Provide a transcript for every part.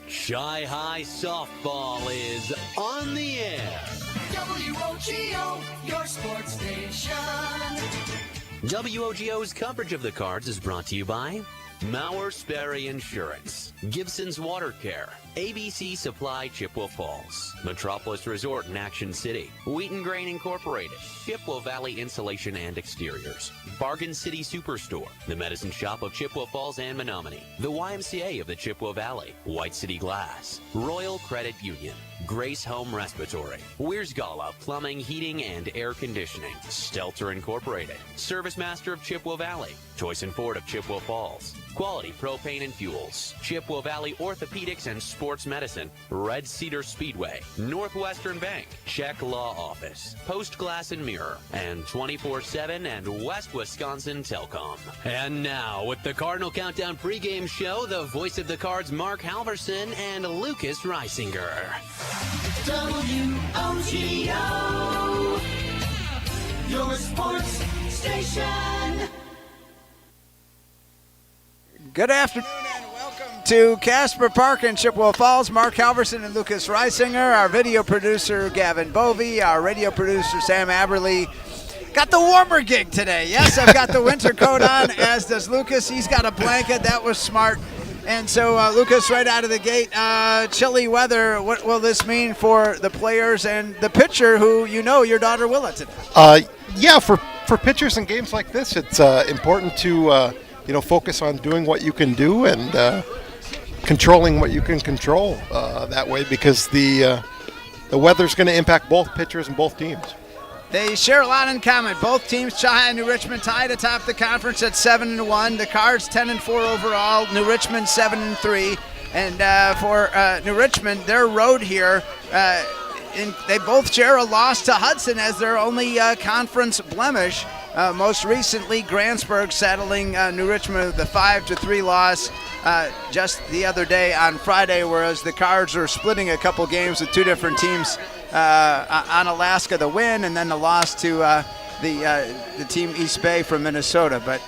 Shy High Softball is on the air. WOGO, your sports station. WOGO's coverage of the Cards is brought to you by Mauer Sperry Insurance, Gibson's Water Care, ABC Supply Chippewa Falls, Metropolis Resort in Action City, Wheaton Grain Incorporated, Chippewa Valley Insulation and Exteriors, Bargain City Superstore, the Medicine Shop of Chippewa Falls and Menominee, the YMCA of the Chippewa Valley, White City Glass, Royal Credit Union, Grace Home Respiratory, Weersgala Plumbing, Heating, and Air Conditioning, Stelter Incorporated, Service Master of Chippewa Valley, Choice and Ford of Chippewa Falls, Quality Propane and Fuels, Chippewa Valley Orthopedics and Sports Medicine, Red Cedar Speedway, Northwestern Bank, Czech Law Office, Post Glass and Mirror, and 24/7 and West Wisconsin Telcom. And now, with the Cardinal Countdown pregame show, the voice of the Cards, Mark Halverson and Lucas Reisinger. WOGO, your sports station. Good afternoon and welcome to Casper Park in Chippewa Falls. Mark Halverson and Lucas Reisinger, our video producer Gavin Bovey, our radio producer Sam Aberley. Got the warmer gig today. Yes, I've got the winter coat on, as does Lucas. He's got a blanket. That was smart. And so, Lucas, right out of the gate, chilly weather. What will this mean for the players and the pitcher who you know your daughter Willa today? Yeah, for pitchers in games like this, it's important to focus on doing what you can do and controlling what you can control that way, because the weather's going to impact both pitchers and both teams. They share a lot in common. Both teams, Chippewa and New Richmond, tied atop the conference at 7-1. The Cards 10-4 overall. New Richmond 7-3. And for New Richmond, their road here, they both share a loss to Hudson as their only conference blemish. Most recently, Grantsburg settling New Richmond with a 5-3 loss just the other day on Friday, whereas the Cards are splitting a couple games with two different teams on Alaska, the win, and then the loss to the team East Bay from Minnesota. But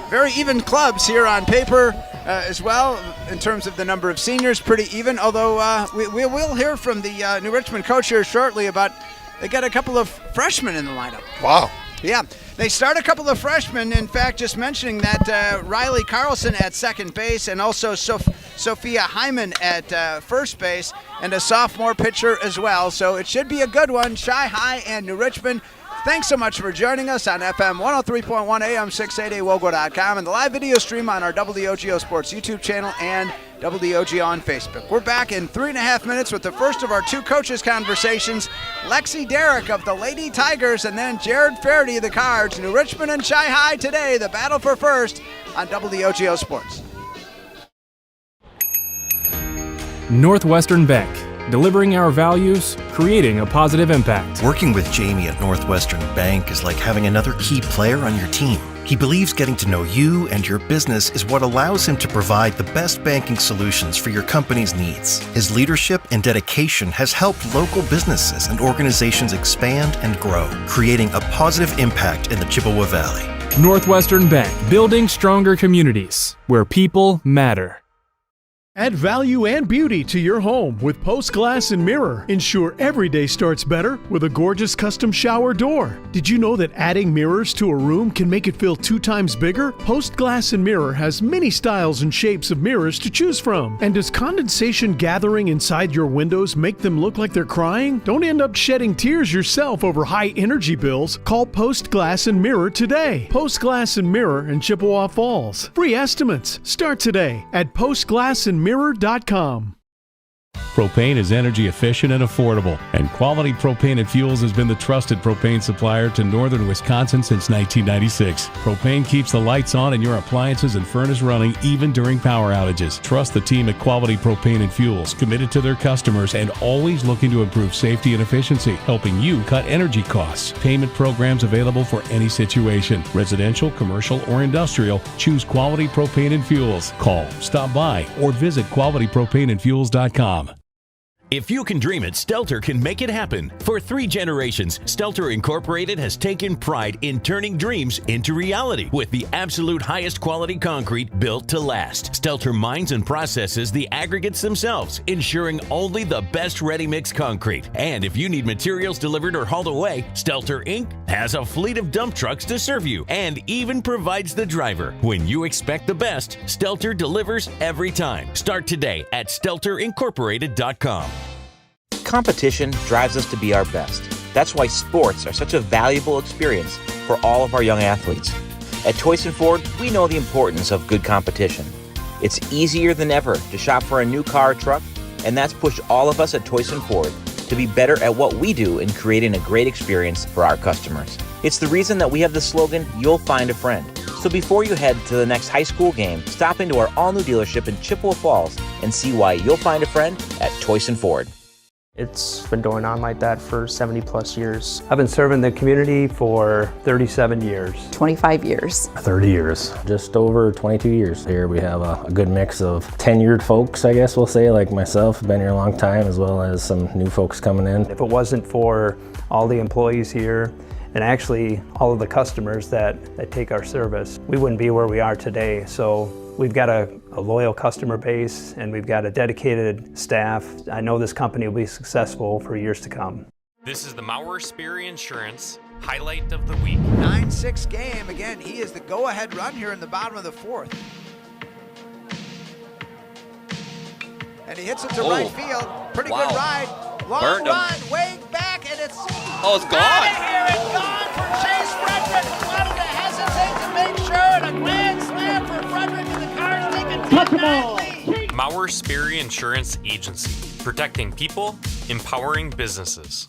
very even clubs here on paper as well in terms of the number of seniors, pretty even, although we will hear from the New Richmond coach here shortly about they got a couple of freshmen in the lineup. Wow. Yeah, they start a couple of freshmen. In fact, just mentioning that Riley Carlson at second base and also Sophia Hyman at first base, and a sophomore pitcher as well. So it should be a good one. Shy High and New Richmond. Thanks so much for joining us on FM 103.1 AM 680 WOGO.com and the live video stream on our WOGO Sports YouTube channel and WOGO on Facebook. We're back in 3.5 minutes with the first of our two coaches conversations. Lexi Derrick of the Lady Tigers and then Jared Faherty of the Cards. New Richmond and Shy High today, the battle for first on WOGO Sports. Northwestern Bank. Delivering our values, creating a positive impact. Working with Jamie at Northwestern Bank is like having another key player on your team. He believes getting to know you and your business is what allows him to provide the best banking solutions for your company's needs. His leadership and dedication has helped local businesses and organizations expand and grow, creating a positive impact in the Chippewa Valley. Northwestern Bank, building stronger communities where people matter. Add value and beauty to your home with Post Glass and Mirror. Ensure every day starts better with a gorgeous custom shower door. Did you know that adding mirrors to a room can make it feel 2 times bigger? Post Glass and Mirror has many styles and shapes of mirrors to choose from. And does condensation gathering inside your windows make them look like they're crying? Don't end up shedding tears yourself over high energy bills. Call Post Glass and Mirror today. Post Glass and Mirror in Chippewa Falls. Free estimates start today at postglassandmirror.com. Propane is energy efficient and affordable, and Quality Propane and Fuels has been the trusted propane supplier to northern Wisconsin since 1996. Propane keeps the lights on and your appliances and furnace running even during power outages. Trust the team at Quality Propane and Fuels, committed to their customers and always looking to improve safety and efficiency, helping you cut energy costs. Payment programs available for any situation. Residential, commercial, or industrial, choose Quality Propane and Fuels. Call, stop by, or visit qualitypropaneandfuels.com. If you can dream it, Stelter can make it happen. For 3 generations, Stelter Incorporated has taken pride in turning dreams into reality with the absolute highest quality concrete built to last. Stelter mines and processes the aggregates themselves, ensuring only the best ready-mix concrete. And if you need materials delivered or hauled away, Stelter Inc. has a fleet of dump trucks to serve you and even provides the driver. When you expect the best, Stelter delivers every time. Start today at StelterIncorporated.com. Competition drives us to be our best. That's why sports are such a valuable experience for all of our young athletes. At Toyson Ford, we know the importance of good competition. It's easier than ever to shop for a new car or truck, and that's pushed all of us at Toyson Ford to be better at what we do in creating a great experience for our customers. It's the reason that we have the slogan, "You'll find a friend." So before you head to the next high school game, stop into our all-new dealership in Chippewa Falls and see why you'll find a friend at Toyson Ford. It's been going on like that for 70 plus years. I've been serving the community for 37 years. 25 years. 30 years. Just over 22 years. Here we have a good mix of tenured folks, I guess we'll say, like myself, been here a long time, as well as some new folks coming in. If it wasn't for all the employees here, and actually all of the customers that take our service, we wouldn't be where we are today. So we've got a loyal customer base and we've got a dedicated staff. I know this company will be successful for years to come. This is the Maurer Sperry Insurance highlight of the week. 9-6 game. Again, he is the go-ahead run here in the bottom of the 4th. And he hits it to right field. Pretty good ride. Long run, way back, and it's it's gone. Out of here and gone for Chase Frederick, who wanted to hesitate to make sure, and a grand slam for Frederick, and the Cards take a 10-9 lead. Maurer Sperry Insurance Agency, protecting people, empowering businesses.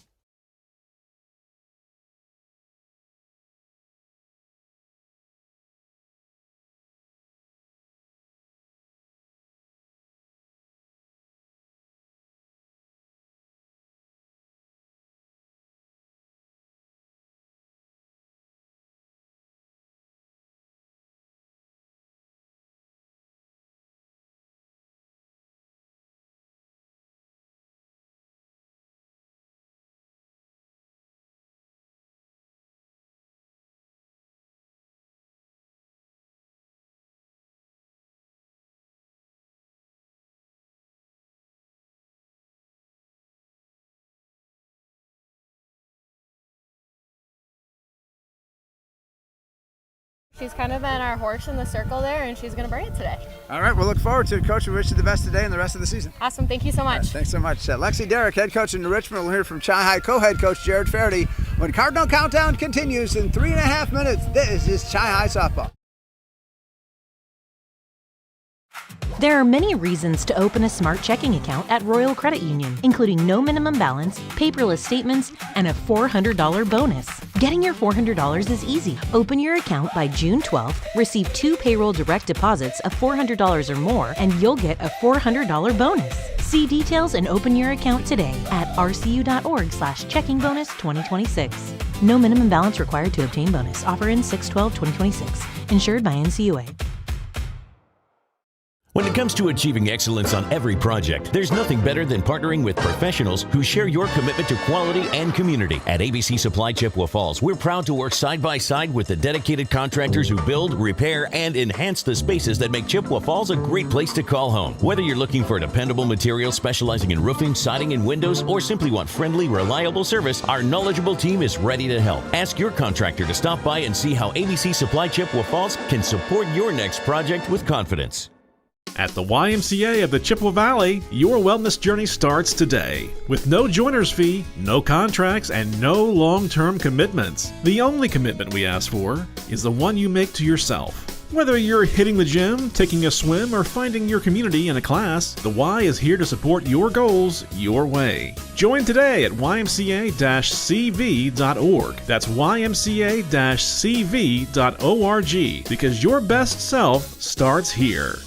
She's kind of been our horse in the circle there, and she's going to bring it today. All right, we'll look forward to it, Coach. We wish you the best today and the rest of the season. Awesome. Thank you so much. Right, thanks so much. Lexi Derrick, head coach in Richmond. We'll hear from Chi High co-head coach Jared Faherty when Cardinal Countdown continues in 3.5 minutes. This is Chi High Softball. There are many reasons to open a smart checking account at Royal Credit Union, including no minimum balance, paperless statements, and a $400 bonus. Getting your $400 is easy. Open your account by June 12th, receive 2 payroll direct deposits of $400 or more, and you'll get a $400 bonus. See details and open your account today at rcu.org/checkingbonus2026. No minimum balance required to obtain bonus. Offer ends 6/12/2026. Insured by NCUA. When it comes to achieving excellence on every project, there's nothing better than partnering with professionals who share your commitment to quality and community. At ABC Supply Chippewa Falls, we're proud to work side by side with the dedicated contractors who build, repair, and enhance the spaces that make Chippewa Falls a great place to call home. Whether you're looking for dependable materials specializing in roofing, siding, and windows, or simply want friendly, reliable service, our knowledgeable team is ready to help. Ask your contractor to stop by and see how ABC Supply Chippewa Falls can support your next project with confidence. At the YMCA of the Chippewa Valley, your wellness journey starts today. With no joiner's fee, no contracts, and no long-term commitments. The only commitment we ask for is the one you make to yourself. Whether you're hitting the gym, taking a swim, or finding your community in a class, the Y is here to support your goals your way. Join today at ymca-cv.org. That's ymca-cv.org, because your best self starts here.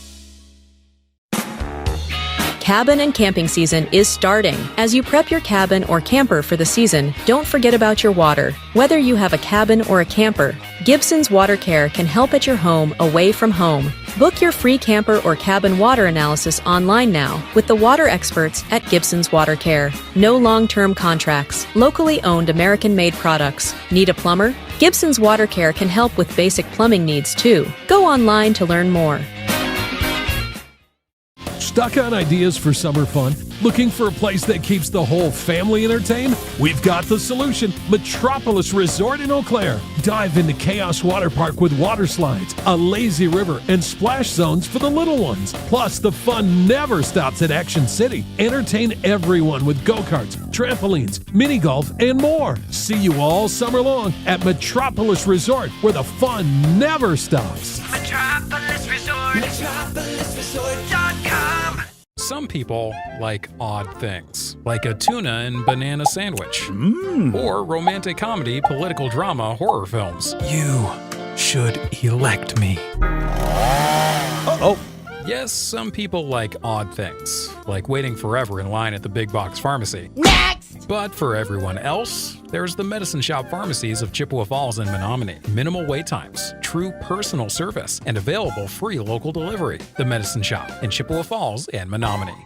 Cabin and camping season is starting. As you prep your cabin or camper for the season, don't forget about your water. Whether you have a cabin or a camper, Gibson's Water Care can help at your home away from home. Book your free camper or cabin water analysis online now with the water experts at Gibson's Water Care. No long-term contracts, locally owned American-made products. Need a plumber? Gibson's Water Care can help with basic plumbing needs too. Go online to learn more. Stuck on ideas for summer fun? Looking for a place that keeps the whole family entertained? We've got the solution. Metropolis Resort in Eau Claire. Dive into Chaos Water Park with water slides, a lazy river, and splash zones for the little ones. Plus, the fun never stops at Action City. Entertain everyone with go-karts, trampolines, mini golf, and more. See you all summer long at Metropolis Resort, where the fun never stops. Metropolis Resort. MetropolisResort.com. Some people like odd things, like a tuna and banana sandwich, or romantic comedy, political drama, horror films. You should elect me. Yes, some people like odd things, like waiting forever in line at the big box pharmacy. Next! But for everyone else, there's the Medicine Shop pharmacies of Chippewa Falls and Menominee. Minimal wait times, true personal service, and available free local delivery. The Medicine Shop in Chippewa Falls and Menominee.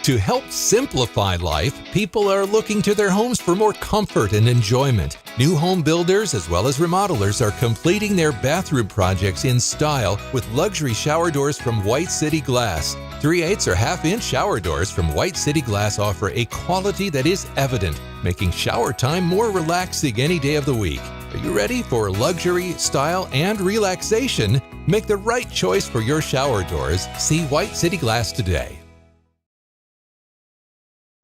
To help simplify life, people are looking to their homes for more comfort and enjoyment. New home builders as well as remodelers are completing their bathroom projects in style with luxury shower doors from White City Glass. 3/8 or half-inch shower doors from White City Glass offer a quality that is evident, making shower time more relaxing any day of the week. Are you ready for luxury, style, and relaxation? Make the right choice for your shower doors. See White City Glass today.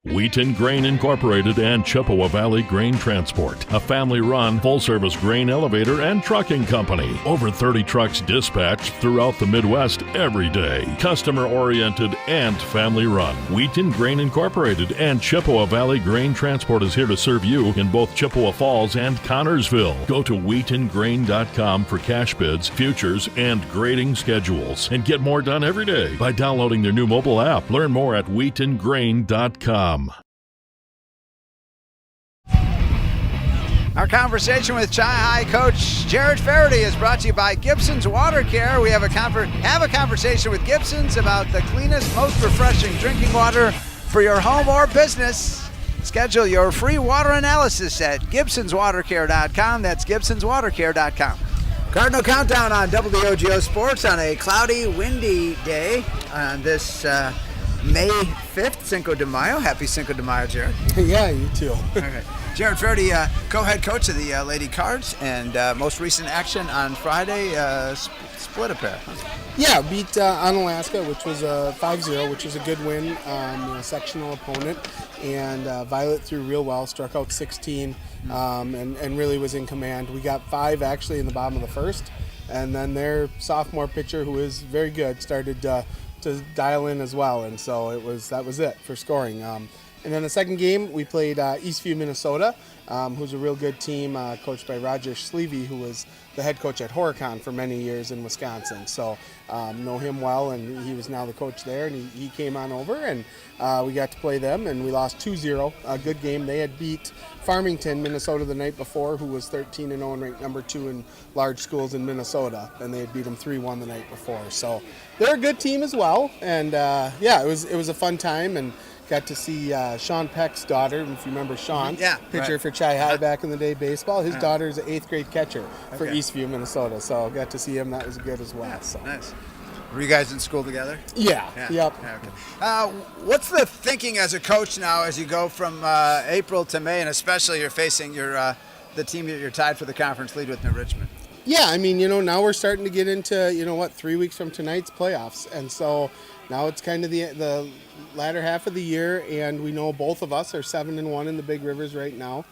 Wheaton Grain Incorporated and Chippewa Valley Grain Transport, a family-run, full-service grain elevator and trucking company. Over 30 trucks dispatched throughout the Midwest every day. Customer-oriented and family-run. Wheaton Grain Incorporated and Chippewa Valley Grain Transport is here to serve you in both Chippewa Falls and Connorsville. Go to wheatongrain.com for cash bids, futures, and grading schedules. And get more done every day by downloading their new mobile app. Learn more at wheatongrain.com. Our conversation with Chi-High coach Jared Faraday is brought to you by Gibson's Water Care. We have a conversation with Gibson's about the cleanest, most refreshing drinking water for your home or business. Schedule your free water analysis at gibsonswatercare.com. That's gibsonswatercare.com. Cardinal Countdown on WOGO Sports on a cloudy, windy day on this May 5th, Cinco de Mayo. Happy Cinco de Mayo, Jared. Yeah, you too. Okay. Jared Faraday, co-head coach of the Lady Cards, and most recent action on Friday, split a pair. Yeah, beat Onalaska, which was a 5-0, which was a good win, sectional opponent, and Violet threw real well, struck out 16, and really was in command. We got 5 actually in the bottom of the first, and then their sophomore pitcher, who is very good, started to dial in as well, and so that was it for scoring. And then the second game, we played Eastview, Minnesota, who's a real good team, coached by Roger Sleevey, who was the head coach at Horicon for many years in Wisconsin. So know him well, and he was now the coach there, and he came on over, and we got to play them, and we lost 2-0. A good game. They had beat Farmington, Minnesota the night before, who was 13-0 and ranked number 2 in large schools in Minnesota, and they had beat them 3-1 the night before. So they're a good team as well, and it was a fun time, and got to see Sean Peck's daughter, if you remember Sean, pitcher for Chi-High back in the day, baseball. His daughter is an 8th grade catcher for Eastview, Minnesota, so got to see him. That was good as well. So. Nice. Were you guys in school together? Yeah. Yep. Yeah, okay. What's the thinking as a coach now as you go from April to May, and especially you're facing the team that you're tied for the conference lead with, New Richmond? Yeah, I mean, now we're starting to get into, 3 weeks from tonight's playoffs, and so now it's kind of the latter half of the year, and we know both of us are 7-1 in the Big Rivers right now.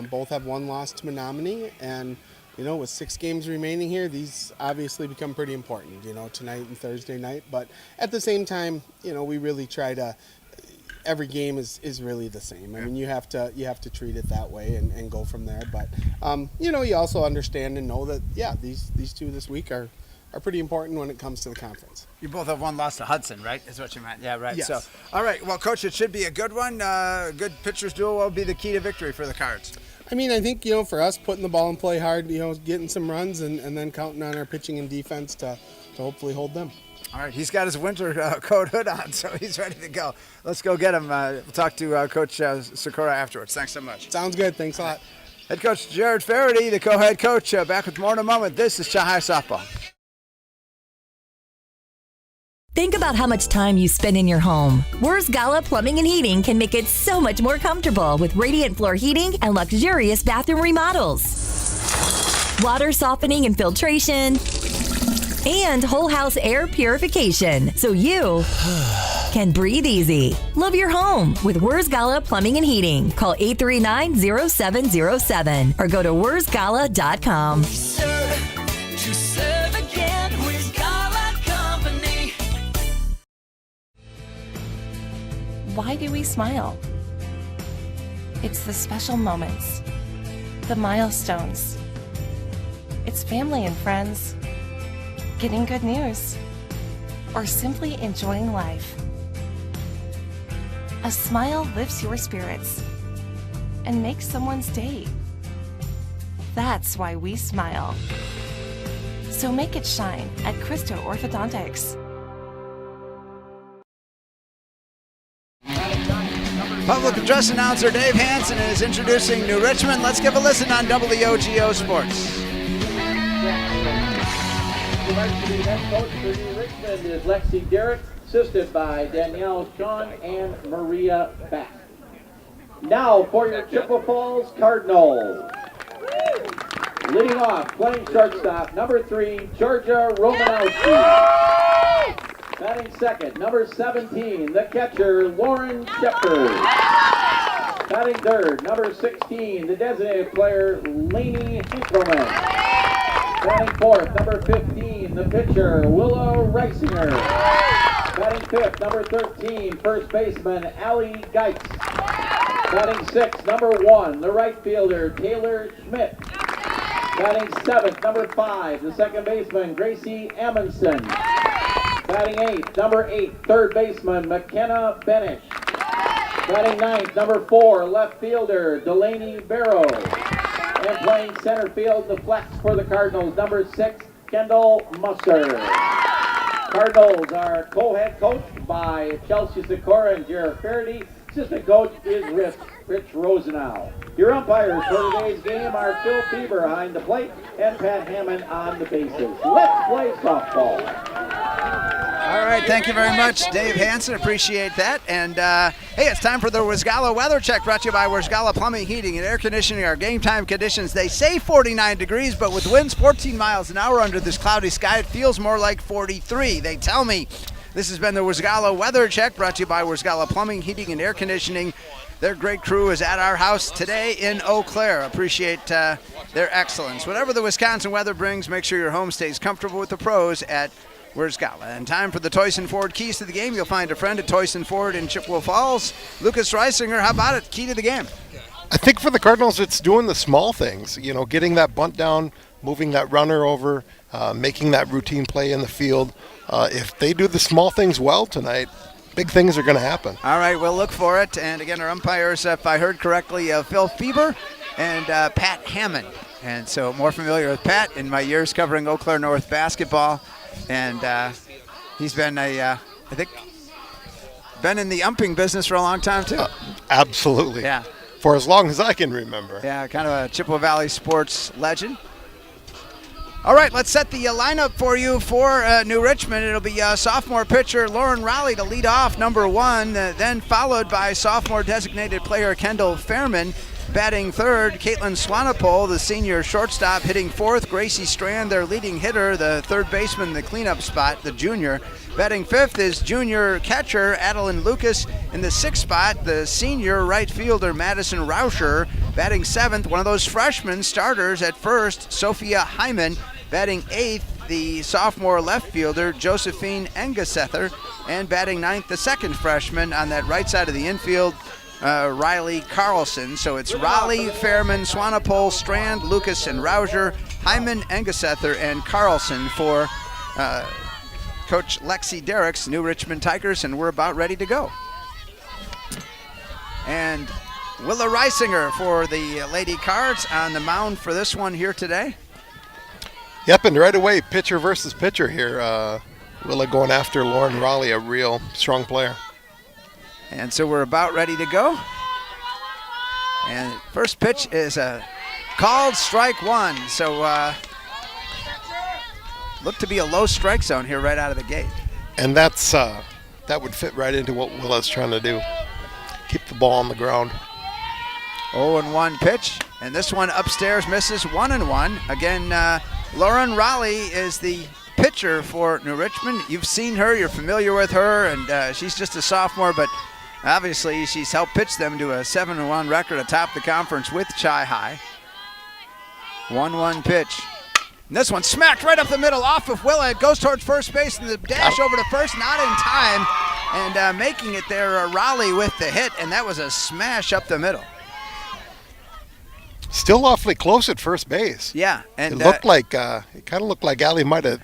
Both have one loss to Menominee, and with 6 games remaining here, these obviously become pretty important. Tonight and Thursday night. But at the same time, we really try to. Every game is really the same. I mean, you have to treat it that way and go from there. But you also understand and know that these two this week are pretty important when it comes to the conference. You both have one loss to Hudson, right? Is what you meant. Yeah, right. Yes. So, all right. Well, Coach, it should be a good one. Good pitchers duel will be the key to victory for the Cards. I mean, I think, for us, putting the ball in play hard, getting some runs and then counting on our pitching and defense to hopefully hold them. All right, he's got his winter coat hood on, so he's ready to go. Let's go get him. We'll talk to Coach Sikora afterwards. Thanks so much. Sounds good. Thanks a lot. Head coach Jared Faraday, the co-head coach, back with more in a moment. This is Chi-High Softball. Think about how much time you spend in your home. Wurz Gala Plumbing and Heating can make it so much more comfortable with radiant floor heating and luxurious bathroom remodels. Water softening and filtration, and whole house air purification, so you can breathe easy. Love your home with Wurz Gala Plumbing and Heating. Call 839-0707 or go to wurzgala.com. Why do we smile? It's the special moments, the milestones. It's family and friends, getting good news, or simply enjoying life. A smile lifts your spirits and makes someone's day. That's why we smile. So make it shine at Christo Orthodontics. Public address announcer Dave Hansen is introducing New Richmond. Let's give a listen on WOGO Sports. The varsity head coach for New Richmond is Lexi Derrick, assisted by Danielle Sean and Maria Back. Now for your Chippewa Falls Cardinals. Leading off, playing shortstop, number 3, Georgia Romanowski. Batting second, number 17, the catcher, Lauren Shepard. Batting third, number 16, the designated player, Lainey Hinkelman. Batting fourth, number 15, the pitcher, Willow Reisinger. Batting fifth, number 13, first baseman, Allie Geitz. Batting sixth, number 1, the right fielder, Taylor Schmidt. Batting seventh, number 5, the second baseman, Gracie Amundsen. Batting eighth, number 8, third baseman, McKenna Benish. Batting ninth, number 4, left fielder, Delaney Barrow. And playing center field, the flex for the Cardinals, number 6, Kendall Musser. Cardinals are co-head coached by Chelsea Sikora and Jared Faraday. Assistant coach is Rich Rosenau. Your umpires for today's game are Phil Feber behind the plate and Pat Hammond on the bases. Let's play softball. All right, thank you very much, Dave Hansen. Appreciate that. And hey, it's time for the Wurz-Gala weather check, brought to you by Wurz-Gala Plumbing, Heating, and Air Conditioning. Our game time conditions, they say 49 degrees, but with winds 14 miles an hour under this cloudy sky, it feels more like 43. They tell me. This has been the Wurz-Gala weather check, brought to you by Wurz-Gala Plumbing, Heating, and Air Conditioning. Their great crew is at our house today in Eau Claire. Appreciate their excellence. Whatever the Wisconsin weather brings, make sure your home stays comfortable with the pros at Wurz-Gala. And time for the Toyson Ford keys to the game. You'll find a friend at Toyson Ford in Chippewa Falls. Lucas Reisinger, how about it? Key to the game. I think for the Cardinals, it's doing the small things. You know, getting that bunt down, moving that runner over, making that routine play in the field. If they do the small things well tonight, big things are going to happen. All right, we'll look for it. And again, our umpires, if I heard correctly, Phil Feber and Pat Hammond. And so more familiar with Pat in my years covering Eau Claire North basketball. And he's been I think, been in the umping business for a long time too. Absolutely. Yeah. For as long as I can remember. Yeah, kind of a Chippewa Valley sports legend. All right, let's set the lineup for you for New Richmond. It'll be sophomore pitcher Lauren Raleigh to lead off, number 1, then followed by sophomore designated player Kendall Fairman. Batting third, Caitlin Swanepoel, the senior shortstop. Hitting fourth, Gracie Strand, their leading hitter, the third baseman, the cleanup spot, the junior. Batting fifth is junior catcher Adeline Lucas. In the sixth spot, the senior right fielder Madison Rauscher. Batting seventh, one of those freshman starters at first, Sophia Hyman. Batting eighth, the sophomore left fielder Josephine Engesether. And batting ninth, the second freshman on that right side of the infield, Riley Carlson. So it's Raleigh, Fairman, Swanepoel, Strand, Lucas, and Rauscher, Hyman, Engesether, and Carlson for Coach Lexi Derrick's New Richmond Tigers, and we're about ready to go. And Willa Reisinger for the Lady Cards on the mound for this one here today. Yep, and right away, pitcher versus pitcher here. Willa going after Lauren Raleigh, a real strong player. And so we're about ready to go. And first pitch is a called strike one. So look to be a low strike zone here right out of the gate. And that's that would fit right into what Willa's trying to do. Keep the ball on the ground. 0-1 pitch, and this one upstairs misses 1-1. Again, Lauren Raleigh is the pitcher for New Richmond. You've seen her, you're familiar with her, and she's just a sophomore, but obviously she's helped pitch them to a 7-1 record atop the conference with Chi-High. 1-1 pitch. And this one smacked right up the middle off of Willa. It goes towards first base, and the dash over to first, not in time. And making it there, Raleigh with the hit, and that was a smash up the middle. Still awfully close at first base. Yeah, and it looked like it kind of looked like Allie might have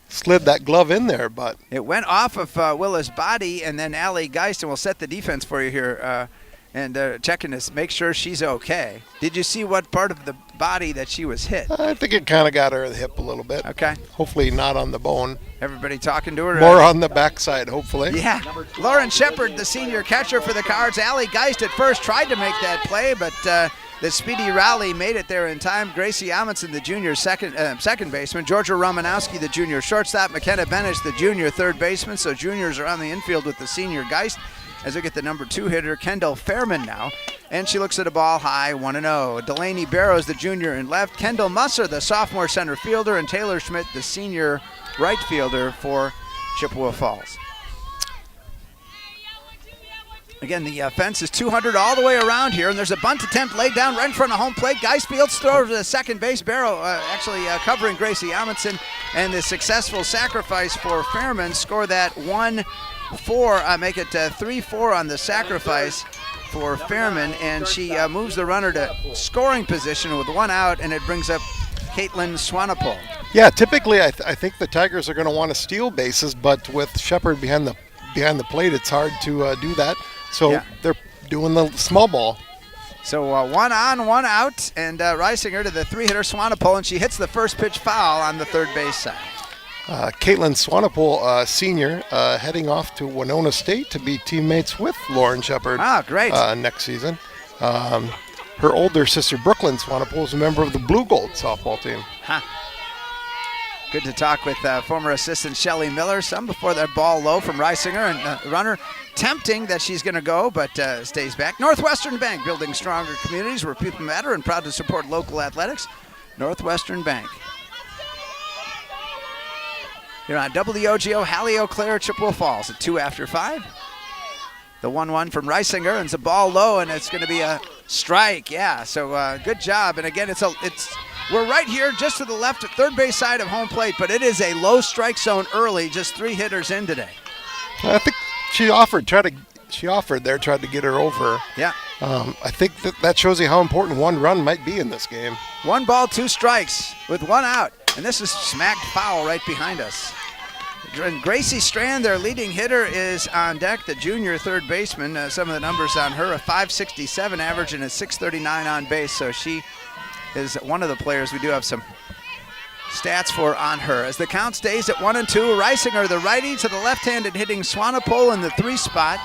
slid that glove in there, but it went off of Willa's body, and then Allie Geiston will set the defense for you here, and checking to make sure she's okay. Did you see what part of the body that she was hit? I think it kind of got her in the hip a little bit. Okay. Hopefully not on the bone. Everybody talking to her. More on the backside, hopefully. Yeah. Lauren Shepard, the senior catcher for the Cards. Allie Geist at first tried to make that play, but the speedy Raleigh made it there in time. Gracie Amundsen, the junior second baseman. Georgia Romanowski, the junior shortstop. McKenna Benish, the junior third baseman. So juniors are on the infield with the senior Geist as we get the number 2 hitter, Kendall Fairman now. And she looks at a ball high, 1-0. Delaney Barrows, the junior in left. Kendall Musser, the sophomore center fielder. And Taylor Schmidt, the senior right fielder for Chippewa Falls. Again, the fence is 200 all the way around here, and there's a bunt attempt laid down right in front of home plate. Geisfield's throw to the second base. Barrow actually covering Gracie Amundsen, and the successful sacrifice for Fairman score that 1-4, make it 3-4 on the sacrifice for Fairman, and she moves the runner to scoring position with 1 out, and it brings up Caitlin Swanepoel. Yeah, typically I think the Tigers are going to want to steal bases, but with Shepard behind the plate, it's hard to do that. So they're doing the small ball. So 1 on, 1 out, and Reisinger to the 3-hitter Swanepoel, and she hits the first pitch foul on the third base side. Caitlin Swanepoel, senior, heading off to Winona State to be teammates with Lauren Shepard. Great. Next season. Her older sister, Brooklyn Swanepoel, is a member of the Blue Gold softball team. Good to talk with former assistant Shelly Miller. Some before that ball low from Reisinger, and the runner tempting that she's going to go, but stays back. Northwestern Bank, building stronger communities where people matter and proud to support local athletics. Northwestern Bank. Here on WOGO, Hallie Eau Claire, Chippewa Falls at 2 after 5. The 1-1 from Reisinger, and it's a ball low, and it's going to be a strike. Yeah, so good job. And again, we're right here just to the left at third base side of home plate, but it is a low strike zone early, just 3 hitters in today. I think she offered, tried to get her over. Yeah. I think that shows you how important 1 run might be in this game. 1 ball, 2 strikes with 1 out, and this is smacked foul right behind us. And Gracie Strand, their leading hitter, is on deck, the junior third baseman. Some of the numbers on her, a .567 average and a .639 on base, so she is one of the players we do have some stats for on her. As the count stays at 1-2, Reisinger, the righty, to the left-handed, hitting Swanepoel in the 3 spot.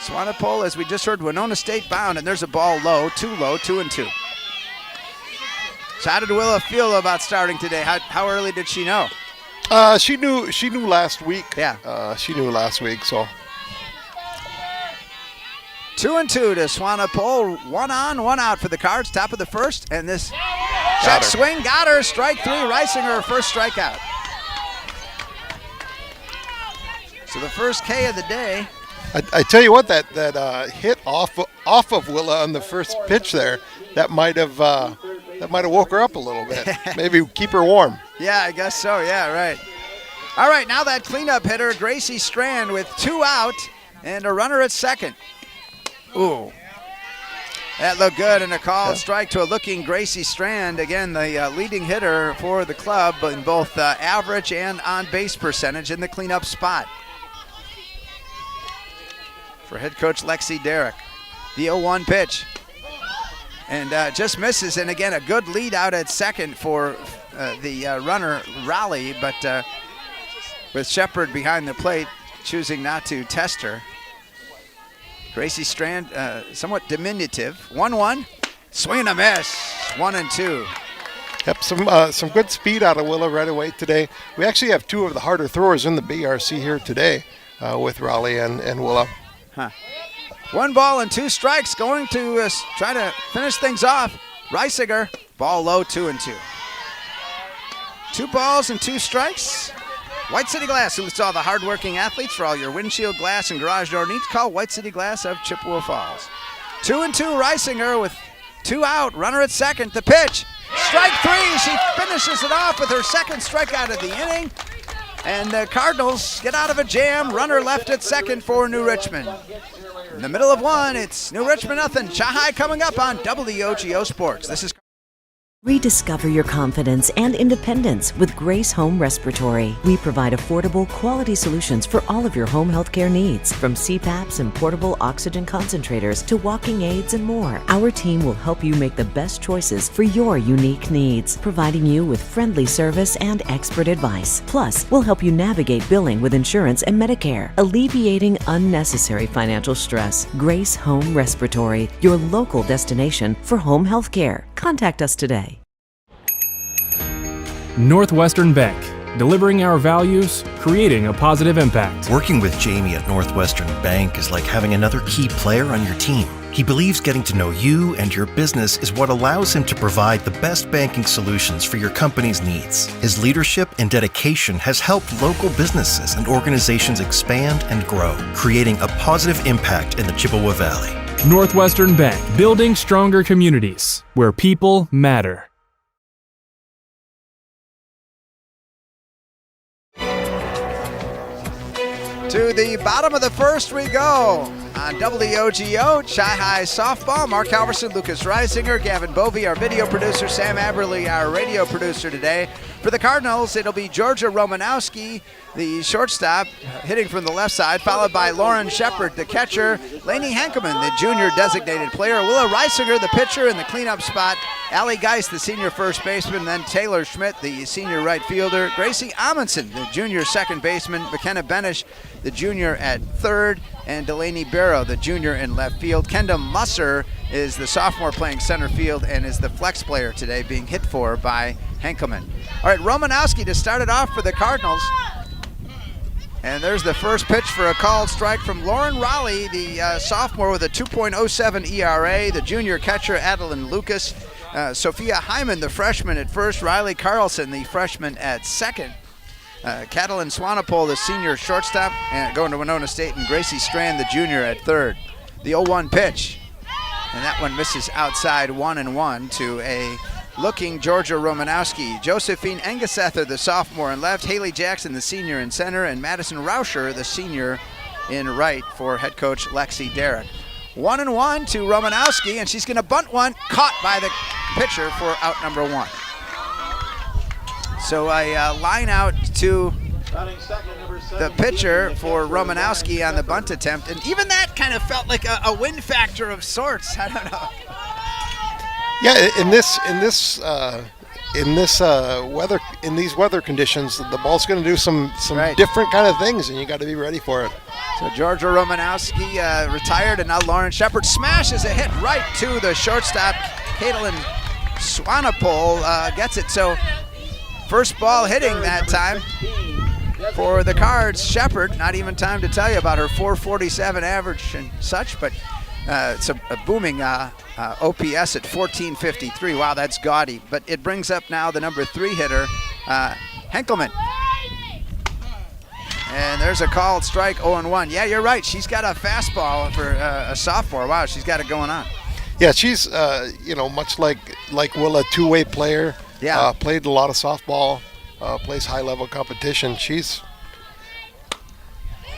Swanepoel, as we just heard, Winona State bound, and there's a ball low, 2-2. So how did Willa feel about starting today? How early did she know? She knew last week. Yeah. She knew last week, so. 2-2 to Swanepoel. 1 on, 1 out for the Cards. Top of the first, and this check swing got her. Strike 3. Reisinger, her first strikeout. So the first K of the day. I tell you what, that hit off of Willa on the first pitch there, that might have woke her up a little bit. Maybe keep her warm. Yeah, I guess so. Yeah, right. All right, now that cleanup hitter, Gracie Strand, with 2 out and a runner at second. Ooh. That looked good, and a called strike to a looking Gracie Strand. Again, the leading hitter for the club in both average and on-base percentage in the cleanup spot. For head coach Lexi Derrick. The 0-1 pitch. And just misses, and again, a good lead out at second for the runner Raleigh, but with Shepard behind the plate, choosing not to test her. Gracie Strand, somewhat diminutive. 1-1, swing and a miss, 1-2. Yep, some good speed out of Willa right away today. We actually have two of the harder throwers in the BRC here today with Raleigh and Willa. Huh. 1 ball and 2 strikes, going to try to finish things off. Reisinger, ball low, 2-2. 2 balls and 2 strikes. White City Glass, who saw the hardworking athletes for all your windshield glass and garage door needs. Call White City Glass of Chippewa Falls. 2-2, Reisinger with 2 out. Runner at second. The pitch. Strike 3. She finishes it off with her second strikeout of the inning. And the Cardinals get out of a jam. Runner left at second for New Richmond. In the middle of 1, it's New Richmond nothing. Chahai coming up on WOGO Sports. This is Rediscover your confidence and independence with Grace Home Respiratory. We provide affordable, quality solutions for all of your home healthcare needs, from CPAPs and portable oxygen concentrators to walking aids and more. Our team will help you make the best choices for your unique needs, providing you with friendly service and expert advice. Plus, we'll help you navigate billing with insurance and Medicare, alleviating unnecessary financial stress. Grace Home Respiratory, your local destination for home healthcare. Contact us today. Northwestern Bank, delivering our values, creating a positive impact. Working with Jamie at Northwestern Bank is like having another key player on your team. He believes getting to know you and your business is what allows him to provide the best banking solutions for your company's needs. His leadership and dedication has helped local businesses and organizations expand and grow, creating a positive impact in the Chippewa Valley. Northwestern Bank, building stronger communities where people matter. To the bottom of the first we go on WOGO, Chai Softball. Mark Halverson, Lucas Reisinger, Gavin Bovey, our video producer, Sam Aberley, our radio producer today. For the Cardinals, it'll be Georgia Romanowski, the shortstop, hitting from the left side, followed by Lauren Shepard, the catcher, Lainey Hankelman, the junior designated player, Willa Reisinger, the pitcher in the cleanup spot, Allie Geist, the senior first baseman, then Taylor Schmidt, the senior right fielder, Gracie Amundsen, the junior second baseman, McKenna Benish, the junior at third, and Delaney Barrow, the junior in left field. Kendall Musser is the sophomore playing center field and is the flex player today, being hit for by Hankelman. All right, Romanowski to start it off for the Cardinals. And there's the first pitch for a called strike from Lauren Raleigh, the sophomore with a 2.07 ERA, the junior catcher Adeline Lucas, Sophia Hyman, the freshman at first, Riley Carlson, the freshman at second, Catalin Swanepoel, the senior shortstop, and going to Winona State, and Gracie Strand, the junior at third. The 0-1 pitch, and that one misses outside 1-1 to a looking Georgia Romanowski. Josephine Engesether, the sophomore in left, Haley Jackson, the senior in center, and Madison Rauscher, the senior in right for head coach Lexi Derrick. 1-1 to Romanowski, and she's going to bunt one, caught by the pitcher for out number 1. So a line out to the pitcher for Romanowski on the bunt attempt, and even that kind of felt like a win factor of sorts. I don't know. Yeah, in these weather conditions, the ball's going to do some different kind of things, and you got to be ready for it. So Georgia Romanowski retired, and now Lauren Shepard smashes a hit right to the shortstop. Caitlin Swanepoel gets it. So first ball hitting that time for the Cards. Shepard, not even time to tell you about her 447 average and such, but it's a booming OPS at 1453. Wow, that's gaudy. But it brings up now the number 3 hitter, Henkelman. And there's a called strike, 0-1. Yeah, you're right. She's got a fastball for a sophomore. Wow, she's got it going on. Yeah, she's much like Willa, two-way player. Yeah. Played a lot of softball. Plays high-level competition. She's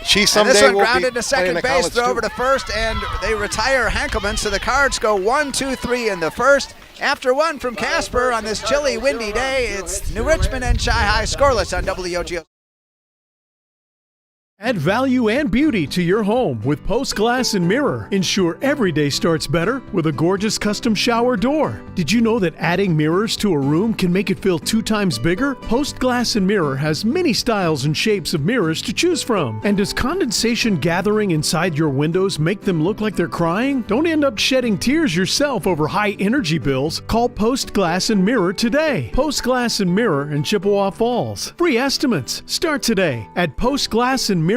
She And someday this one will grounded be to second playing a base, college throw too. over to first, and they retire Hankelman. So the Cards go 1-2-3 in the first. After one from Casper on this chilly, windy day, it's New Richmond and Chi-High scoreless on WOGO. Add value and beauty to your home with Post Glass and Mirror. Ensure every day starts better with a gorgeous custom shower door. Did you know that adding mirrors to a room can make it feel 2 times bigger? Post Glass and Mirror has many styles and shapes of mirrors to choose from. And does condensation gathering inside your windows make them look like they're crying? Don't end up shedding tears yourself over high energy bills. Call Post Glass and Mirror today. Post Glass and Mirror in Chippewa Falls. Free estimates start today at postglassandmirror.com.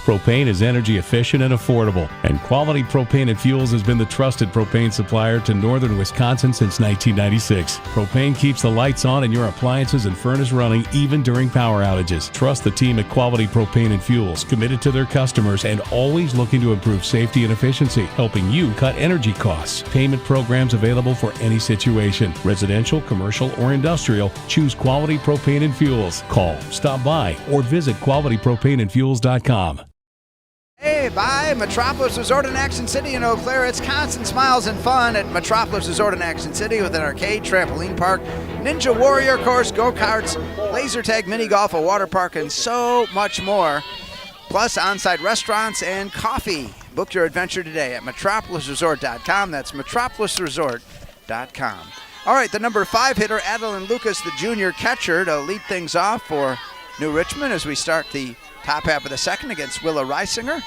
Propane is energy efficient and affordable, and Quality Propane and Fuels has been the trusted propane supplier to northern Wisconsin since 1996. Propane keeps the lights on and your appliances and furnace running even during power outages. Trust the team at Quality Propane and Fuels, committed to their customers and always looking to improve safety and efficiency, helping you cut energy costs. Payment programs available for any situation. Residential, commercial, or industrial, choose Quality Propane and Fuels. Call, stop by, or visit qualitypropaneandfuels.com. Hey, bye. Metropolis Resort in Action City in Eau Claire. It's constant smiles and fun at Metropolis Resort in Action City with an arcade, trampoline park, Ninja Warrior course, go-karts, laser tag, mini golf, a water park, and so much more. Plus on-site restaurants and coffee. Book your adventure today at metropolisresort.com. That's metropolisresort.com. All right, the number 5 hitter, Adeline Lucas, the junior catcher, to lead things off for New Richmond as we start the top half of the second against Willa Reisinger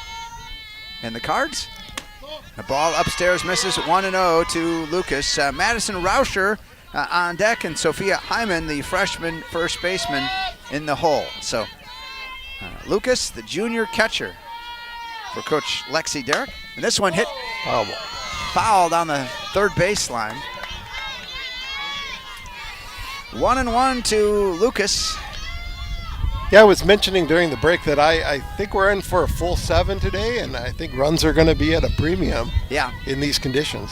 and the Cards. The ball upstairs misses 1-0 to Lucas. Madison Rauscher on deck, and Sophia Hyman, the freshman first baseman, in the hole. So Lucas, the junior catcher for Coach Lexi Derrick. And this one hit fouled on the third baseline. 1-1 to Lucas. Yeah, I was mentioning during the break that I think we're in for a full 7 today, and I think runs are going to be at a premium in these conditions.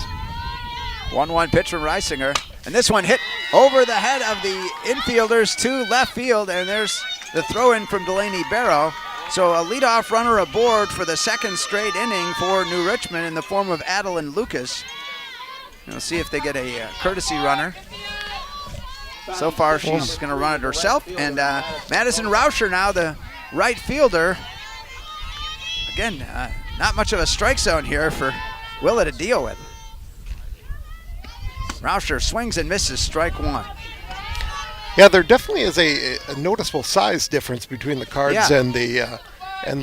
1-1 pitch from Reisinger. And this one hit over the head of the infielders to left field, and there's the throw-in from Delaney Barrow. So a leadoff runner aboard for the second straight inning for New Richmond in the form of Adeline Lucas. We'll see if they get a courtesy runner. So far, she's going to run it herself. And Madison Rauscher now, the right fielder. Again, not much of a strike zone here for Willa to deal with. Rauscher swings and misses, strike 1. Yeah, there definitely is a noticeable size difference between the Cards and the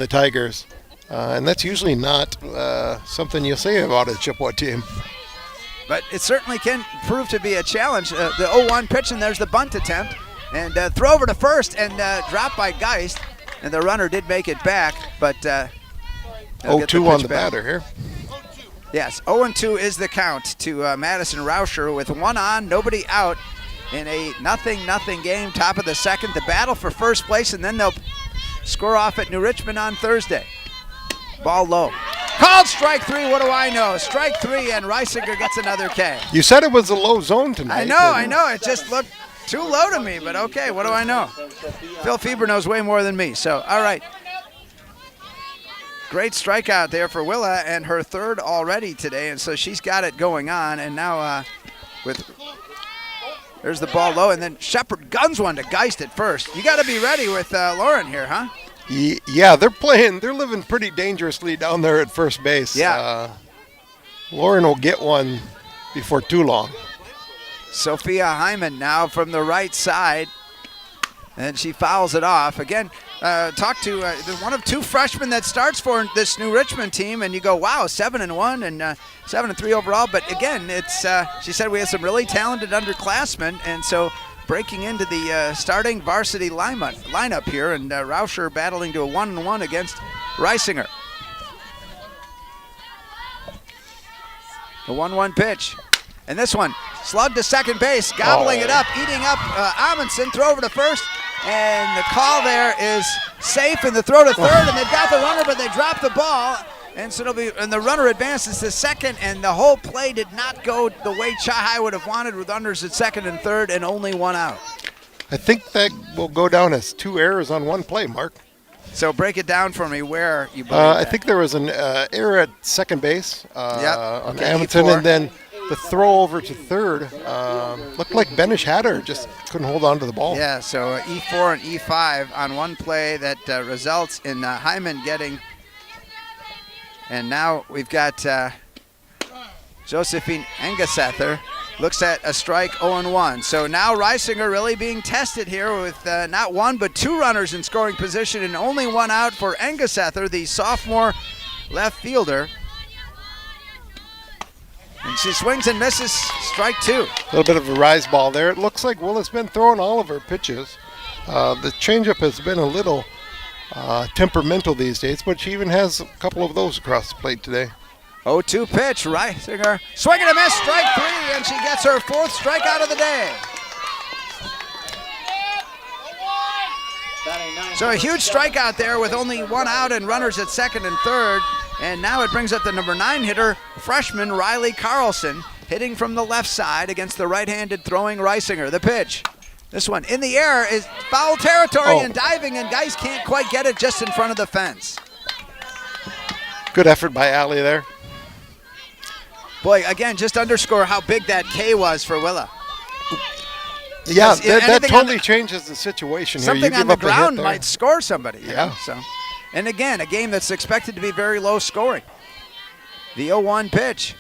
Tigers. And that's usually not something you'll say about a Chippewa team. But it certainly can prove to be a challenge. The 0-1 pitch, and there's the bunt attempt. And throw over to first and dropped by Geist. And the runner did make it back, but 0-2 on the batter here. Yes, 0-2 is the count to Madison Rauscher with 1 on, nobody out in a 0-0 game, top of the second. The battle for first place, and then they'll score off at New Richmond on Thursday. Ball low. Called strike 3, what do I know? Strike 3, and Reisinger gets another K. You said it was a low zone tonight. I know. It just looked too low to me, but okay, what do I know? Phil Fieber knows way more than me, so all right. Great strikeout there for Willa, and her third already today, and so she's got it going on. And now there's the ball low, and then Shepard guns one to Geist at first. You got to be ready with Lauren here, huh? Yeah, they're living pretty dangerously down there at first base. Yeah. Lauren will get one before too long. Sophia Hyman now from the right side, and she fouls it off. Again, talk to one of 2 freshmen that starts for this New Richmond team, and you go, wow, 7-1 and 7-3 overall. But again, it's she said we have some really talented underclassmen, and so breaking into the starting varsity lineup here, and Rauscher battling to a 1-1 against Reisinger. The 1-1 pitch. And this one, slugged to second base, gobbling it up, eating up Amundsen, throw over to first, and the call there is safe, and the throw to third, and they've got the runner, but they dropped the ball, and so the runner advances to second, and the whole play did not go the way Chi-High would have wanted, with runners at second and third, and only 1 out. I think that will go down as 2 errors on 1 play, Mark. So break it down for me where you believe I think there was an error at second base on Hamilton, E4. and then the throw over to third looked like Benish Hatter just couldn't hold on to the ball. Yeah, so E4 and E5 on one play that results in Hyman getting. And now we've got Josephine Engesather. Looks at a strike 0-1. So now Reisinger really being tested here with not one but two runners in scoring position and only one out for Engesather, the sophomore left fielder. And she swings and misses, strike 2. A little bit of a rise ball there. It looks like Willa's been throwing all of her pitches. The changeup has been a little temperamental these days, but she even has a couple of those across the plate today. 0-2 pitch, Reisinger swing and a miss, strike 3, and she gets her 4th strikeout of the day. So a huge strikeout there with only one out and runners at second and third. And now it brings up the number 9 hitter, freshman Riley Carlson, hitting from the left side against the right-handed throwing Reisinger. The pitch. This one in the air is foul territory and diving, and guys can't quite get it just in front of the fence. Good effort by Allie there. Boy, again, just underscore how big that K was for Willa. Yeah, that totally changes the situation here. Something you on give the up ground a hit might score somebody. Yeah. Know, so. And again, a game that's expected to be very low scoring. The 0-1 pitch.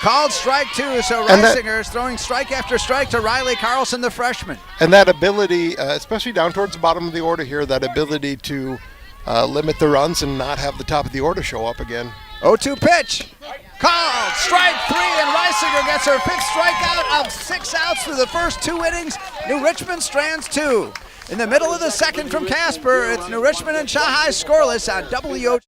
Called strike 2, so Reisinger is throwing strike after strike to Riley Carlson, the freshman. And that ability, especially down towards the bottom of the order here, that ability to limit the runs and not have the top of the order show up again. 0-2 pitch. Called strike 3, and Reisinger gets her 5th strikeout of 6 outs through the first 2 innings. New Richmond strands 2. In the middle of the second from Casper, it's New Richmond and Shahai scoreless on WOGO.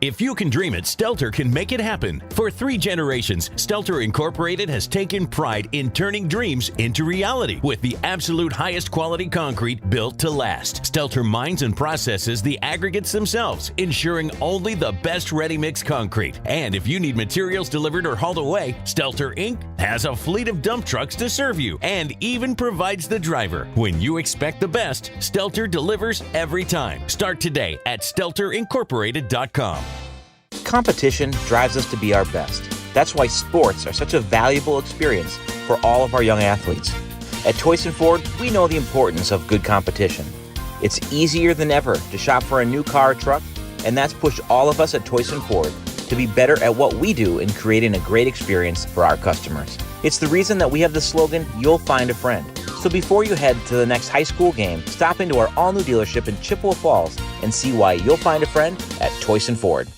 If you can dream it, Stelter can make it happen. For 3 generations, Stelter Incorporated has taken pride in turning dreams into reality with the absolute highest quality concrete built to last. Stelter mines and processes the aggregates themselves, ensuring only the best ready-mix concrete. And if you need materials delivered or hauled away, Stelter Inc. has a fleet of dump trucks to serve you and even provides the driver. When you expect the best, Stelter delivers every time. Start today at StelterIncorporated.com. Competition drives us to be our best. That's why sports are such a valuable experience for all of our young athletes. At Toyson Ford, we know the importance of good competition. It's easier than ever to shop for a new car or truck, and that's pushed all of us at Toyson Ford to be better at what we do in creating a great experience for our customers. It's the reason that we have the slogan, "You'll find a friend." So before you head to the next high school game, stop into our all-new dealership in Chippewa Falls and see why you'll find a friend at Toyson Ford.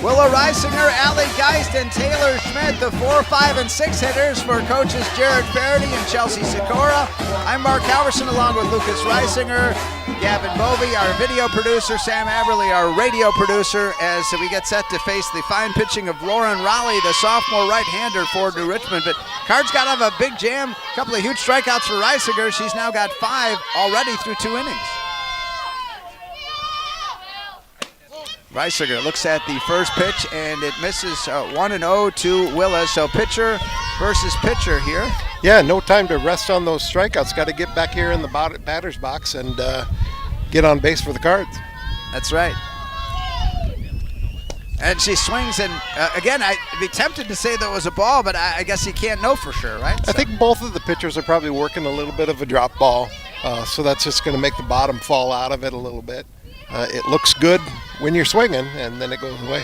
Willa Reisinger, Allie Geist, and Taylor Schmidt, the 4, 5, and 6 hitters for coaches Jared Faraday and Chelsea Sikora. I'm Mark Halverson along with Lucas Reisinger, Gavin Bovey, our video producer, Sam Aberley, our radio producer, as we get set to face the fine pitching of Lauren Raleigh, the sophomore right-hander for New Richmond. But Cards got to have a big jam, a couple of huge strikeouts for Reisinger. She's now got 5 already through 2 innings. Reisinger looks at the first pitch, and it misses 1-0 to Willa. So pitcher versus pitcher here. Yeah, no time to rest on those strikeouts. Got to get back here in the batter's box and get on base for the Cards. That's right. And she swings, and again, I'd be tempted to say that was a ball, but I guess you can't know for sure, right? I think both of the pitchers are probably working a little bit of a drop ball, so that's just going to make the bottom fall out of it a little bit. It looks good when you're swinging, and then it goes away.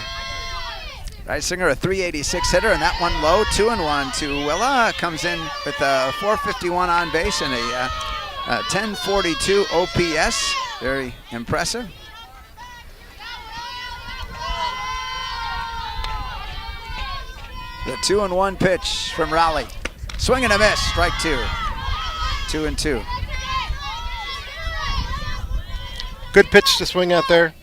Reisinger, a 386 hitter, and that one low, 2-1 to Willa. Comes in with a 451 on base and a 1042 OPS. Very impressive. The 2-1 pitch from Raleigh. Swing and a miss, strike 2. 2-2. Good pitch to swing out there.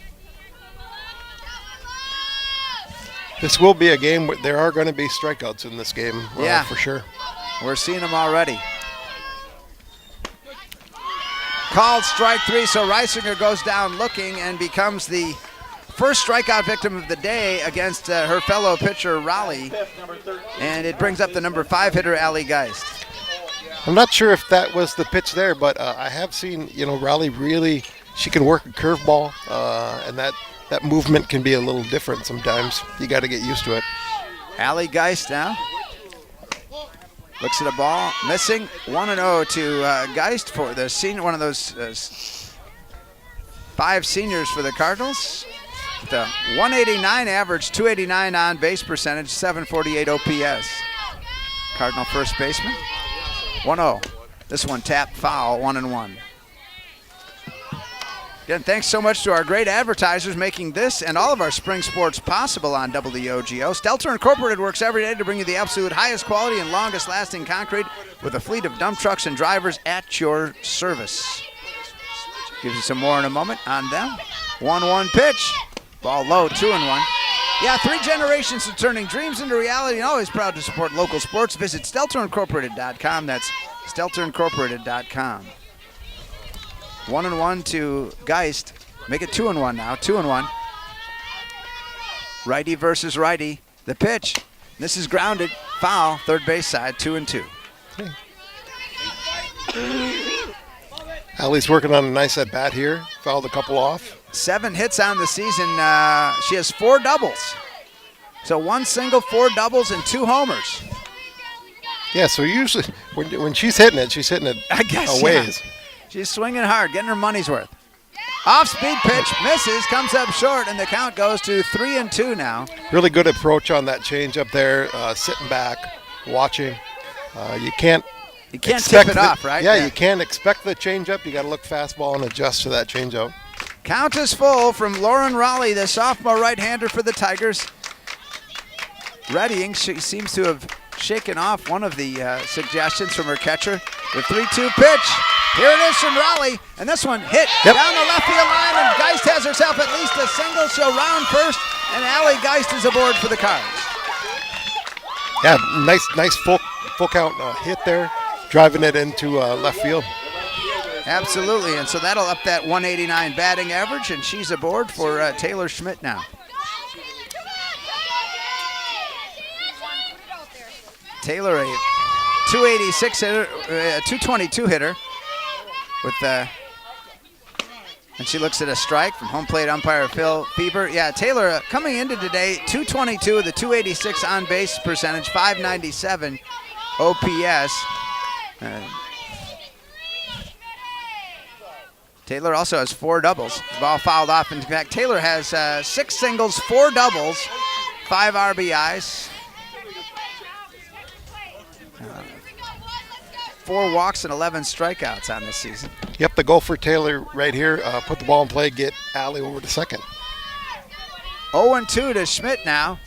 This will be a game where there are going to be strikeouts in this game, yeah, for sure. We're seeing them already. Called strike 3, so Reisinger goes down looking and becomes the first strikeout victim of the day against her fellow pitcher, Raleigh. And it brings up the number 5 hitter, Allie Geist. I'm not sure if that was the pitch there, but I have seen, Raleigh really, she can work a curveball, and that movement can be a little different sometimes. You got to get used to it. Allie Geist now. Looks at the ball, missing. 1-0 to Geist for the senior, one of those 5 seniors for the Cardinals. The 189 average, 289 on base percentage, 748 OPS. Cardinal first baseman. 1-0. This one tapped foul, 1-1. Again, thanks so much to our great advertisers making this and all of our spring sports possible on WOGO. Stelter Incorporated works every day to bring you the absolute highest quality and longest lasting concrete with a fleet of dump trucks and drivers at your service. Gives you some more in a moment on them. 1-1 pitch. Ball low, 2-1. Yeah, 3 generations of turning dreams into reality and always proud to support local sports. Visit StelterIncorporated.com. That's StelterIncorporated.com. 1-1 to Geist. Make it 2-1 now. 2-1. Righty versus righty. The pitch. This is grounded. Foul. Third base side. 2-2. Allie's working on a nice at bat here. Fouled a couple off. 7 hits on the season. She has 4 doubles. So 1 single, 4 doubles, and 2 homers. Yeah, so usually when she's hitting it I guess, a ways. Yeah. She's swinging hard, getting her money's worth. Off-speed pitch, misses, comes up short, and the count goes to 3-2 now. Really good approach on that change up there, sitting back, watching. You can't tip it off, right? Yeah, you can't expect the change-up. You got to look fastball and adjust to that change-up. Count is full from Lauren Raleigh, the sophomore right-hander for the Tigers. Readying, she seems to have shaken off one of the suggestions from her catcher. The 3-2 pitch. Here it is from Raleigh, and this one hit down the left field line, and Geist has herself at least a single. She'll round first, and Allie Geist is aboard for the Cards. Yeah, nice full count hit there, driving it into left field. Absolutely, and so that'll up that 189 batting average, and she's aboard for Taylor Schmidt now. Taylor, a 286 hitter, 222 hitter, with and she looks at a strike from home plate umpire Phil Fever. Yeah, Taylor coming into today, 222 with a 286 on base percentage, 597 OPS. Taylor also has 4 doubles. The ball fouled off. In fact, Taylor has 6 singles, 4 doubles, 5 RBIs. 4 walks and 11 strikeouts on this season. Yep, the goal for Taylor right here, put the ball in play, get Allie over to second. 0-2 to Schmidt now.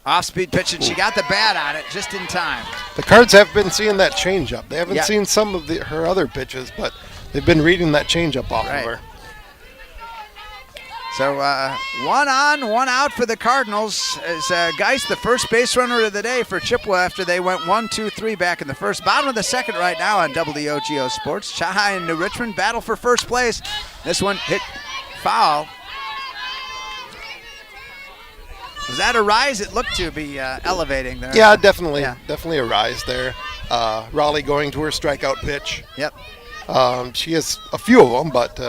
Off-speed pitch, and she got the bat on it just in time. The Cards have been seeing that changeup. They haven't seen some of her other pitches, but they've been reading that changeup off of her. So 1 on, 1 out for the Cardinals as Geist, the first base runner of the day for Chippewa after they went 1-2-3 back in the first. Bottom of the second right now on WOGO Sports. Chai and New Richmond battle for first place. This one hit foul. Was that a rise? It looked to be elevating there. Yeah, definitely a rise there. Raleigh going to her strikeout pitch. Yep. She has a few of them, but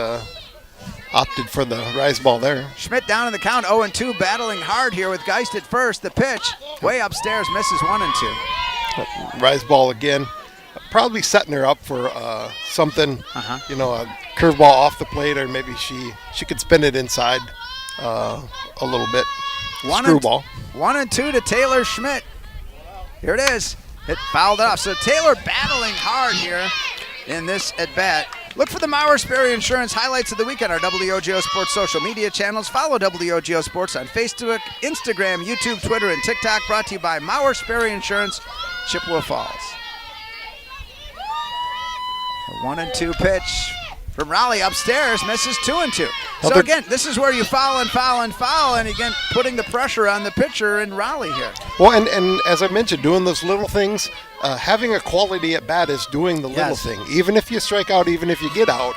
opted for the rise ball there. Schmidt down in the count, 0-2, battling hard here with Geist at first. The pitch, way upstairs, misses 1-2. Rise ball again. Probably setting her up for something, a curveball off the plate, or maybe she could spin it inside a little bit. Screwball. 1-2 to Taylor Schmidt. Here it is. It fouled off. So Taylor battling hard here in this at-bat. Look for the Mauer Sperry Insurance highlights of the week on our WOGO Sports social media channels. Follow WOGO Sports on Facebook, Instagram, YouTube, Twitter, and TikTok. Brought to you by Mauer Sperry Insurance, Chippewa Falls. A 1-2 pitch from Raleigh upstairs, misses 2-2. So again, this is where you foul, and again, putting the pressure on the pitcher in Raleigh here. Well, and as I mentioned, doing those little things, having a quality at bat is doing the little thing. Even if you strike out, even if you get out,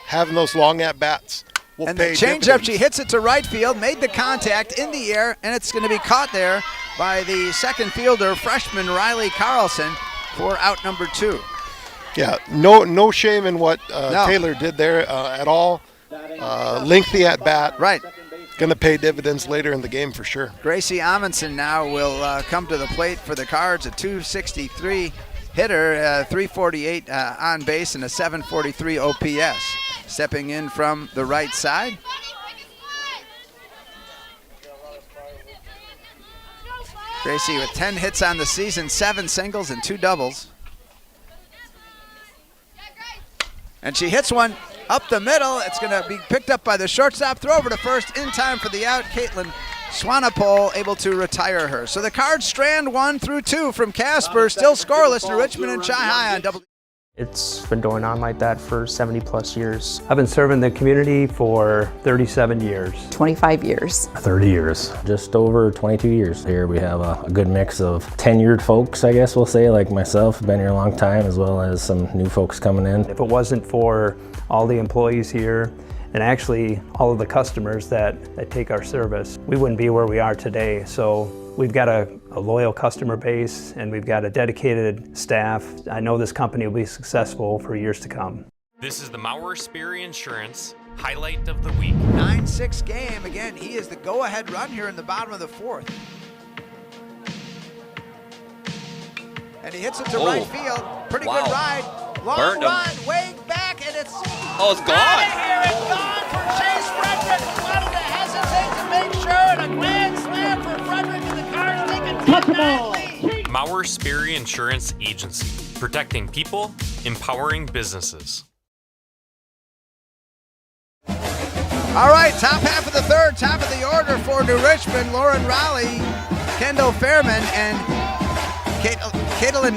having those long at bats will and pay the changeup, dividends. she hits it to right field, made the contact in the air, and it's going to be caught there by the second fielder, freshman Riley Carlson. for out number 2. Yeah, no shame in what Taylor did there at all. Lengthy at bat. Right. Going to pay dividends later in the game for sure. Gracie Amundsen now will come to the plate for the Cards, a 263 hitter, 348 on base, and a 743 OPS. Stepping in from the right side. Gracie with 10 hits on the season, 7 singles and 2 doubles. And she hits one up the middle. It's going to be picked up by the shortstop. Throw over to first in time for the out. Caitlin Swanepoel able to retire her. So the Cards strand 1 through 2 from Casper, still scoreless to Richmond and Chi-High on double. It's been going on like that for 70 plus years. I've been serving the community for 37 years. 25 years. 30 years. Just over 22 years. Here we have a good mix of tenured folks, I guess we'll say, like myself, been here a long time, as well as some new folks coming in. If it wasn't for all the employees here, and actually all of the customers that take our service, we wouldn't be where we are today. So we've got a loyal customer base and we've got a dedicated staff. I know this company will be successful for years to come. This is the Maurer Sperry Insurance highlight of the week. 9-6 game. Again, he is the go-ahead run here in the bottom of the 4th. And he hits it to right field. Pretty good ride. Long run, way back, and it's gone. Out of here and gone for Chase Frederick. Who wanted to hesitate to make sure, and a grand slam for Frederick, and the Cards take a 10-9 lead. Maurer Sperry Insurance Agency, protecting people, empowering businesses. All right, top half of the 3rd, top of the order for New Richmond. Lauren Raleigh, Kendall Fairman, and Caitlin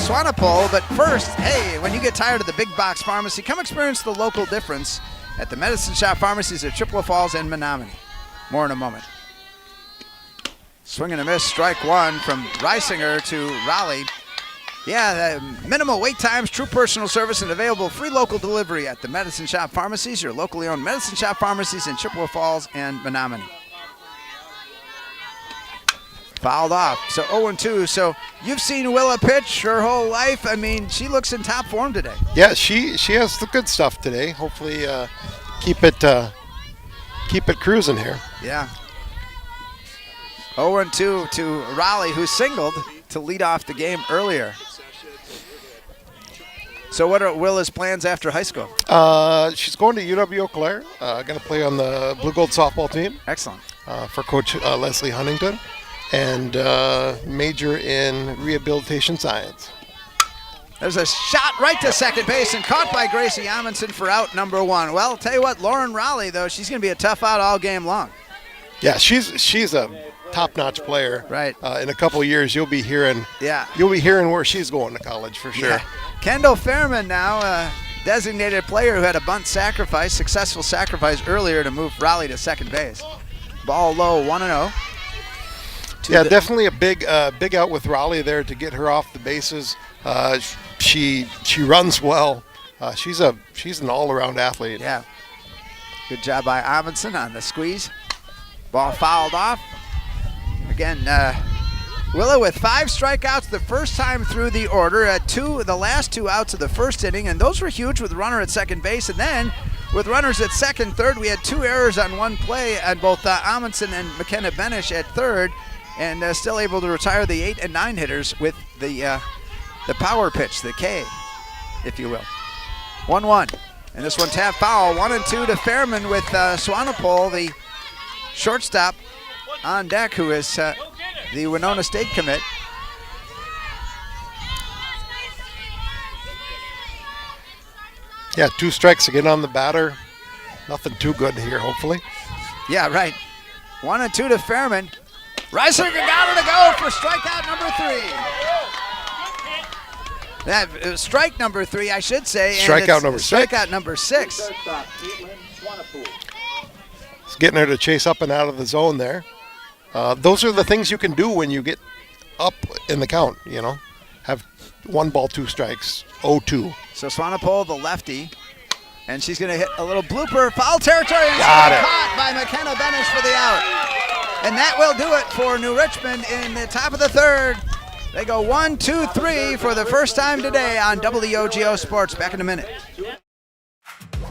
Swanepoel. But first, hey, when you get tired of the big box pharmacy, come experience the local difference at the Medicine Shop pharmacies of Chippewa Falls and Menominee. More in a moment. Swing and a miss, strike 1 from Reisinger to Raleigh. Yeah, minimal wait times, true personal service, and available free local delivery at the Medicine Shop pharmacies, your locally owned Medicine Shop pharmacies in Chippewa Falls and Menominee. Fouled off, so 0-2. So you've seen Willa pitch her whole life. I mean, she looks in top form today. Yeah, she has the good stuff today. Hopefully, keep it cruising here. Yeah. 0-2 to Raleigh, who singled to lead off the game earlier. So what are Willa's plans after high school? She's going to UW Eau Claire. Going to play on the Blue Gold softball team. Excellent. For Coach Leslie Huntington. And major in rehabilitation science. There's a shot right to second base and caught by Gracie Amundsen for out number 1. Well, I'll tell you what, Lauren Raleigh, though, she's going to be a tough out all game long. Yeah, she's a top-notch player. Right. In a couple of years, you'll be hearing where she's going to college for sure. Yeah. Kendall Fairman now, designated player who had a bunt sacrifice, successful sacrifice earlier to move Raleigh to second base. Ball low, 1-0. Yeah, definitely a big out with Raleigh there to get her off the bases. She runs well. She's an all-around athlete. Yeah. Good job by Amundsen on the squeeze. Ball fouled off. Again, Willa with 5 strikeouts the first time through the order. The last 2 outs of the first inning, and those were huge with the runner at second base. And then with runners at second, third, we had 2 errors on one play on both Amundsen and McKenna Benish at third. And still able to retire the 8 and 9 hitters with the power pitch, the K, if you will. 1-1. And this one tapped foul. 1-2 to Fairman with Swanepoel, the shortstop on deck, who is the Winona State commit. Yeah, 2 strikes again on the batter. Nothing too good here, hopefully. Yeah, right. 1-2 to Fairman. Reisinger got her to go for strikeout number 3. That strike number 3, I should say. Strikeout number 6. Strikeout number 6. It's getting her to chase up and out of the zone there. Those are the things you can do when you get up in the count, you know. Have 1 ball, 2 strikes, 0-2. So Swanepoel, the lefty, and she's going to hit a little blooper, foul territory, and caught by McKenna Benish for the out. And that will do it for New Richmond in the top of the 3rd. They go 1, 2, 3 for the first time today on WOGO Sports. Back in a minute.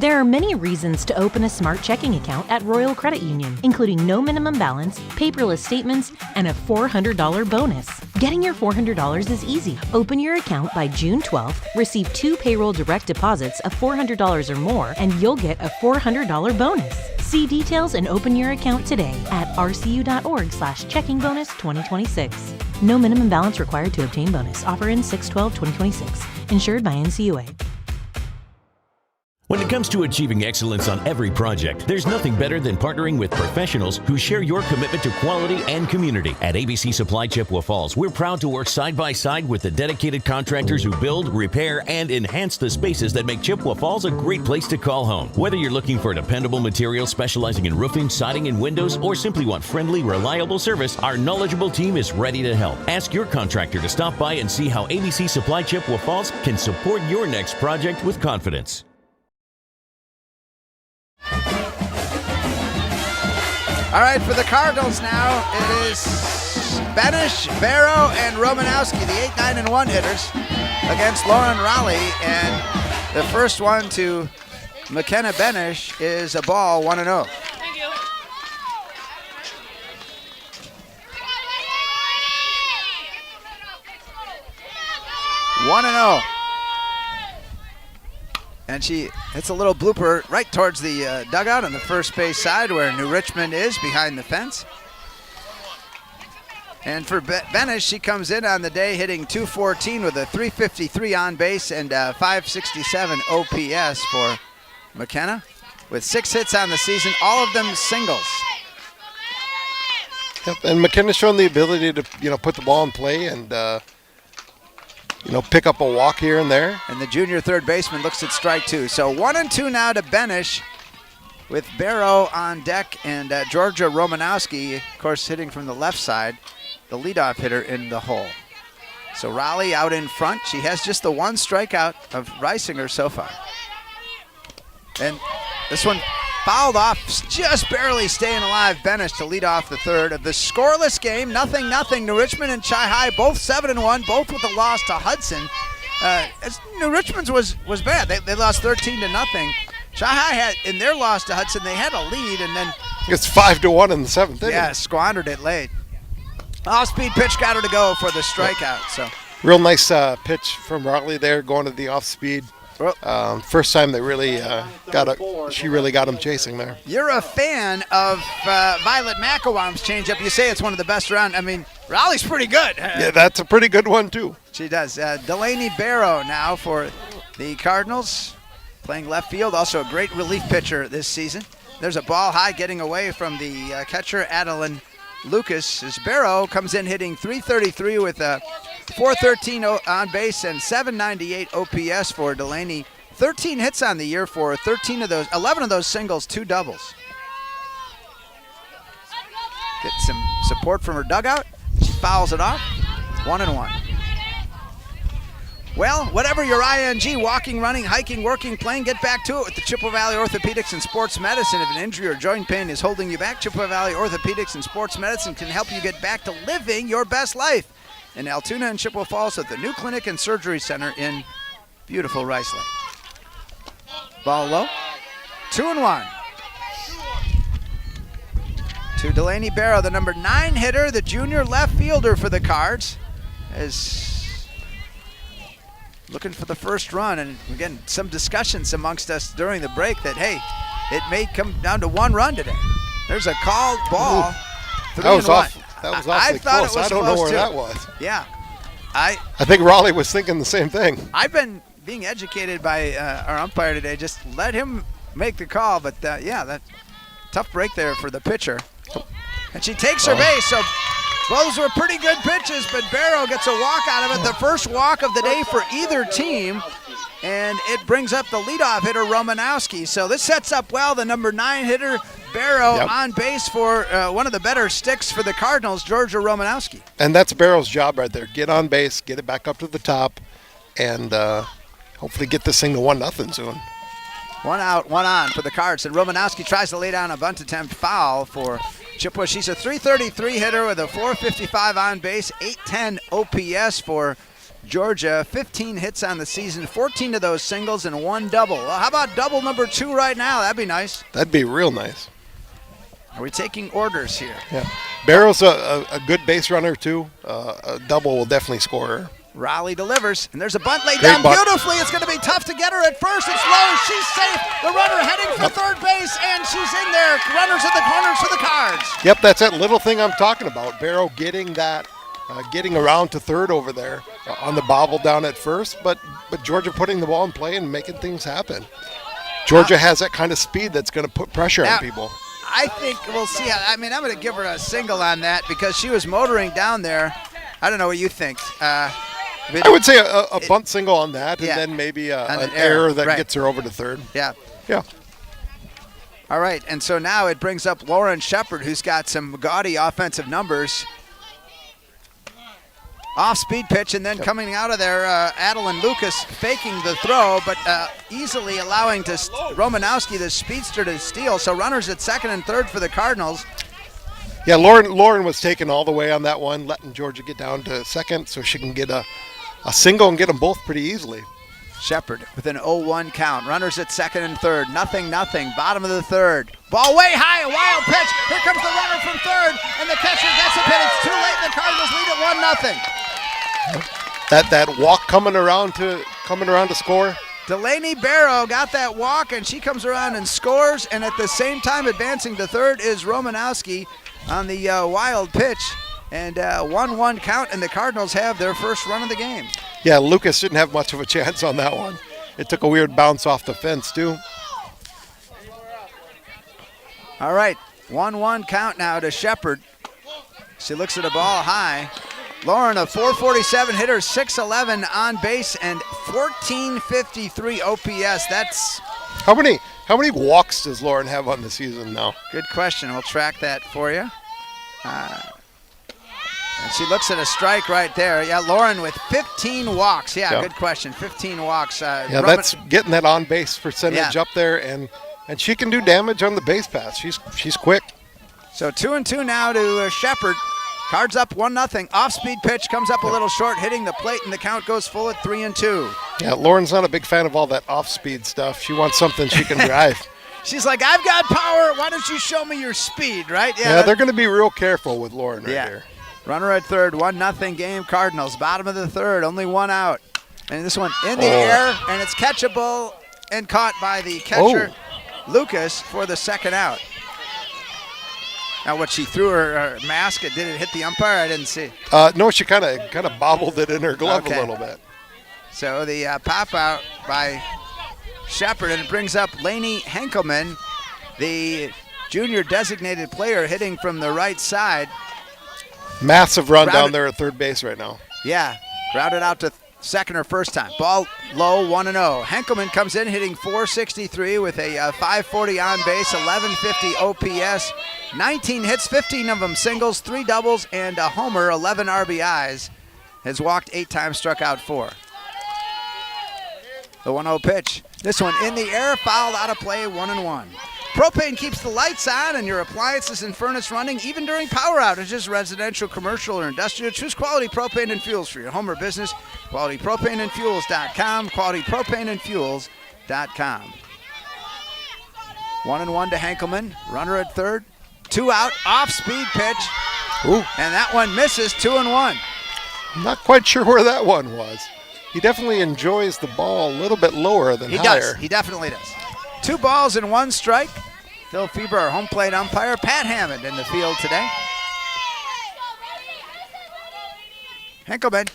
There are many reasons to open a smart checking account at Royal Credit Union, including no minimum balance, paperless statements, and a $400 bonus. Getting your $400 is easy. Open your account by June 12th, receive 2 payroll direct deposits of $400 or more, and you'll get a $400 bonus. See details and open your account today at rcu.org/checkingbonus2026. No minimum balance required to obtain bonus. Offer ends 6/12/2026. Insured by NCUA. When it comes to achieving excellence on every project, there's nothing better than partnering with professionals who share your commitment to quality and community. At ABC Supply Chippewa Falls, we're proud to work side by side with the dedicated contractors who build, repair, and enhance the spaces that make Chippewa Falls a great place to call home. Whether you're looking for dependable materials specializing in roofing, siding, and windows, or simply want friendly, reliable service, our knowledgeable team is ready to help. Ask your contractor to stop by and see how ABC Supply Chippewa Falls can support your next project with confidence. All right, for the Cardinals now, it is Benish, Barrow, and Romanowski, the 8, 9, and 1 hitters, against Lauren Raleigh. And the first one to McKenna Benish is a ball, 1-0. Thank you. One and 0. And she hits a little blooper right towards the dugout on the first base side where New Richmond is behind the fence. And for Benish, she comes in on the day hitting .214 with a .353 on base and .567 OPS for McKenna with 6 hits on the season, all of them singles. Yep, and McKenna's shown the ability to put the ball in play and pick up a walk here and there. And the junior third baseman looks at strike 2. So 1-2 now to Benish with Barrow on deck and Georgia Romanowski, of course, hitting from the left side, the leadoff hitter in the hole. So Raleigh out in front. She has just the 1 strikeout of Reisinger so far. And this one fouled off, just barely staying alive. Benish to lead off the third of the scoreless game. 0-0. New Richmond and Chi-Hi both 7-1, both with a loss to Hudson. New Richmond's was bad. They lost 13-0. Chi-Hi had, in their loss to Hudson, they had a lead and then it's 5-1 in the 7th inning. Yeah, squandered it late. Off-speed pitch got her to go for the strikeout. So real nice pitch from Raleigh there, going to the off-speed. First time they really she really got him chasing there. You're a fan of Violet McElwain's changeup. You say it's one of the best around. I mean, Raleigh's pretty good. Yeah, that's a pretty good one too. She does. Delaney Barrow now for the Cardinals, playing left field. Also a great relief pitcher this season. There's a ball high getting away from the catcher, Adeline Lucas, as Barrow comes in hitting .333 with a .413 on base and .798 OPS for Delaney. 13 hits on the year for 11 of those singles, 2 doubles. Get some support from her dugout. She fouls it off. 1-1. Well, whatever your ING, walking, running, hiking, working, playing, get back to it with the Chippewa Valley Orthopedics and Sports Medicine. If an injury or joint pain is holding you back, Chippewa Valley Orthopedics and Sports Medicine can help you get back to living your best life in Altoona and Chippewa Falls at the new clinic and surgery center in beautiful Rice Lake. Ball low. 2-1. To Delaney Barrow, the number 9 hitter, the junior left fielder for the Cards, is looking for the first run. And again, some discussions amongst us during the break that, hey, it may come down to 1 run today. There's a called ball. 3-1. That was awfully close. I don't know where that was. Yeah. I think Raleigh was thinking the same thing. I've been being educated by our umpire today. Just let him make the call. But, that tough break there for the pitcher. And she takes her base. So those were pretty good pitches, but Barrow gets a walk out of it. The first walk of the day for either team. And it brings up the leadoff hitter, Romanowski. So this sets up well. The number 9 hitter, Barrow, on base for one of the better sticks for the Cardinals, Georgia Romanowski. And that's Barrow's job right there. Get on base, get it back up to the top, and hopefully get this thing to 1-0 soon. 1 out, 1 on for the Cards. And Romanowski tries to lay down a bunt attempt foul for Chippewa, she's a .333 hitter with a .455 on base, .810 OPS for Georgia. 15 hits on the season, 14 of those singles and 1 double. Well, how about double number 2 right now? That'd be nice. That'd be real nice. Are we taking orders here? Yeah. Barrow's a good base runner, too. A double will definitely score her. Raleigh delivers, and there's a bunt laid Great down bunt. beautifully. It's going to be tough to get her at first. It's low. She's safe. The runner heading for third base, and she's in there. Runners at the corners for the Cards. Yep, that's that little thing I'm talking about. Barrow getting that, getting around to third over there on the bobble down at first, but Georgia putting the ball in play and making things happen. Georgia has that kind of speed that's going to put pressure on people. I think we'll see how. I mean, I'm going to give her a single on that because she was motoring down there. I don't know what you think. I would say a bunt single on that, and then maybe an error that gets her over to third. Yeah. Yeah. All right, and so now it brings up Lauren Shepard, who's got some gaudy offensive numbers. Off-speed pitch, and then coming out of there, Adeline Lucas faking the throw, but easily allowing Romanowski, the speedster, to steal. So runners at second and third for the Cardinals. Yeah, Lauren was taken all the way on that one, letting Georgia get down to second so she can get a single and get them both pretty easily. Shepard with an 0-1 count. Runners at second and third. Nothing. Bottom of the third. Ball way high. A wild pitch. Here comes the runner from third, and the catcher gets a hit. It's too late. The Cardinals lead at 1-0. That walk coming around to score. Delaney Barrow got that walk, and she comes around and scores. And at the same time, advancing to third is Romanowski on the wild pitch. And 1-1 count, and the Cardinals have their first run of the game. Yeah, Lucas didn't have much of a chance on that one. It took a weird bounce off the fence, too. All right, 1-1 count now to Shepard. She looks at the ball high. Lauren, a .447 hitter, 6'11 on base, and 1453 OPS. That's how many walks does Lauren have on the season now? Good question. We'll track that for you. And she looks at a strike right there. Yeah, Lauren with 15 walks. Yeah, good question. 15 walks. That's getting that on-base percentage up there, and she can do damage on the base pass. She's quick. So 2-2 now to Shepard. Cards up 1-0. Off-speed pitch comes up a little short, hitting the plate, and the count goes full at 3-2. Yeah, Lauren's not a big fan of all that off-speed stuff. She wants something she can drive. She's like, I've got power. Why don't you show me your speed, right? Yeah, they're going to be real careful with Lauren right here. Runner at third, 1-0 game, Cardinals. Bottom of the third, only one out. And this one in the air, and it's catchable and caught by the catcher, Lucas, for the second out. Now, what, she threw her mask? Did it hit the umpire? I didn't see. No, she kind of bobbled it in her glove a little bit. So the pop out by Shepard, and it brings up Lainey Henkelman, the junior designated player, hitting from the right side. Massive run down there at third base right now. Yeah, grounded out to second or first time. Ball low, 1-0. Henkelman comes in hitting .463 with a .540 on base, 1150 OPS, 19 hits, 15 of them singles, 3 doubles, and a homer, 11 RBIs. Has walked 8 times, struck out 4. The 1-0 pitch. This one in the air, fouled out of play, 1-1. Propane keeps the lights on and your appliances and furnace running even during power outages, residential, commercial, or industrial. Choose quality propane and fuels for your home or business. QualityPropaneandFuels.com. QualityPropaneandFuels.com. 1-1 to Henkelman. Runner at third. 2 out. Off-speed pitch. Ooh. And that one misses. 2-1. I'm not quite sure where that one was. He definitely enjoys the ball a little bit lower than higher. He definitely does. 2 balls and 1 strike. Phil Fieber, our home plate umpire. Pat Hammond in the field today. Henkelman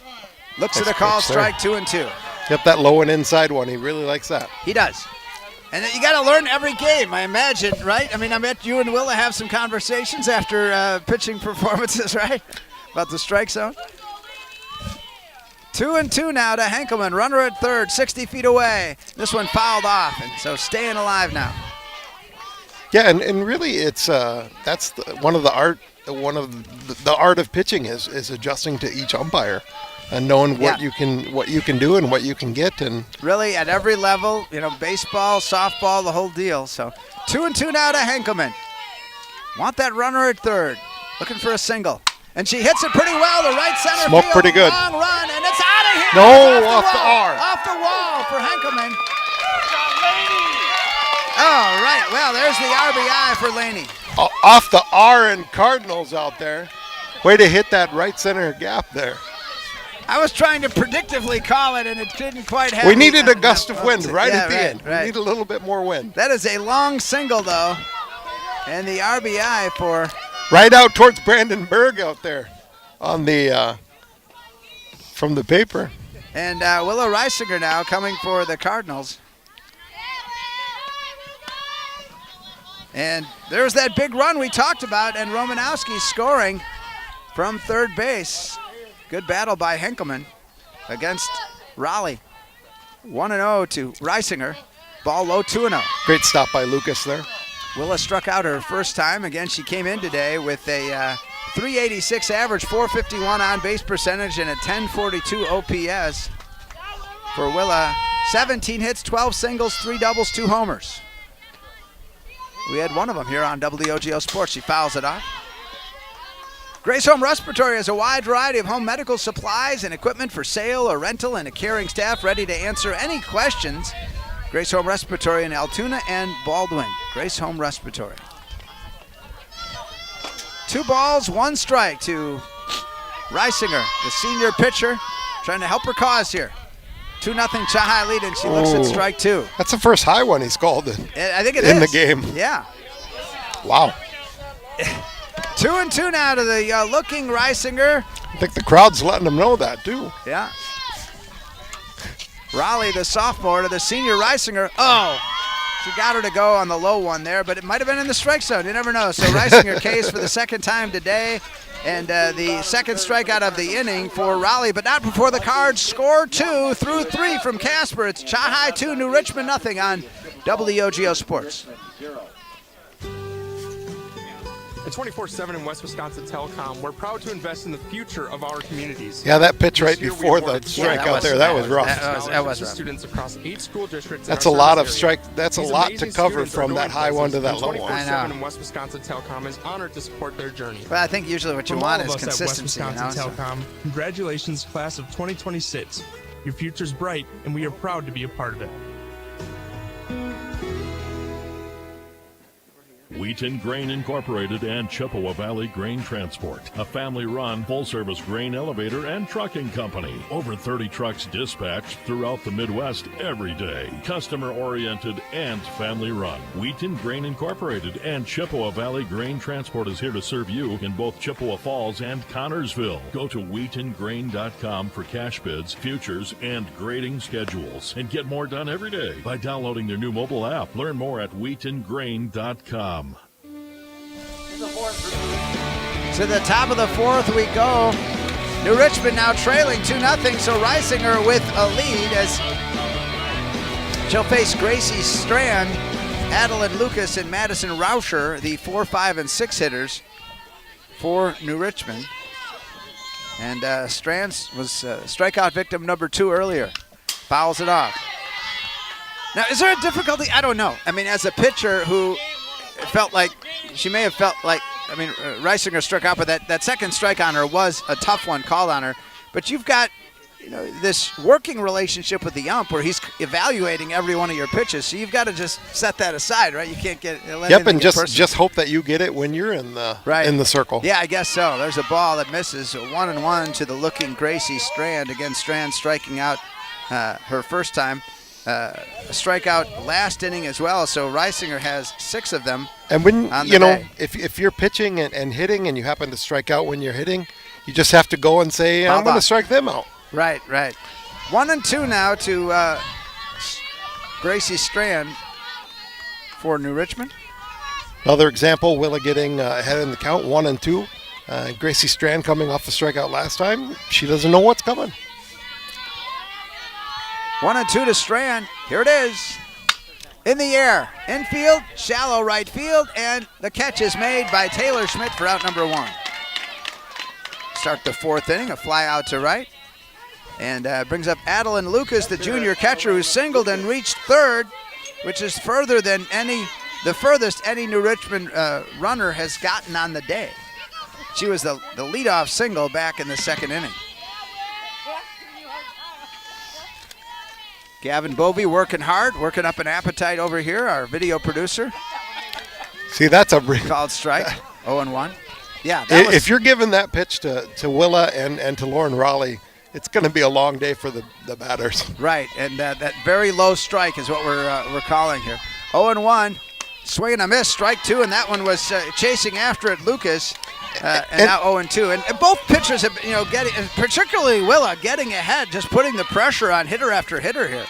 looks at the call, strike 2-2. Yep, that low and inside one. He really likes that. He does. And you got to learn every game, I imagine, right? I mean, I bet you and Willa have some conversations after pitching performances, right? About the strike zone. 2-2 now to Henkelman. Runner at third, 60 feet away. This one fouled off, and so staying alive now. Yeah, and really, it's that's one of the art of pitching is adjusting to each umpire and knowing what you can do and what you can get, and really at every level, baseball, softball, the whole deal. So 2-2 now to Henkelman. Want that runner at third. Looking for a single. And she hits it pretty well to right center Smoke field. pretty good. Long run, and it's out of here. No, It's off the R. Off the wall for Henkelman. All right, well, there's the RBI for Laney. Off the R and Cardinals out there. Way to hit that right center gap there. I was trying to predictively call it, and it didn't quite happen. We needed a gust of wind right Yeah, at the end. right. We need a little bit more wind. That is a long single, though. And the RBI for... Right out towards Brandon Berg out there on the from the paper. And Willow Reisinger now coming for the Cardinals. And there's that big run we talked about, and Romanowski scoring from third base. Good battle by Henkelman against Raleigh. 1-0 to Reisinger. Ball low, 2-0. Great stop by Lucas there. Willa struck out her first time. Again, she came in today with a 386 average, 451 on-base percentage, and a 1042 OPS. For Willa, 17 hits, 12 singles, 3 doubles, 2 homers. We had one of them here on WOGO Sports. She fouls it off. Grace Home Respiratory has a wide variety of home medical supplies and equipment for sale or rental, and a caring staff ready to answer any questions. Grace Home Respiratory in Altoona and Baldwin. Grace Home Respiratory. 2 balls, 1 strike to Reisinger, the senior pitcher, trying to help her cause here. 2-0 Chahai lead, and she looks at strike 2. That's the first high one he's called in. I think it in is. the game. Yeah. Wow. 2-2 now to the looking Reisinger. I think the crowd's letting them know that too. Yeah. Raleigh, the sophomore, to the senior Reisinger. Oh, she got her to go on the low one there, but it might have been in the strike zone. You never know. So Reisinger case for the second time today. And the second strikeout of the inning for Raleigh, but not before the Cards score 2 through 3 from Casper. It's Chahai 2, New Richmond nothing on WOGO Sports. At 24/7 in West Wisconsin Telecom, we're proud to invest in the future of our communities. Yeah, that pitch right before the strikeout there, that was rough. That was rough. Students across 8 school districts. That's a lot of strike. That's a lot to cover from that high one to that low one. I know. 24/7 in West Wisconsin Telecom is honored to support their journey. But I think usually what you From want all is of us at West consistency. Wisconsin Telecom, congratulations, class of 2026. Your future's bright, and we are proud to be a part of it. Wheaton Grain Incorporated and Chippewa Valley Grain Transport, a family-run, full-service grain elevator and trucking company. Over 30 trucks dispatched throughout the Midwest every day. Customer-oriented and family-run. Wheaton Grain Incorporated and Chippewa Valley Grain Transport is here to serve you in both Chippewa Falls and Connorsville. Go to WheatonGrain.com for cash bids, futures, and grading schedules. And get more done every day by downloading their new mobile app. Learn more at WheatonGrain.com. To the top of the 4th we go. New Richmond now trailing 2-0, so Reisinger with a lead as she'll face Gracie Strand, Adeline Lucas, and Madison Rauscher, the 4, 5, and 6 hitters for New Richmond. And Strand was strikeout victim number 2 earlier. Fouls it off. Now, is there a difficulty? I don't know. I mean, as a pitcher who felt like, she may have felt like, I mean, Reisinger struck out, but that second strike on her was a tough one called on her. But you've got, this working relationship with the ump where he's evaluating every one of your pitches. So you've got to just set that aside, right? You can't Yep, and just hope that you get it when you're in the circle. Yeah, I guess so. There's a ball that misses. 1-1 to the looking Gracie Strand. Again, Strand striking out her first time. A strikeout last inning as well, so Reisinger has 6 of them. And when day. if you're pitching and hitting and you happen to strike out when you're hitting, you just have to go and say, I'm going to strike them out. Right. 1-2 now to Gracie Strand for New Richmond. Another example, Willa getting ahead in the count, 1-2. Gracie Strand coming off the strikeout last time. She doesn't know what's coming. 1-2 to Strand. Here it is. In the air. Infield, shallow right field, and the catch is made by Taylor Schmidt for out number 1. Start the 4th inning, a fly out to right. And brings up Adeline Lucas, the junior catcher who singled and reached third, which is further than any the furthest any New Richmond runner has gotten on the day. She was the leadoff single back in the second inning. Gavin Bovey working hard, working up an appetite over here, our video producer. See, that's a called strike, 0-1. Yeah. If you're giving that pitch to Willa and to Lauren Raleigh, it's going to be a long day for the batters. Right, and that very low strike is what we're calling here. 0-1, swing and a miss, strike 2, and that one was chasing after it, Lucas. And now 0-2, and both pitchers have, getting, particularly Willa, getting ahead, just putting the pressure on hitter after hitter here.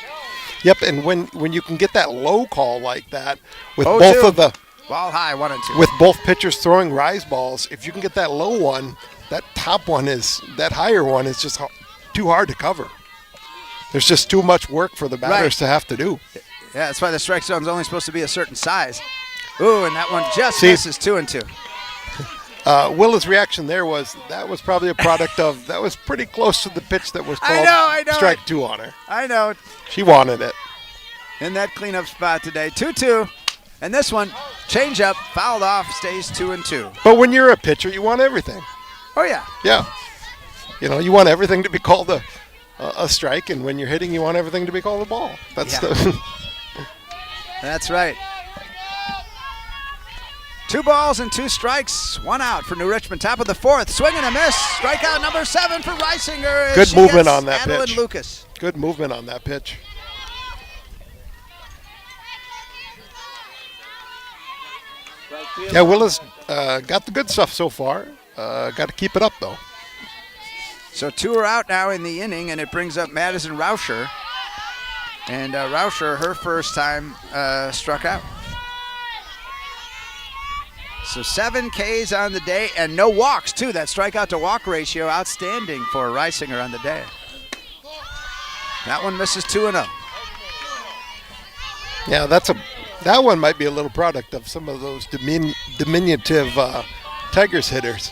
Yep, and when you can get that low call like that with 0-2. both of the ball high 1-2, with both pitchers throwing rise balls, if you can get that low one, that higher one is just too hard to cover. There's just too much work for the batters to have to do. Yeah, that's why the strike zone's only supposed to be a certain size. Ooh, and that one just misses 2-2. Willa's reaction there was probably a product of that was pretty close to the pitch that was called I know. strike 2 on her. I know. She wanted it. In that cleanup spot today, 2-2. And this one, change up, fouled off, stays 2-2. But when you're a pitcher, you want everything. Oh, yeah. Yeah. You want everything to be called a strike, and when you're hitting, you want everything to be called a ball. That's That's right. 2 balls and 2 strikes, 1 out for New Richmond. Top of the 4th, swing and a miss. Strikeout number 7 for Reisinger. Good movement on that Adeline pitch. Lucas. Good movement on that pitch. Yeah, Willa's got the good stuff so far. Got to keep it up, though. So 2 are out now in the inning, and it brings up Madison Rauscher. And Rauscher, her first time, struck out. So 7 Ks on the day, and no walks, too. That strikeout to walk ratio, outstanding for Reisinger on the day. That one misses 2-0. Yeah, that one might be a little product of some of those diminutive Tigers hitters.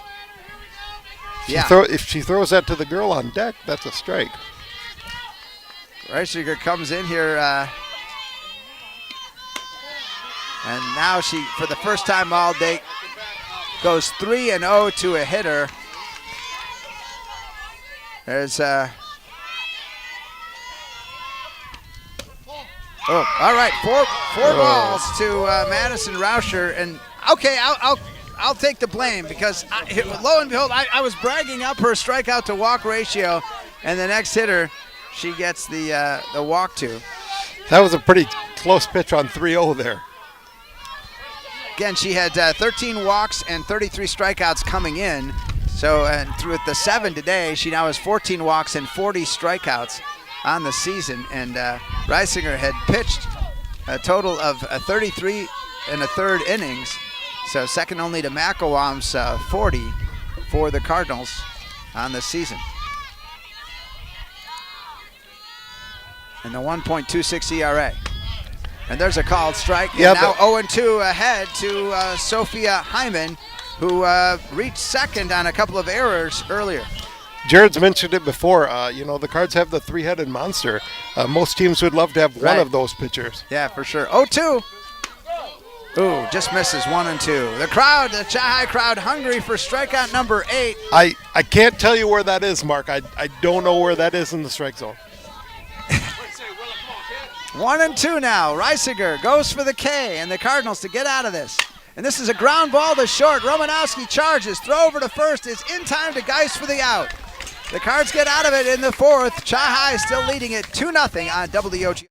If she throws that to the girl on deck, that's a strike. Reisinger comes in here, and now she, for the first time all day, goes 3-0 to a hitter. There's all right, four balls to Madison Rauscher, and okay, I'll take the blame because lo and behold, I was bragging up her strikeout to walk ratio, and the next hitter, she gets the walk to. That was a pretty close pitch on 3-0 there. Again, she had 13 walks and 33 strikeouts coming in. So, and through the 7 today, she now has 14 walks and 40 strikeouts on the season. And Reisinger had pitched a total of 33 1/3 innings. So second only to McElwain's 40 for the Cardinals on the season. And the 1.26 ERA. And there's a called strike. Yeah, and now 0-2 ahead to Sophia Hyman, who reached second on a couple of errors earlier. Jared's mentioned it before. The Cards have the 3-headed monster. Most teams would love to have one of those pitchers. Yeah, for sure. 0-2. Ooh, just misses 1-2. The crowd, the Chi-Hi crowd, hungry for strikeout number 8. I can't tell you where that is, Mark. I don't know where that is in the strike zone. 1-2 now. Reisinger goes for the K, and the Cardinals to get out of this. And this is a ground ball to short. Romanowski charges. Throw over to first is in time to Geis for the out. The Cards get out of it in the 4th. Chi-Hi still leading it 2-0 on WOGO.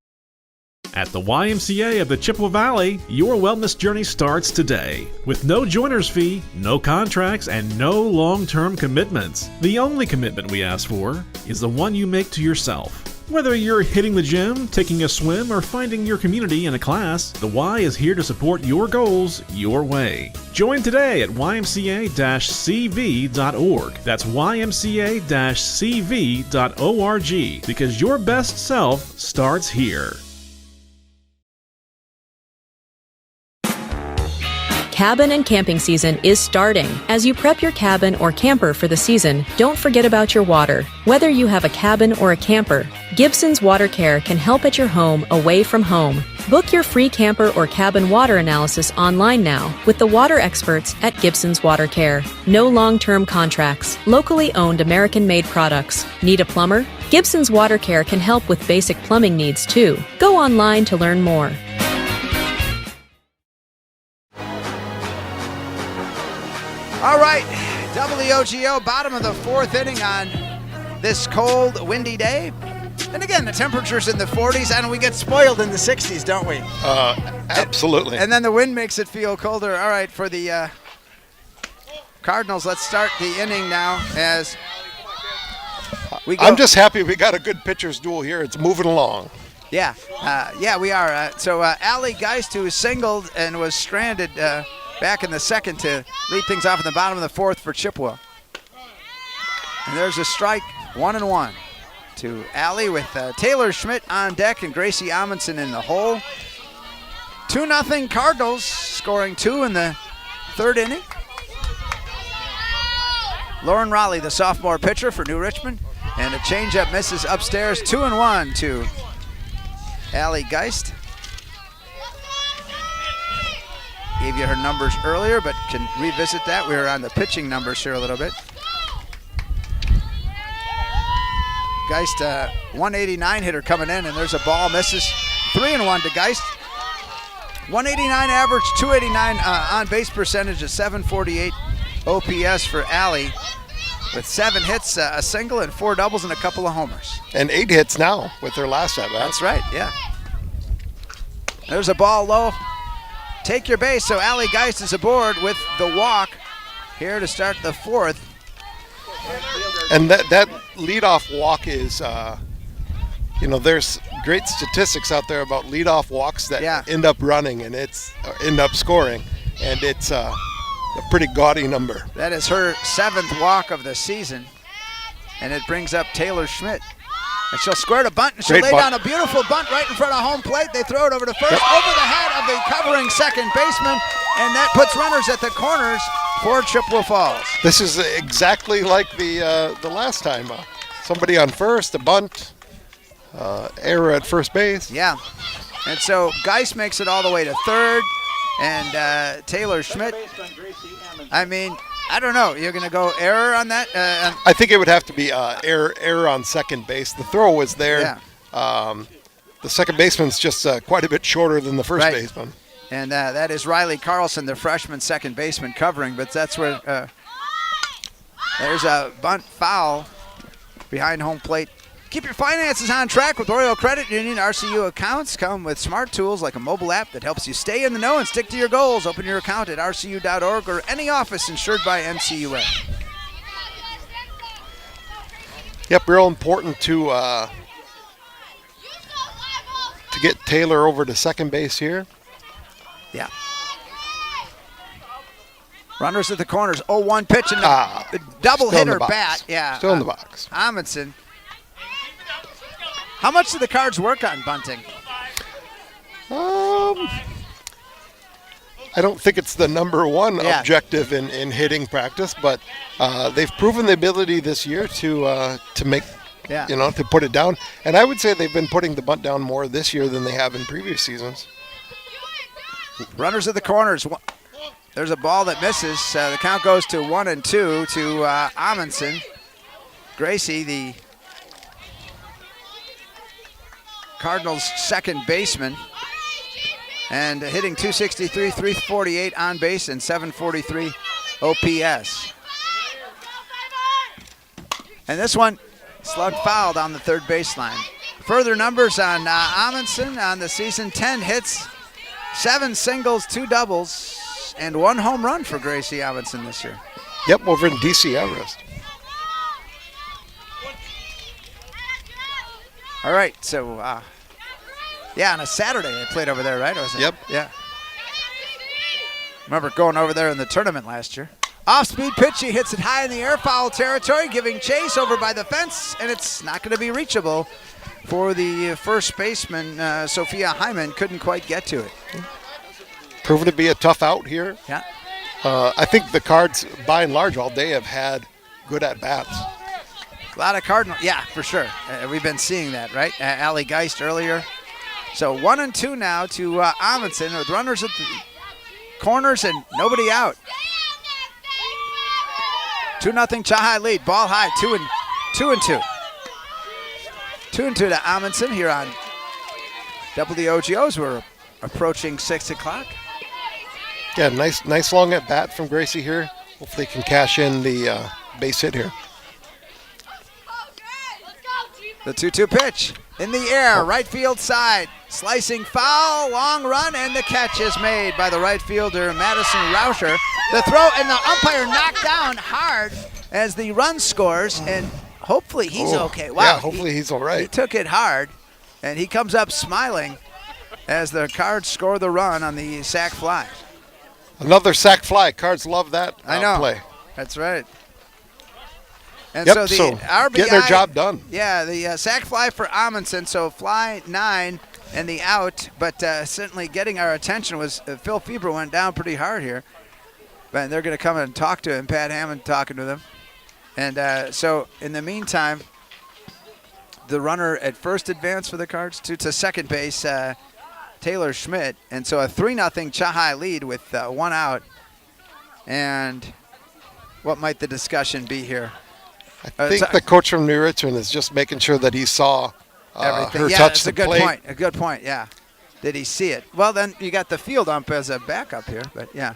At the YMCA of the Chippewa Valley, your wellness journey starts today. With no joiner's fee, no contracts, and no long-term commitments. The only commitment we ask for is the one you make to yourself. Whether you're hitting the gym, taking a swim, or finding your community in a class, the Y is here to support your goals your way. Join today at ymca-cv.org. That's ymca-cv.org, because your best self starts here. Cabin and camping season is starting. As you prep your cabin or camper for the season, don't forget about your water. Whether you have a cabin or a camper, Gibson's Water Care can help at your home away from home. Book your free camper or cabin water analysis online now with the water experts at Gibson's Water Care. No long-term contracts, locally owned American-made products. Need a plumber? Gibson's Water Care can help with basic plumbing needs too. Go online to learn more. All right, WOGO, bottom of the fourth inning on this cold, windy day. And again, the temperature's in the 40s, and we get spoiled in the 60s, don't we? Absolutely. And then the wind makes it feel colder. All right, for the Cardinals, let's start the inning now as we go. I'm just happy we got a good pitcher's duel here. It's moving along. Yeah, we are. So Allie Geist, who was singled and was stranded back in the second to lead things off in the bottom of the fourth for Chippewa. And there's a strike, 1-1 to Allie with Taylor Schmidt on deck and Gracie Amundsen in the hole. 2-0 Cardinals, scoring 2 in the third inning. Lauren Raleigh, the sophomore pitcher for New Richmond, and a changeup misses upstairs. 2-1 to Allie Geist. Gave you her numbers earlier, but can revisit that. We were on the pitching numbers here a little bit. Geist, 189 hitter coming in, and there's a ball, misses. 3-1 to Geist. 189 average, 289 on base percentage, a 748 OPS for Allie, with 7 hits, a single, and 4 doubles, and a couple of homers. And 8 hits now with their last at bat. That's right, yeah. There's a ball low. Take your base, so Allie Geist is aboard with the walk here to start the fourth. And that leadoff walk is, there's great statistics out there about leadoff walks that end up running and end up scoring, and it's a pretty gaudy number. That is her 7th walk of the season, and it brings up Taylor Schmidt. And she'll square to bunt, and she'll lay down a beautiful bunt right in front of home plate. They throw it over to first, over the head of the covering second baseman, and that puts runners at the corners for Chippewa Falls. This is exactly like the last time. Somebody on first, a bunt, error at first base. Yeah, and so Geist makes it all the way to third, and Taylor Schmidt, I mean, I don't know. You're going to go error on that? I think it would have to be error on second base. The throw was there. Yeah. The second baseman's just quite a bit shorter than the first baseman. And that is Riley Carlson, the freshman second baseman, covering. But that's where there's a bunt foul behind home plate. Keep your finances on track with Royal Credit Union. RCU accounts come with smart tools like a mobile app that helps you stay in the know and stick to your goals. Open your account at rcu.org or any office insured by NCUA. Yep, real important to get Taylor over to second base here. Yeah. Runners at the corners. 0-1 pitch and the double hitter bat. Yeah. Still in the box. Amundsen. How much do the Cards work on bunting? I don't think it's the number one objective in hitting practice, but they've proven the ability this year to make, to put it down. And I would say they've been putting the bunt down more this year than they have in previous seasons. Runners at the corners. There's a ball that misses. The count goes to 1-2 to Amundsen. Gracie, the Cardinals' second baseman, and hitting 263, 348 on base, and 743 OPS. And this one slugged foul down the third baseline. Further numbers on Amundsen on the season: 10 hits, 7 singles, 2 doubles, and 1 home run for Gracie Amundsen this year. Yep, over in DC Everest. All right, so, on a Saturday they played over there, right? Yep. Yeah. Remember going over there in the tournament last year. Off-speed pitch, he hits it high in the air, foul territory, giving chase over by the fence, and it's not going to be reachable for the first baseman, Sophia Hyman. Couldn't quite get to it. proven to be a tough out here. Yeah. I think the Cards, by and large, all day have had good at-bats. A lot of Cardinal. Yeah, for sure. We've been seeing that, right? Allie Geist earlier. So 1-2 now to Amundsen with runners at the corners and nobody out. 2-0 Chahai lead. Ball high. 2-2. 2-2 to Amundsen here on WOGOs. We're approaching 6 o'clock. Yeah, nice long at bat from Gracie here. Hopefully they can cash in the base hit here. The 2-2 pitch in the air, right field side. Slicing foul, long run, and the catch is made by the right fielder, Madison Rauscher. The throw, and the umpire knocked down hard as the run scores, and hopefully he's okay. Wow, yeah, hopefully he's all right. He took it hard, and he comes up smiling as the Cards score the run on the sac fly. Another sac fly. Cards love that play. That's right. And yep, so the RBI, getting their job done. Yeah, the sac fly for Amundsen, so fly 9 and the out, but certainly getting our attention was Phil Fieber went down pretty hard here. But they're going to come and talk to him, Pat Hammond talking to them. And so in the meantime, the runner at first advance for the Cards to second base, Taylor Schmidt. And so a 3-0 Chahai lead with 1 out. And what might the discussion be here? I think the coach from New Richmond is just making sure that he saw her touch the plate. Point. A good point, yeah. Did he see it? Well, then you got the field ump as a backup here, but yeah.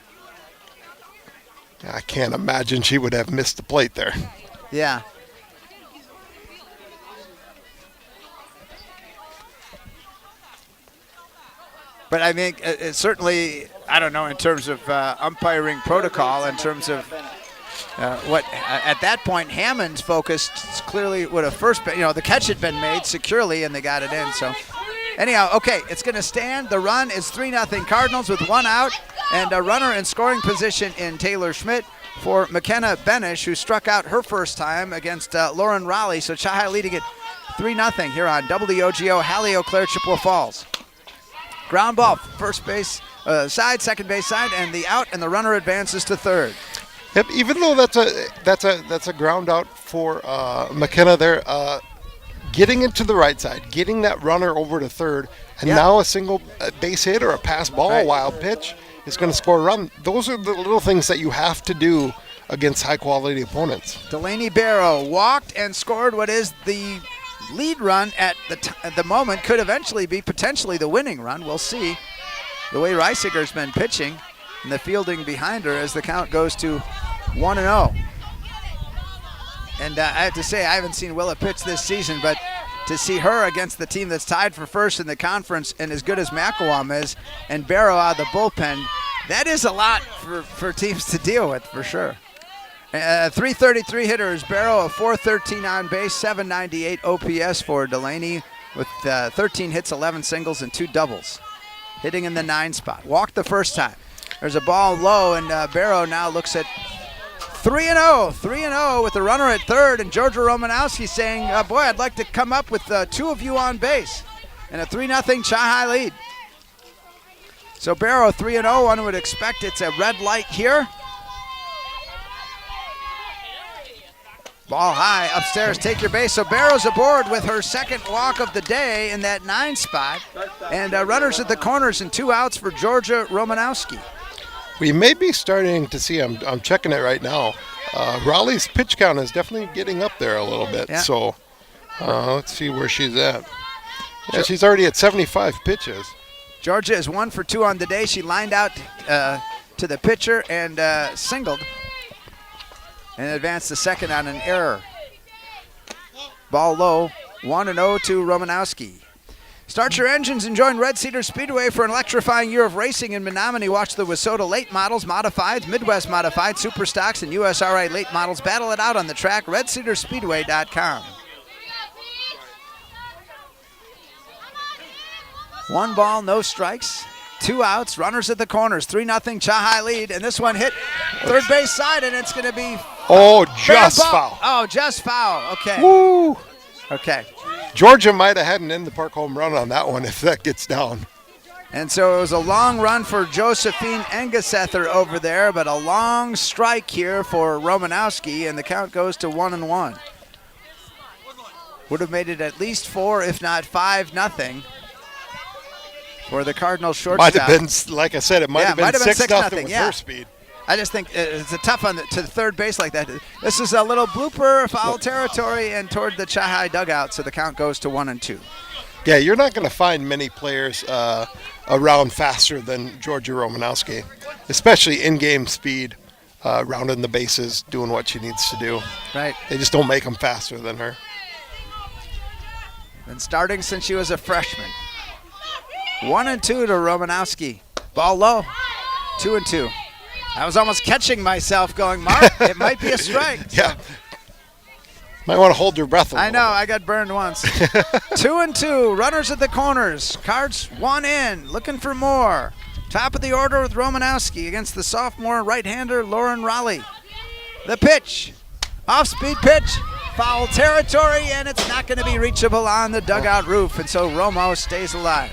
I can't imagine she would have missed the plate there. Yeah. But I mean, certainly, I don't know, in terms of umpiring protocol, in terms of what at that point Hammond's focused clearly would have first been, the catch had been made securely and they got it in. So anyhow, okay, it's going to stand. The run is 3-0 Cardinals with 1 out and a runner in scoring position in Taylor Schmidt for McKenna Benish, who struck out her first time against Lauren Raleigh. So Chahai leading it 3-0 here on WOGO Hallie Eau Claire, Chippewa Falls. Ground ball, first base side, second base side, and the out, and the runner advances to third. Yep, even though that's a ground out for McKenna there, getting into the right side, getting that runner over to third, and now a single base hit or a pass ball, a wild pitch is going to score a run. Those are the little things that you have to do against high-quality opponents. Delaney Barrow walked and scored what is the lead run at the moment, could eventually be potentially the winning run. We'll see. The way Reisinger's been pitching and the fielding behind her as the count goes to 1-0. And I have to say, I haven't seen Willa pitch this season, but to see her against the team that's tied for first in the conference and as good as Macawam is, and Barrow out of the bullpen, that is a lot for teams to deal with, for sure. 333 hitter is Barrow, a 413 on base, 798 OPS for Delaney with 13 hits, 11 singles, and 2 doubles. Hitting in the 9 spot. Walked the first time. There's a ball low, and Barrow now looks at 3-0. 3-0 with the runner at third, and Georgia Romanowski saying, boy, I'd like to come up with 2 of you on base. And a 3-0 Chahai lead. So Barrow 3-0, one would expect it's a red light here. Ball high, upstairs, take your base. So Barrow's aboard with her second walk of the day in that 9 spot. And runners at the corners and 2 outs for Georgia Romanowski. We may be starting to see, I'm checking it right now, Raleigh's pitch count is definitely getting up there a little bit. Yeah. So let's see where she's at. Yeah, she's already at 75 pitches. Georgia is 1 for 2 on the day. She lined out to the pitcher and singled. And advanced to second on an error. Ball low, 1-0 to Romanowski. Start your engines and join Red Cedar Speedway for an electrifying year of racing in Menominee. Watch the Wissota late models, modifieds, Midwest modified, super stocks, and USRA late models battle it out on the track. RedCedarSpeedway.com. 1 ball, no strikes. 2 outs, runners at the corners, 3-0 Chahai lead, and this one hit third base side, and it's going to be just foul. Oh, just foul. Okay. And so it was a long run for Josephine Engesether over there, but a long strike here for Romanowski, and the count goes to 1-1. Would have made it at least 4, if not 5-0 for the Cardinals shortstop. Might have been, like I said, it might have been 6-0 with her speed. I just think it's a tough one to the third base like that. This is a little blooper, foul territory, and toward the Chai dugout, so the count goes to 1-2. Yeah, you're not going to find many players around faster than Georgia Romanowski, especially in-game speed, rounding the bases, doing what she needs to do. Right. They just don't make them faster than her. Been starting since she was a freshman. 1-2 to Romanowski. Ball low. 2-2. I was almost catching myself going, Mark, it might be a strike. Yeah. Might want to hold your breath a little I know, I got burned once. 2-2, runners at the corners. Cards one in, looking for more. Top of the order with Romanowski against the sophomore right-hander Lauren Raleigh. The pitch, off-speed pitch, foul territory, and it's not going to be reachable on the dugout roof, and so Romo stays alive.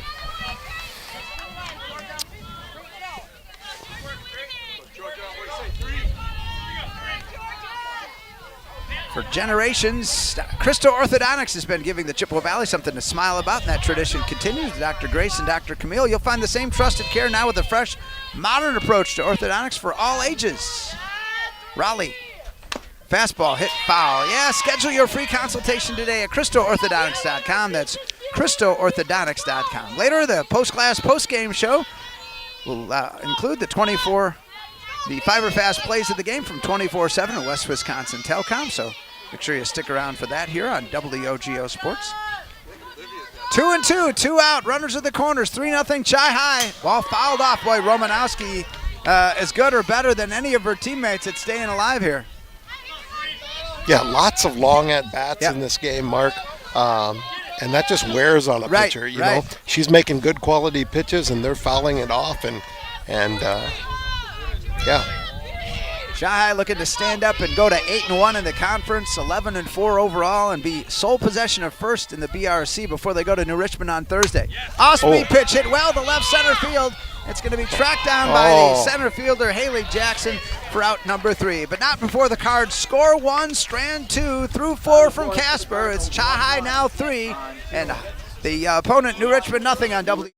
For generations, Christo Orthodontics has been giving the Chippewa Valley something to smile about, and that tradition continues. Dr. Grace and Dr. Camille, you'll find the same trusted care now with a fresh, modern approach to orthodontics for all ages. Raleigh, fastball, hit foul. Yeah, schedule your free consultation today at ChristoOrthodontics.com. That's ChristoOrthodontics.com. Later, the post-class, post-game show will include the Fiber Fast plays of the game from 24/7 at West Wisconsin Telecom, so make sure you stick around for that here on WOGO Sports. 2-2, 2 out, runners at the corners, 3-0 Chai High. Ball fouled off. Boy, Romanowski is good or better than any of her teammates at staying alive here. Yeah, lots of long at-bats in this game, Mark. And that just wears on a pitcher. You know, she's making good quality pitches, and they're fouling it off, and yeah. Chai looking to stand up and go to 8-1 in the conference, 11-4 overall, and be sole possession of first in the BRC before they go to New Richmond on Thursday. Off-speed pitch hit well to left center field. It's going to be tracked down by the center fielder Haley Jackson for out number 3, but not before the Cards score 1, strand 2 through 4 from Casper. It's Chai now 3, and the opponent New Richmond nothing on W.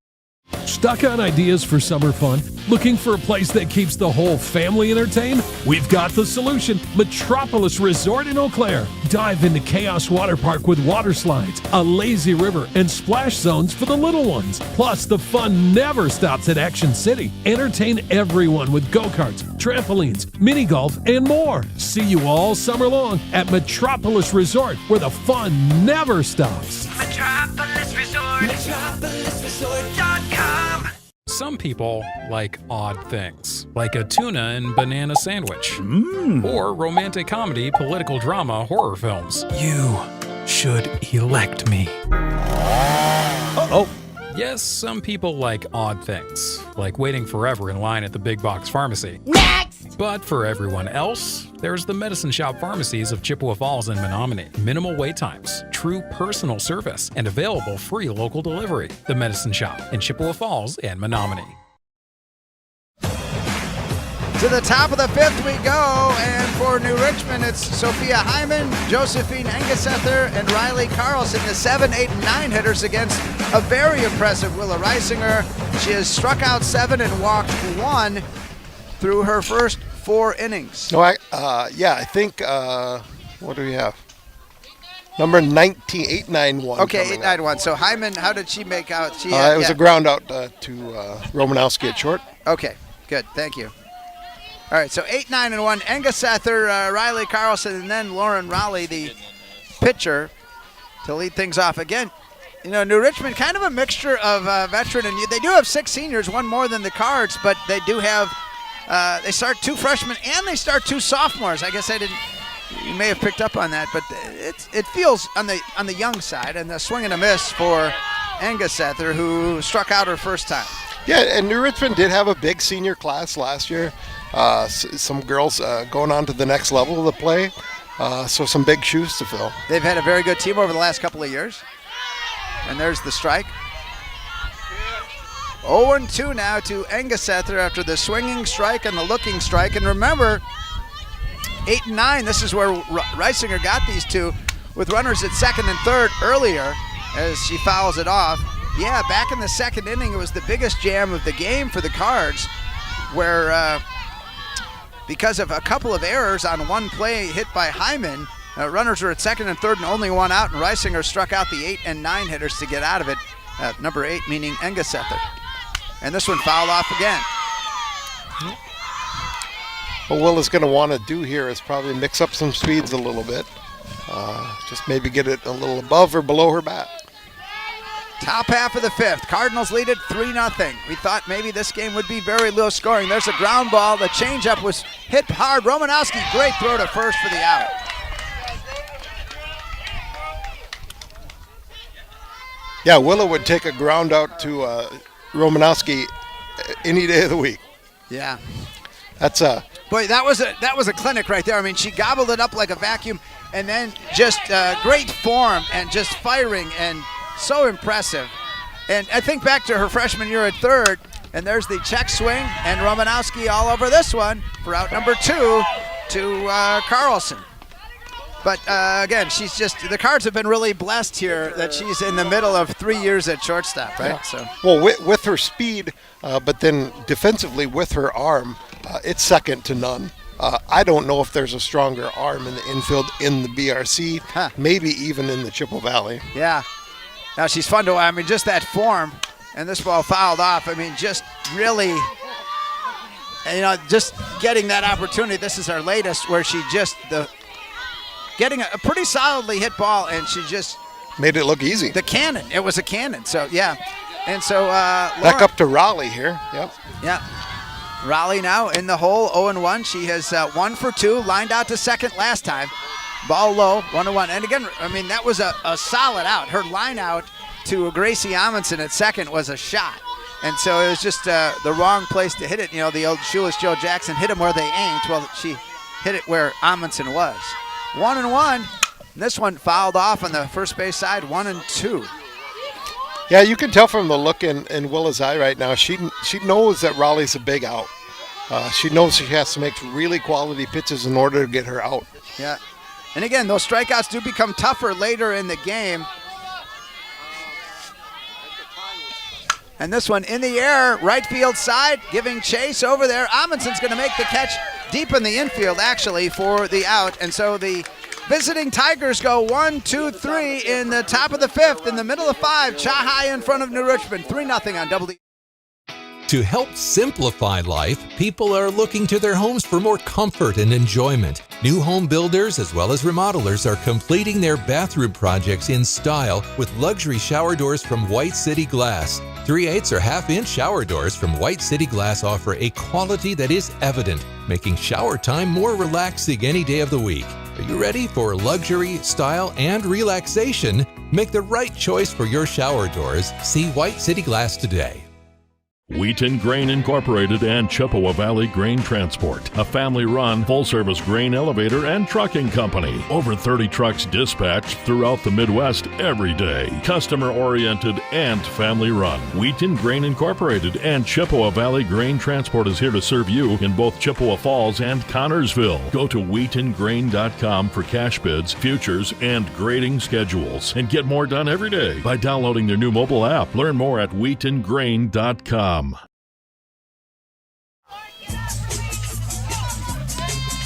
Stuck on ideas for summer fun? Looking for a place that keeps the whole family entertained? We've got the solution. Metropolis Resort in Eau Claire. Dive into Chaos Water Park with water slides, a lazy river, and splash zones for the little ones. Plus, the fun never stops at Action City. Entertain everyone with go-karts, trampolines, mini golf, and more. See you all summer long at Metropolis Resort, where the fun never stops. Metropolis Resort. MetropolisResort.com. Some people like odd things, like a tuna and banana sandwich, or romantic comedy, political drama, horror films. You should elect me. Yes, some people like odd things, like waiting forever in line at the big box pharmacy. Next! But for everyone else, there's the Medicine Shop pharmacies of Chippewa Falls and Menominee. Minimal wait times, true personal service, and available free local delivery. The Medicine Shop in Chippewa Falls and Menominee. To the top of the 5th we go, and for New Richmond, it's Sophia Hyman, Josephine Engesether, and Riley Carlson, the 7, 8, and 9 hitters against a very impressive Willa Reisinger. She has struck out 7 and walked 1 through her first 4 innings. No, I think, what do we have? Number 19, 891. Okay, 891. So Hyman, how did she make out? She it was a ground out to Romanowski at short. Okay, good, thank you. All right, so 8, 9, and 1. Engesether, Riley Carlson, and then Lauren Raleigh, the pitcher, to lead things off again. You know, New Richmond, kind of a mixture of veteran and youth. They do have 6 seniors, one more than the Cards, but they do have. They start 2 freshmen and they start 2 sophomores. I guess I didn't. You may have picked up on that, but it feels on the young side, and the swing and a miss for Engesether, who struck out her first time. Yeah, and New Richmond did have a big senior class last year. Some girls going on to the next level of the play, so some big shoes to fill. They've had a very good team over the last couple of years. And there's the strike. 0-2 now to Engesether after the swinging strike and the looking strike. And remember, 8 and 9, this is where Reisinger got these two with runners at second and third earlier as she fouls it off. Yeah, back in the second inning, it was the biggest jam of the game for the Cards, where because of a couple of errors on one play hit by Hyman, runners were at second and third and only one out, and Reisinger struck out the 8 and 9 hitters to get out of it. Number 8 meaning Engesether. And this one fouled off again. What Will is going to want to do here is probably mix up some speeds a little bit. Just maybe get it a little above or below her bat. Top half of the fifth. Cardinals lead it 3-0. We thought maybe this game would be very low scoring. There's a ground ball. The changeup was hit hard. Romanowski, great throw to first for the out. Yeah, Willa would take a ground out to Romanowski any day of the week. Yeah. That's Boy, that was a clinic right there. I mean, she gobbled it up like a vacuum, and then just great form and just firing and so impressive. And I think back to her freshman year at third, and there's the check swing, and Romanowski all over this one for out number 2 to Carlson. But again, she's just, the Cards have been really blessed here that she's in the middle of 3 years at shortstop, right? Yeah. So. Well, with her speed, but then defensively with her arm, it's second to none. I don't know if there's a stronger arm in the infield in the BRC, maybe even in the Chippewa Valley. Yeah. Now she's fun to, I mean, just that form, and this ball fouled off. I mean, just really, just getting that opportunity. This is her latest where she just, getting a pretty solidly hit ball, and she just made it look easy. The cannon. It was a cannon. So, yeah. And so back up to Raleigh here. Yep. Yeah. Raleigh now in the hole, 0-1. She has 1 for 2, lined out to second last time. Ball low, 1-1. And again, I mean, that was a solid out. Her line out to Gracie Amundsen at second was a shot. And so it was just the wrong place to hit it. The old shoeless Joe Jackson, hit them where they ain't. Well, she hit it where Amundsen was. 1-1. This one fouled off on the first base side, 1-2. Yeah, you can tell from the look in Willa's eye right now. She knows that Raleigh's a big out. She knows she has to make really quality pitches in order to get her out. Yeah. And again, those strikeouts do become tougher later in the game. And this one in the air, right field side, giving chase over there. Amundsen's going to make the catch deep in the infield, actually, for the out. And so the visiting Tigers go 1, 2, 3 in the top of the fifth. In the middle of 5, Chahai in front of New Richmond, 3-0 on WIAA. To help simplify life, people are looking to their homes for more comfort and enjoyment. New home builders as well as remodelers are completing their bathroom projects in style with luxury shower doors from White City Glass. 3/8 or half-inch shower doors from White City Glass offer a quality that is evident, making shower time more relaxing any day of the week. Are you ready for luxury, style, and relaxation? Make the right choice for your shower doors. See White City Glass today. Wheaton Grain Incorporated and Chippewa Valley Grain Transport, a family-run, full-service grain elevator and trucking company. Over 30 trucks dispatched throughout the Midwest every day. Customer-oriented and family-run. Wheaton Grain Incorporated and Chippewa Valley Grain Transport is here to serve you in both Chippewa Falls and Connorsville. Go to wheatongrain.com for cash bids, futures, and grading schedules. And get more done every day by downloading their new mobile app. Learn more at wheatongrain.com.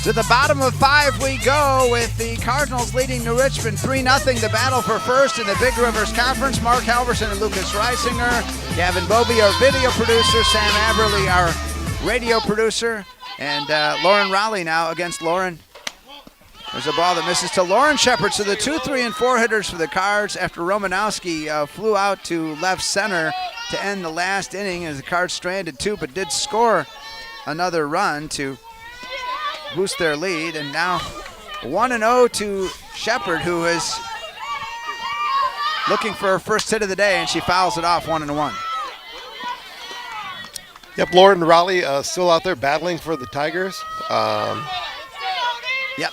To the bottom of 5 we go with the Cardinals leading New Richmond 3-0. The battle for first in the Big Rivers Conference. Mark Halverson and Lucas Reisinger. Gavin Bobie, our video producer. Sam Aberly, our radio producer. And Lauren Raleigh now against Lauren. There's a ball that misses to Lauren Shepard. So the 2, 3, and 4 hitters for the Cards after Romanowski flew out to left center to end the last inning as the Cards stranded 2, but did score another run to boost their lead. And now 1-0 to Shepard, who is looking for her first hit of the day, and she fouls it off 1-1. Yep, Lauren Raleigh still out there battling for the Tigers. Yep.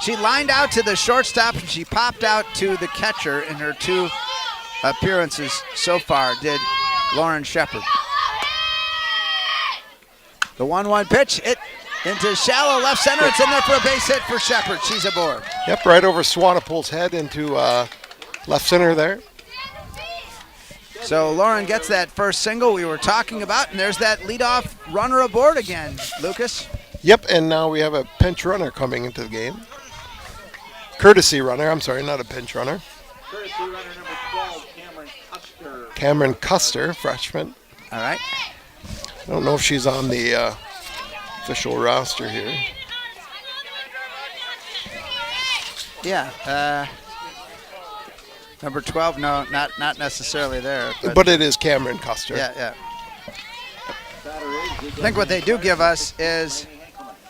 She lined out to the shortstop, and she popped out to the catcher in her 2 appearances so far. Did Lauren Shepard. The 1-1 pitch, it into shallow left center. It's in there for a base hit for Shepard. She's aboard. Yep, right over Swanepoel's head into left center there. So Lauren gets that first single we were talking about, and there's that leadoff runner aboard again, Lucas. Yep, and now we have a pinch runner coming into the game. Courtesy runner, I'm sorry, not a pinch runner. Courtesy runner number 12, Cameron Custer. Cameron Custer, freshman. All right. I don't know if she's on the official roster here. Yeah, number 12, no, not necessarily there. But it is Cameron Custer. Yeah. I think what they do give us is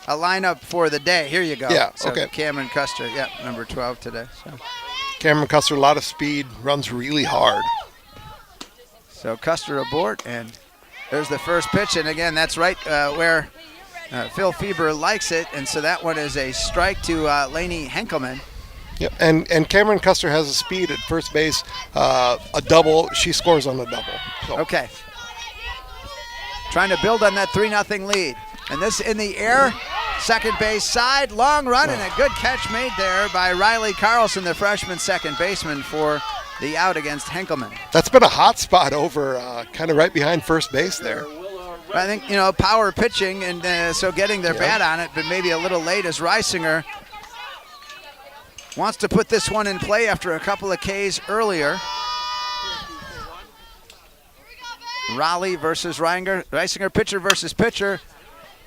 a lineup for the day. Here you go. Yeah, so okay. Cameron Custer, yeah, number 12 today. So. Cameron Custer, a lot of speed, runs really hard. So Custer aboard, and there's the first pitch. And again, that's right where Phil Fieber likes it. And so that one is a strike to Lainey Henkelman. Yep, and Cameron Custer has a speed at first base, a double. She scores on the double. So. Okay. Trying to build on that 3-0 lead. And this in the air, second base side, long run, and a good catch made there by Riley Carlson, the freshman second baseman, for the out against Henkelman. That's been a hot spot over kind of right behind first base there. I think, power pitching, and so getting their bat on it, but maybe a little late as Reisinger wants to put this one in play after a couple of Ks earlier. Raleigh versus Reisinger, pitcher versus pitcher.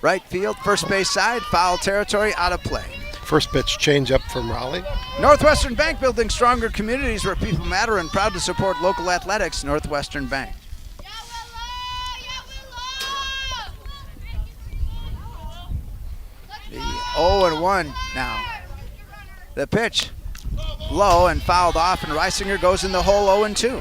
Right field, first base side, foul territory, out of play. First pitch change up from Raleigh. Northwestern Bank, building stronger communities where people matter, and proud to support local athletics. Northwestern Bank. The 0-1 now. The pitch low and fouled off, and Reisinger goes in the hole 0-2.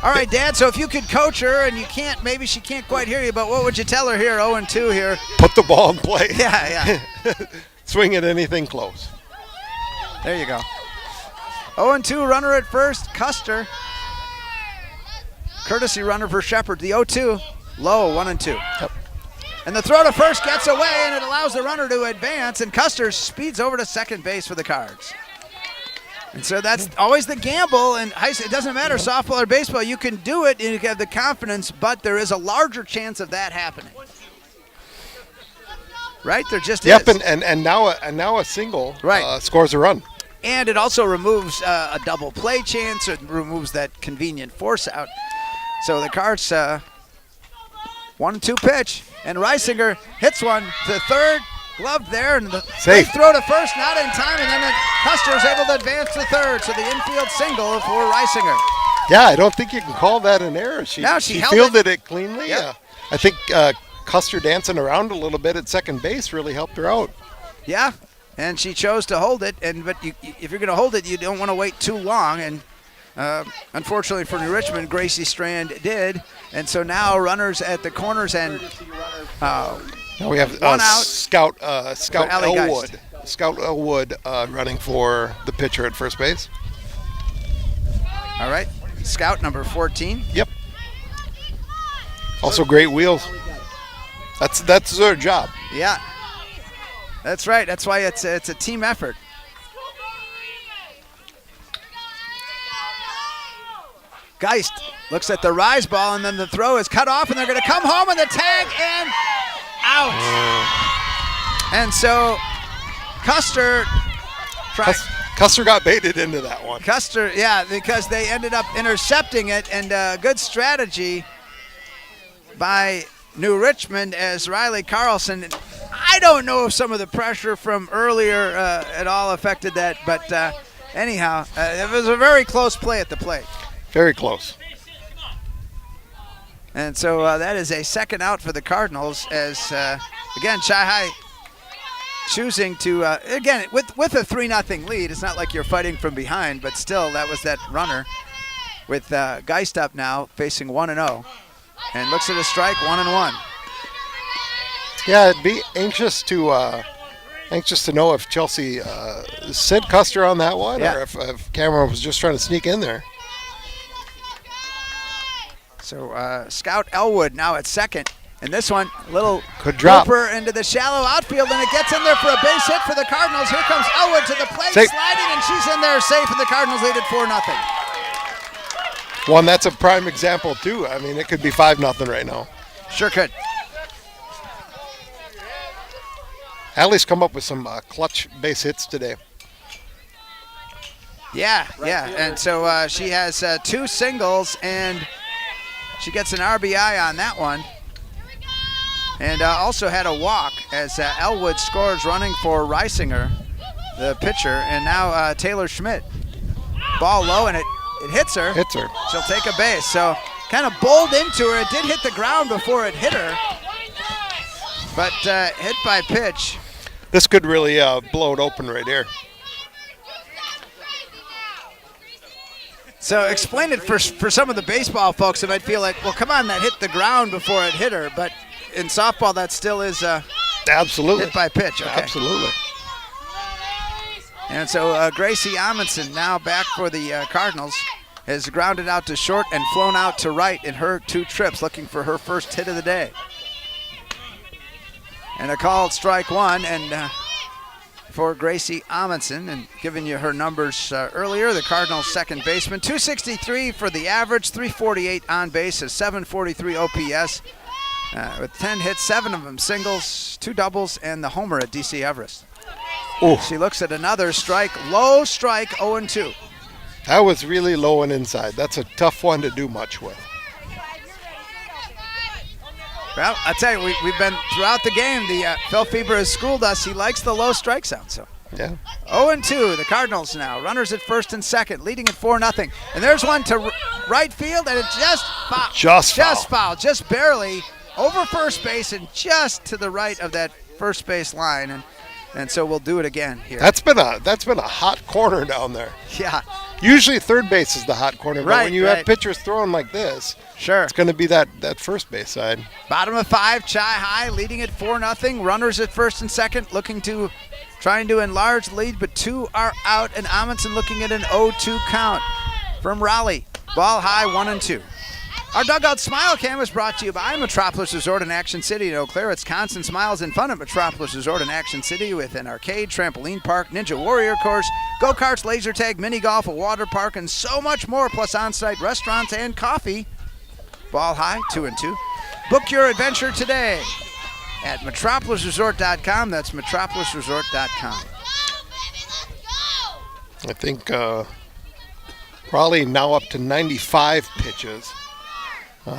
All right, Dad, so if you could coach her, and maybe she can't quite hear you, but what would you tell her here, 0-2 here? Put the ball in play. Yeah. Swing at anything close. There you go. 0-2, runner at first, Custer. Courtesy runner for Shepard. The 0-2, low, 1-2. Yep. And the throw to first gets away, and it allows the runner to advance, and Custer speeds over to second base for the Cards. And so that's always the gamble, and it doesn't matter, softball or baseball, you can do it and you have the confidence, but there is a larger chance of that happening. Right? There just is. Yep, and now a single scores a run. And it also removes a double play chance. It removes that convenient force out. So the Cards 1-2 pitch, and Reisinger hits one to third. Gloved there, and the safe throw to first, not in time, and then Custer is able to advance to third, so the infield single for Reisinger. Yeah, I don't think you can call that an error. She fielded it cleanly. Yep. Yeah, I think Custer dancing around a little bit at second base really helped her out. Yeah, and she chose to hold it, but if you're going to hold it, you don't want to wait too long, and unfortunately for New Richmond, Gracie Strand did, and so now runners at the corners and now we have Scout Elwood. Scout Elwood running for the pitcher at first base. All right, Scout number 14. Yep. Also great wheels. That's their job. Yeah, that's right. That's why it's a team effort. Geist looks at the rise ball, and then the throw is cut off, and they're going to come home with the tag and out. And so Custer got baited into that one. Custer, yeah, because they ended up intercepting it, and good strategy by New Richmond as Riley Carlson. I don't know if some of the pressure from earlier at all affected that, but anyhow, it was a very close play at the plate. Very close. And so that is a second out for the Cardinals as, again, Chi-Hi choosing to, again, with a 3-0 lead, it's not like you're fighting from behind, but still that was that runner with Geist up now facing 1-0 and looks at a strike, 1-1. Yeah, I'd be anxious to know if Chelsea sent Custer on that one or if Cameron was just trying to sneak in there. So Scout Elwood now at second. And this one, a little good drop into the shallow outfield, and it gets in there for a base hit for the Cardinals. Here comes Elwood to the plate, sliding, and she's in there safe, and the Cardinals lead it 4-0. One that's a prime example, too. I mean, it could be 5-0 right now. Sure could. Allie's come up with some clutch base hits today. Yeah. And so she has 2 singles, and she gets an RBI on that one. And also had a walk as Elwood scores running for Reisinger, the pitcher. And now Taylor Schmidt. Ball low, and it hits her. She'll take a base. So kind of bowled into her. It did hit the ground before it hit her. But hit by pitch. This could really blow it open right here. So explain it for some of the baseball folks that might feel like, well, come on, that hit the ground before it hit her. But in softball, that still is absolutely hit by pitch. Okay. Absolutely. And so Gracie Amundsen, now back for the Cardinals, has grounded out to short and flown out to right in her 2 trips, looking for her first hit of the day. And a called strike 1, and for Gracie Amundsen, and giving you her numbers earlier, the Cardinals' second baseman, 263 for the average, 348 on base, a 743 OPS, with 10 hits, 7 of them singles, 2 doubles, and the homer at DC Everest. Ooh. She looks at another strike, low strike, 0-2. That was really low and inside. That's a tough one to do much with. Well, I tell you, we've been throughout the game. The Phil Feber has schooled us. He likes the low strike zone. So, yeah. 0-2. The Cardinals now runners at first and second, leading at 4-0. And there's one to right field, and it just fouled, just barely over first base and just to the right of that first base line. And so we'll do it again here. That's been a hot corner down there. Yeah. Usually third base is the hot corner, but when you have pitchers throwing like this, sure, it's going to be that first base side. Bottom of 5, Chi High leading at 4-0. Runners at first and second, trying to enlarge the lead, but 2 are out, and Amundsen looking at an 0-2 count from Raleigh. Ball high, 1-2. Our Dugout Smile Cam is brought to you by Metropolis Resort in Action City in Eau Claire. It's constant smiles and fun at Metropolis Resort in Action City with an arcade, trampoline park, Ninja Warrior course, go-karts, laser tag, mini golf, a water park, and so much more, plus on-site restaurants and coffee. Ball high, 2-2. Book your adventure today at metropolisresort.com. That's metropolisresort.com. I think Raleigh now up to 95 pitches.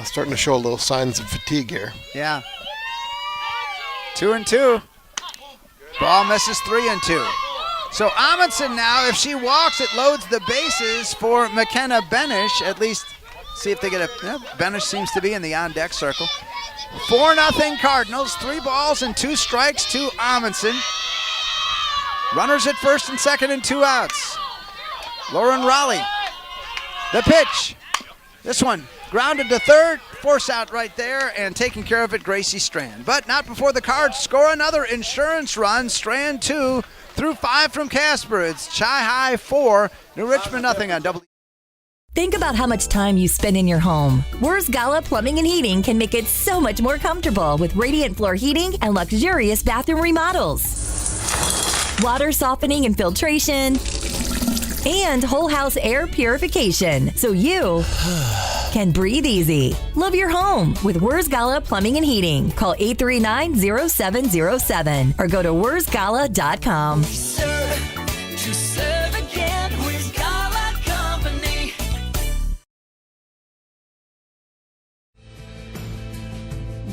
Starting to show a little signs of fatigue here. Yeah. 2-2. Ball misses, 3-2. So Amundsen now, if she walks, it loads the bases for McKenna Benish. At least see if they get a... Benish seems to be in the on-deck circle. 4-0 Cardinals. 3 balls and 2 strikes to Amundsen. Runners at first and second and 2 outs. Lauren Raleigh. The pitch. This one grounded to third. Force out right there, and taking care of it, Gracie Strand. But not before the Cards score another insurance run. Strand 2 through 5 from Casper. It's Chi High 4, New Richmond nothing on double. Think about how much time you spend in your home. Wurs Gala Plumbing and Heating can make it so much more comfortable with radiant floor heating and luxurious bathroom remodels. Water softening and filtration, and whole house air purification, so you can breathe easy. Love your home with Wurs Gala Plumbing and Heating. Call 839-0707 or go to wursgala.com.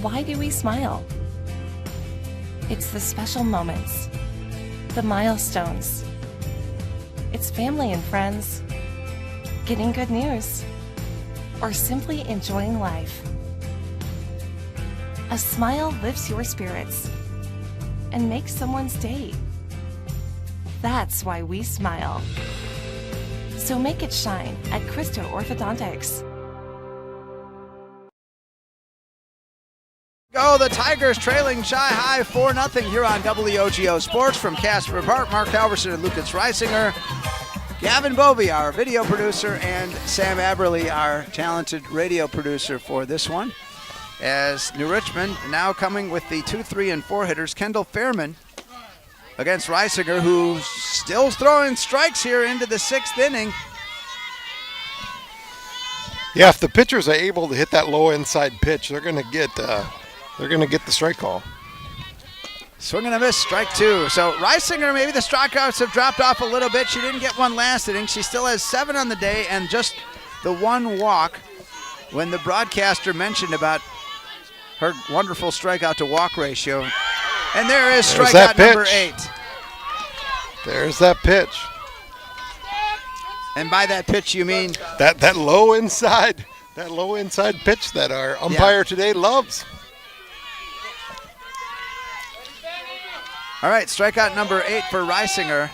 Why do we smile? It's the special moments, the milestones. It's family and friends, getting good news, or simply enjoying life. A smile lifts your spirits and makes someone's day. That's why we smile. So make it shine at Christo Orthodontics. Go, the Tigers trailing Chi High 4-0 here on WOGO Sports from Casper Park. Mark Halverson and Lucas Reisinger. Gavin Bovey, our video producer, and Sam Aberley, our talented radio producer for this one. As New Richmond now coming with the 2, 3, and 4 hitters. Kendall Fairman against Reisinger, who's still throwing strikes here into the 6th inning. Yeah, if the pitchers are able to hit that low inside pitch, they're going to get the strike call. Swing and a miss, strike 2. So Reisinger, maybe the strikeouts have dropped off a little bit. She didn't get one last inning. She still has 7 on the day and just the 1 walk when the broadcaster mentioned about her wonderful strikeout to walk ratio. And there is strikeout number 8. There's that pitch. And by that pitch, you mean? That low inside pitch that our umpire today loves. All right, strikeout number 8 for Reisinger.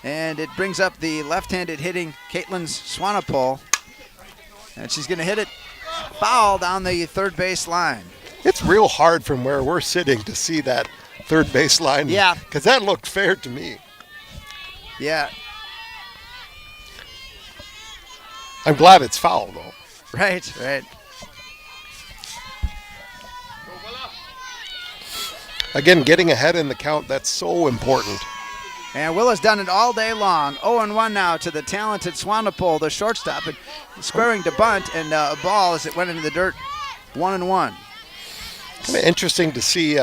And it brings up the left-handed hitting Caitlin Swanepoel. And she's going to hit it foul down the third base line. It's real hard from where we're sitting to see that third base line. Yeah. Because that looked fair to me. Yeah. I'm glad it's foul, though. Right. Again, getting ahead in the count, that's so important. And Will has done it all day long. 0-1 now to the talented Swanepoel, the shortstop, and squaring to bunt, and a ball as it went into the dirt. 1-1. Kind of interesting to see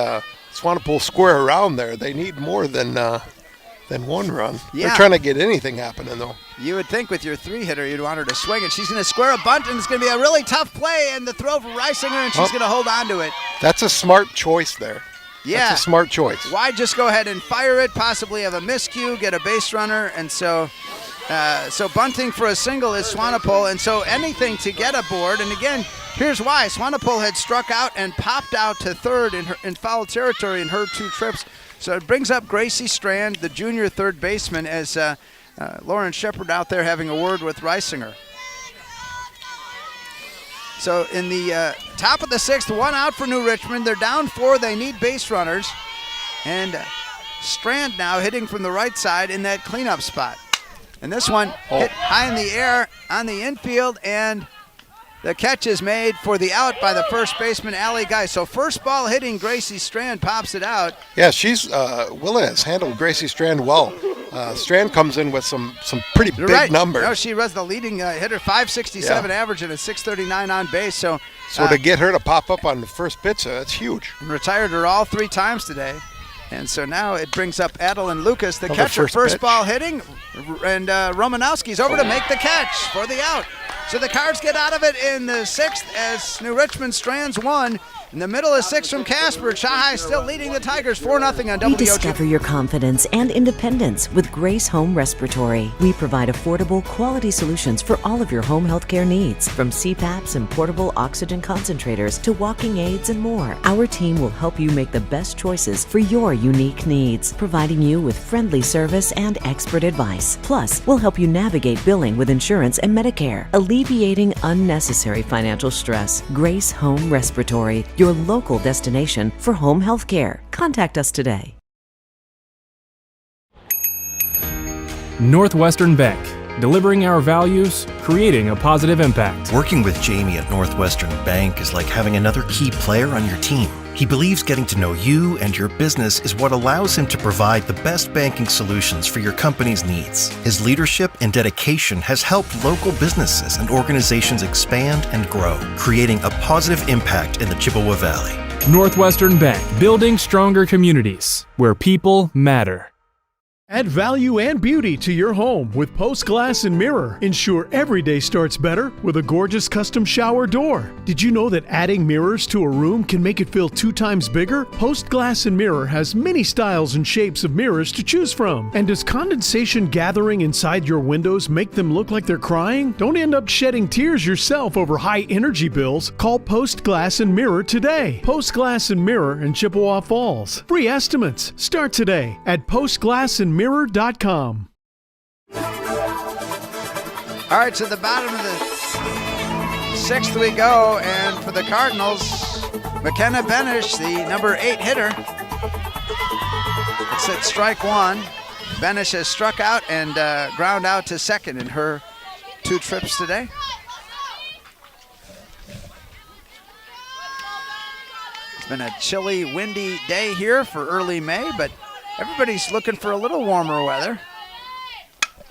Swanepoel square around there. They need more than 1 run. Yeah. They're trying to get anything happening, though. You would think with your 3-hitter you'd want her to swing, and she's going to square a bunt, and it's going to be a really tough play, and the throw for Reisinger, and she's going to hold on to it. That's a smart choice there. Yeah. That's a smart choice. Why just go ahead and fire it, possibly have a miscue, get a base runner, and so bunting for a single is Swanepoel, and so anything to get aboard. And again, here's why. Swanepoel had struck out and popped out to third in foul territory in her 2 trips. So it brings up Gracie Strand, the junior third baseman, as Lauren Shepard out there having a word with Reisinger. So in the top of the 6th, 1 out for New Richmond. They're down 4. They need base runners. And Strand now hitting from the right side in that cleanup spot. And this one hit high in the air on the infield, and the catch is made for the out by the first baseman, Allie Guy. So first ball hitting Gracie Strand pops it out. Yeah, Willa has handled Gracie Strand well. Strand comes in with some pretty big numbers. No, she was the leading hitter, 567 average and a 639 on base. So to get her to pop up on the first pitch, that's huge. Retired her all 3 times today. And so now it brings up Adeline Lucas, the catcher, first ball hitting, and Romanowski's over to make the catch for the out. So the Cards get out of it in the 6th as New Richmond strands 1. In the middle is 6 from Casper. Chahai still leading the Tigers 4-0 on WOGO. Rediscover your confidence and independence with Grace Home Respiratory. We provide affordable, quality solutions for all of your home healthcare needs, from CPAPs and portable oxygen concentrators to walking aids and more. Our team will help you make the best choices for your unique needs, providing you with friendly service and expert advice. Plus, we'll help you navigate billing with insurance and Medicare, alleviating unnecessary financial stress. Grace Home Respiratory, your local destination for home health care. Contact us today. Northwestern Bank, delivering our values, creating a positive impact. Working with Jamie at Northwestern Bank is like having another key player on your team. He believes getting to know you and your business is what allows him to provide the best banking solutions for your company's needs. His leadership and dedication has helped local businesses and organizations expand and grow, creating a positive impact in the Chippewa Valley. Northwestern Bank, building stronger communities where people matter. Add value and beauty to your home with Post Glass and Mirror. Ensure every day starts better with a gorgeous custom shower door. Did you know that adding mirrors to a room can make it feel 2 times bigger? Post Glass and Mirror has many styles and shapes of mirrors to choose from. And does condensation gathering inside your windows make them look like they're crying? Don't end up shedding tears yourself over high energy bills. Call Post Glass and Mirror today. Post Glass and Mirror in Chippewa Falls. Free estimates start today at postglassandmirror.com. All right, to the bottom of the 6th we go, and for the Cardinals, McKenna Benish, the number 8 hitter. It's at strike 1. Benish has struck out and ground out to second in her 2 trips today. It's been a chilly, windy day here for early May, but everybody's looking for a little warmer weather.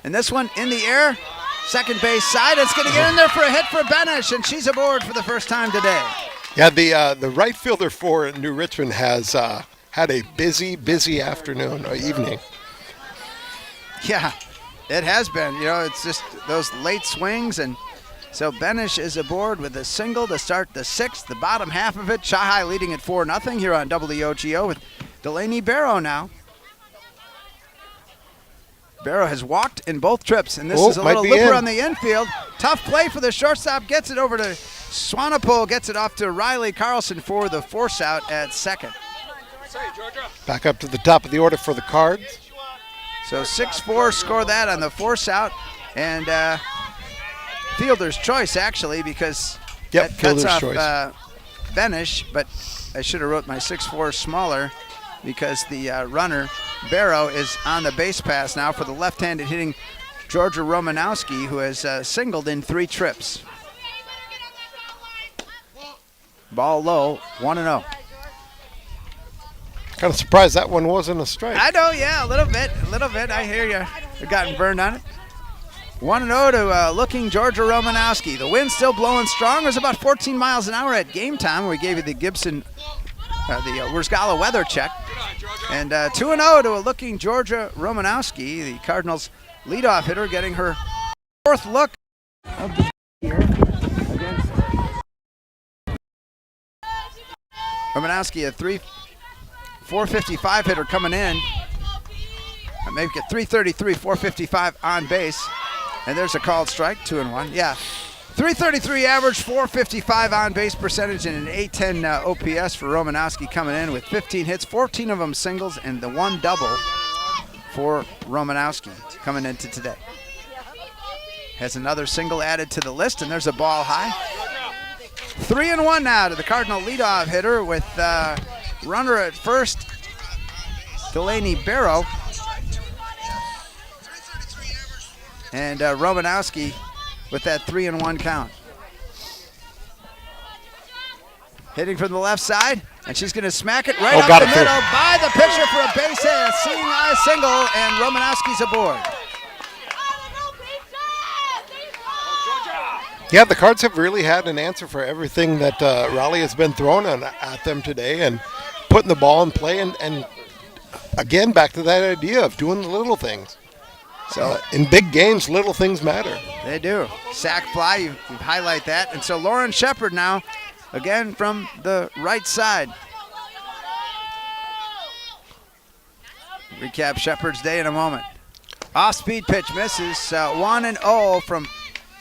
And this one in the air, second base side. It's going to get in there for a hit for Benish, and she's aboard for the first time today. Yeah, the right fielder for New Richmond has had a busy afternoon or evening. Yeah, it has been. You know, it's just those late swings, and so Benish is aboard with a single to start the 6th, the bottom half of it. Chahai leading at 4-0 here on WOGO with Delaney Barrow now. Barrow has walked in both trips, and this is a little looper on the infield. Tough play for the shortstop, gets it over to Swanepoel, gets it off to Riley Carlson for the force out at second. Back up to the top of the order for the Cards. So 6-4 score that on the force out, and fielder's choice actually, because that cuts off Benish, but I should have wrote my 6-4 smaller because the runner Barrow is on the base pass now for the left-handed hitting Georgia Romanowski, who has singled in 3 trips. Ball low, 1-0. Kind of surprised that one wasn't a strike. I know, yeah, a little bit. I hear you. You've gotten burned on it. 1-0 to looking Georgia Romanowski. The wind's still blowing strong. It was about 14 miles an hour at game time. We gave you the Gibson, the Wurzgala weather check. And 2-0 to a looking Georgia Romanowski, the Cardinals leadoff hitter, getting her 4th look of the year against Romanowski, a 455 hitter coming in. Maybe get 333, 455 on base. And there's a called strike, 2-1. Yeah, 333 average, 455 on base percentage, and an 810 OPS for Romanowski coming in with 15 hits, 14 of them singles, and the 1 double for Romanowski coming into today. Has another single added to the list, and there's a ball high. 3-1 now to the Cardinal leadoff hitter with runner at first, Delaney Barrow. And Romanowski with that 3-1 count. Hitting from the left side, and she's going to smack it right up the middle by the pitcher for a base hit, seeing a single, and Romanowski's aboard. Yeah, the Cards have really had an answer for everything that Raleigh has been throwing at them today, and putting the ball in play, and again, back to that idea of doing the little things. So in big games, little things matter. They do. Sack fly, you highlight that. And so Lauren Shepard now, again from the right side. Recap Shepard's day in a moment. Off-speed pitch misses. 1-0 from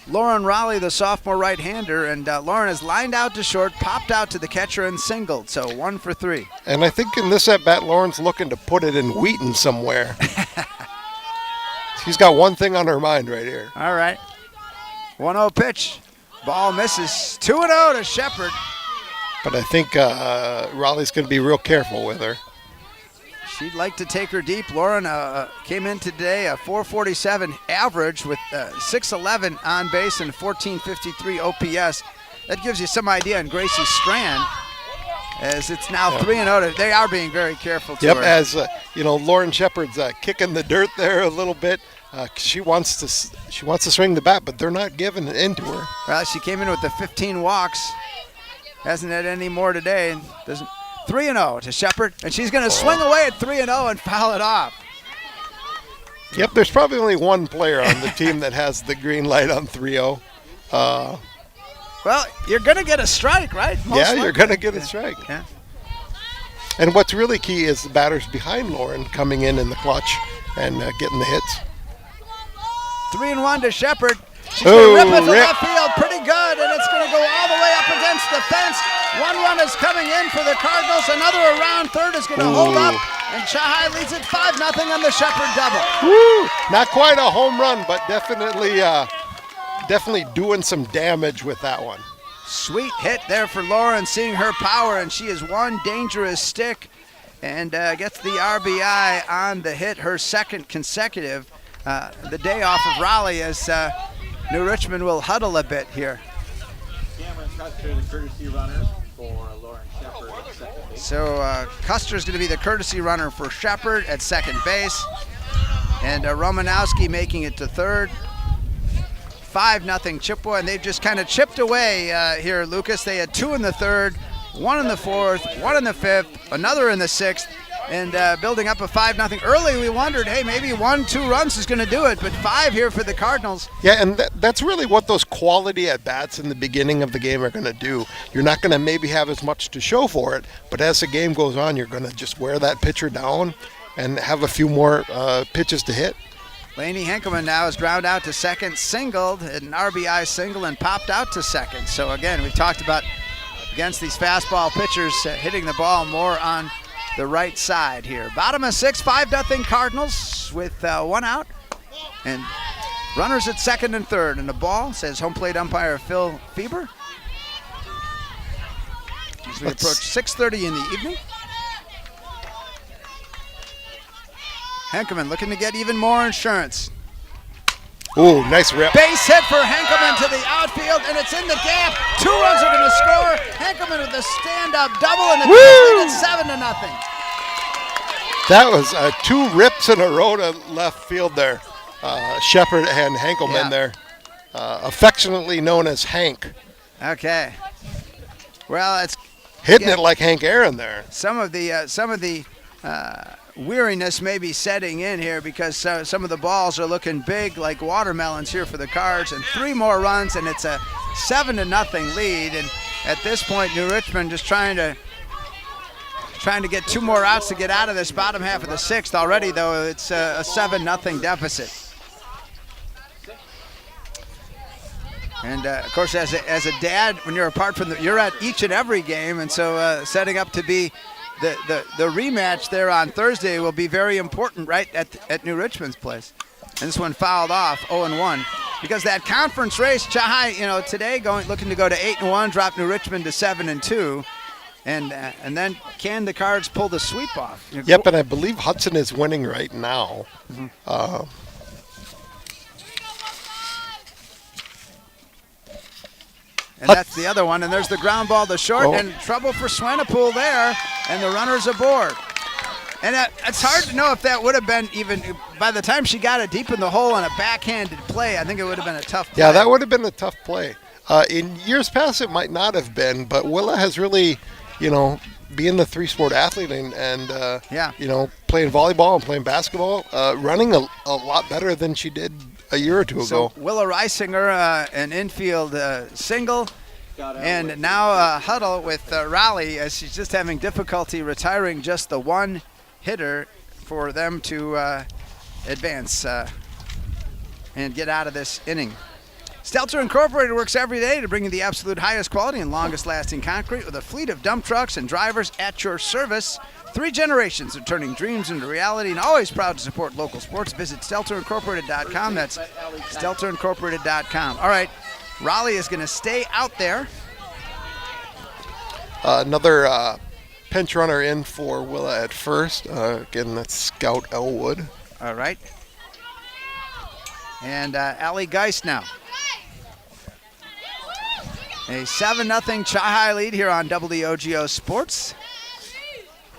Lauren Raleigh, the sophomore right-hander. And Lauren has lined out to short, popped out to the catcher, and singled. So 1 for 3. And I think in this at-bat, Lauren's looking to put it in Wheaton somewhere. She's got one thing on her mind right here. All right. 1-0 pitch. Ball misses. 2-0 to Shepard. But I think Raleigh's going to be real careful with her. She'd like to take her deep. Lauren came in today a 447 average with 611 on base and 1453 OPS. That gives you some idea on Gracie Strand, as it's now 3-0. They are being very careful to her. As Lauren Shepard's kicking the dirt there a little bit. She wants to swing the bat, but they're not giving it into her. Well, she came in with the 15 walks. Hasn't had any more today. And doesn't. 3-0 to Shepard, and she's going to swing away at 3-0 and foul it off. Yep, there's probably only one player on the team that has the green light on 3-0. Well, you're going to get a strike, right? You're going to get a strike. Yeah. And what's really key is the batters behind Lauren coming in the clutch and getting the hits. 3-1 to Shepard. She's going to rip it to left field pretty good, and it's going to go all the way up against the fence. 1 run is coming in for the Cardinals. Another around third is going to hold up, and Chahai leads it 5-0 on the Shepard double. Woo! Not quite a home run, but definitely doing some damage with that one. Sweet hit there for Lauren, seeing her power, and she is one dangerous stick. and gets the RBI on the hit, her second consecutive. The day off of Raleigh as New Richmond will huddle a bit here. Cameron Custer, the courtesy runner for Lauren Shepard at second base. So Custer's going to be the courtesy runner for Shepard at second base. And Romanowski making it to third. 5-0 Chippewa, and they've just kind of chipped away here, Lucas. They had 2 in the third, 1 in the fourth, 1 in the fifth, another in the sixth, and building up a 5-0. Early we wondered, hey, maybe 1-2 runs is going to do it, but 5 here for the Cardinals. Yeah, and that's really what those quality at-bats in the beginning of the game are going to do. You're not going to maybe have as much to show for it, but as the game goes on, you're going to just wear that pitcher down and have a few more pitches to hit. Lainey Henkelman now has ground out to second, singled, an RBI single, and popped out to second. So again, we've talked about against these fastball pitchers hitting the ball more on the right side here. Bottom of 6, 5-0 Cardinals with 1 out. And runners at second and third. And the ball, says home plate umpire Phil Fieber. As we approach 6:30 in the evening. Henkelman looking to get even more insurance. Ooh, nice rip. Base hit for Henkelman to the outfield, and it's in the gap. 2 runs are going to score. Henkelman with a stand-up double, and the Cardinals lead at 7-0. That was 2 rips in a row to left field there. Shepard and Henkelman there, affectionately known as Hank. Okay. Well, it's hitting it like Hank Aaron there. Some of the weariness may be setting in here because some of the balls are looking big like watermelons here for the Cards, and 3 more runs and it's a 7-0 lead. And at this point, New Richmond just trying to get 2 more outs to get out of this bottom half of the 6th. Already though, it's a 7-0 deficit. And of course, as a dad, when you're apart from you're at each and every game, and so setting up to be the rematch there on Thursday will be very important, right, at New Richmond's place. And this one fouled off, 0-1, because that conference race, Chahai, today looking to go to 8-1, drop New Richmond to 7-2, and then can the Cards pull the sweep off? Yep, and I believe Hudson is winning right now. Mm-hmm. And that's the other one, and there's the ground ball to short, and trouble for Swanepoel there, and the runner's aboard. And it's hard to know if that would have been even, by the time she got it deep in the hole on a backhanded play, I think it would have been a tough play. Yeah, that would have been a tough play. In years past, it might not have been, but WIAA has really, being the 3-sport athlete and playing volleyball and playing basketball, running a lot better than she did a year or 2 ago. So Willa Reisinger, an infield single, and now huddle with Raleigh as she's just having difficulty retiring just the 1 hitter for them to advance and get out of this inning. Stelter Incorporated works every day to bring you the absolute highest quality and longest lasting concrete with a fleet of dump trucks and drivers at your service. 3 generations of turning dreams into reality, and always proud to support local sports. Visit StelterIncorporated.com. That's StelterIncorporated.com. All right, Raleigh is going to stay out there. Another pinch runner in for WIAA at first. Again, that's Scout Elwood. All right. And Allie Geist now. A 7-0 Chahai lead here on WOGO Sports.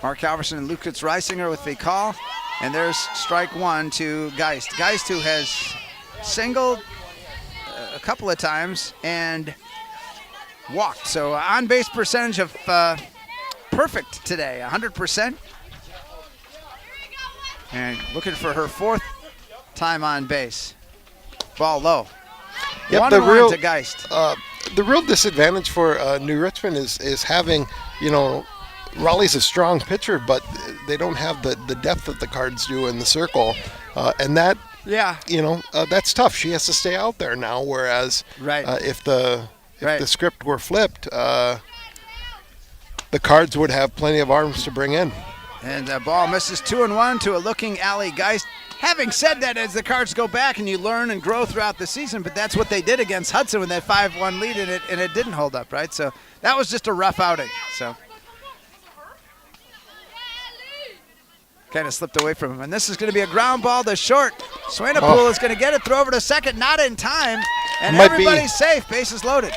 Mark Halverson and Lucas Reisinger with the call. And there's strike 1 to Geist. Geist, who has singled a couple of times and walked. So on-base percentage of perfect today, 100%. And looking for her 4th time on base. Ball low. Yep, 1-1 to Geist. The real disadvantage for New Richmond is having, Raleigh's a strong pitcher, but they don't have the depth that the Cards do in the circle. And that, that's tough. She has to stay out there now, whereas if the script were flipped, the Cards would have plenty of arms to bring in. And the ball misses 2-1 to a looking Allie Geist. Having said that, as the Cards go back and you learn and grow throughout the season, but that's what they did against Hudson with that 5-1 lead, and it didn't hold up, right? So that was just a rough outing. So kind of slipped away from him. And this is going to be a ground ball to short. Swanepoel is going to get it, throw over to second, not in time. And everybody's safe, bases loaded.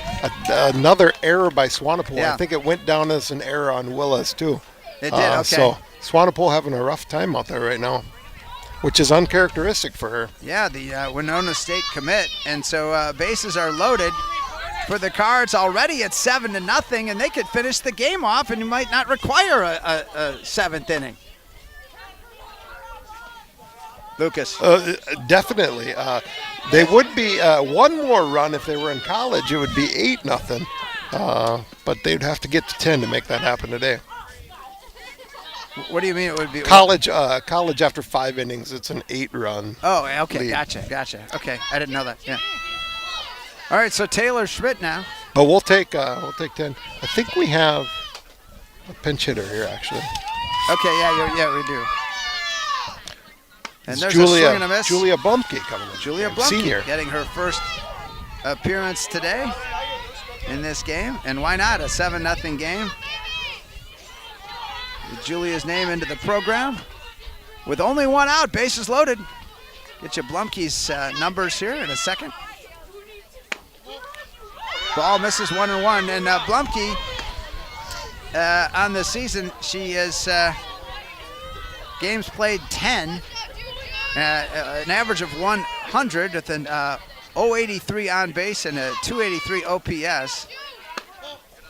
Another error by Swanepoel. Yeah. I think it went down as an error on Willis, too. It did, okay. So Swanepoel having a rough time out there right now, which is uncharacteristic for her. Yeah, the Winona State commit. And so bases are loaded for the Cards already at 7-0, and they could finish the game off, and you might not require a seventh inning. Lucas. Definitely. They would be one more run if they were in college. It would be 8-0, but they'd have to get to 10 to make that happen today. What do you mean it would be? College after 5 innings, it's an 8-run. Oh, okay, lead. gotcha. Okay, I didn't know that. Yeah. All right, so Taylor Schmidt now. But we'll take 10. I think we have a pinch hitter here, actually. Okay, yeah, we do. And It's there's a swing and a miss. Julia Blumke coming in. Julia Blumke senior. getting her first appearance today in this game. And why not? A 7-0 game. With Julia's name into the program. With only one out, bases loaded. Get you Blumke's numbers here in a second. Ball misses 1-1. And Blumke, on the season, she is games played 10. An average of 100 with an 083 on base and a 283 OPS.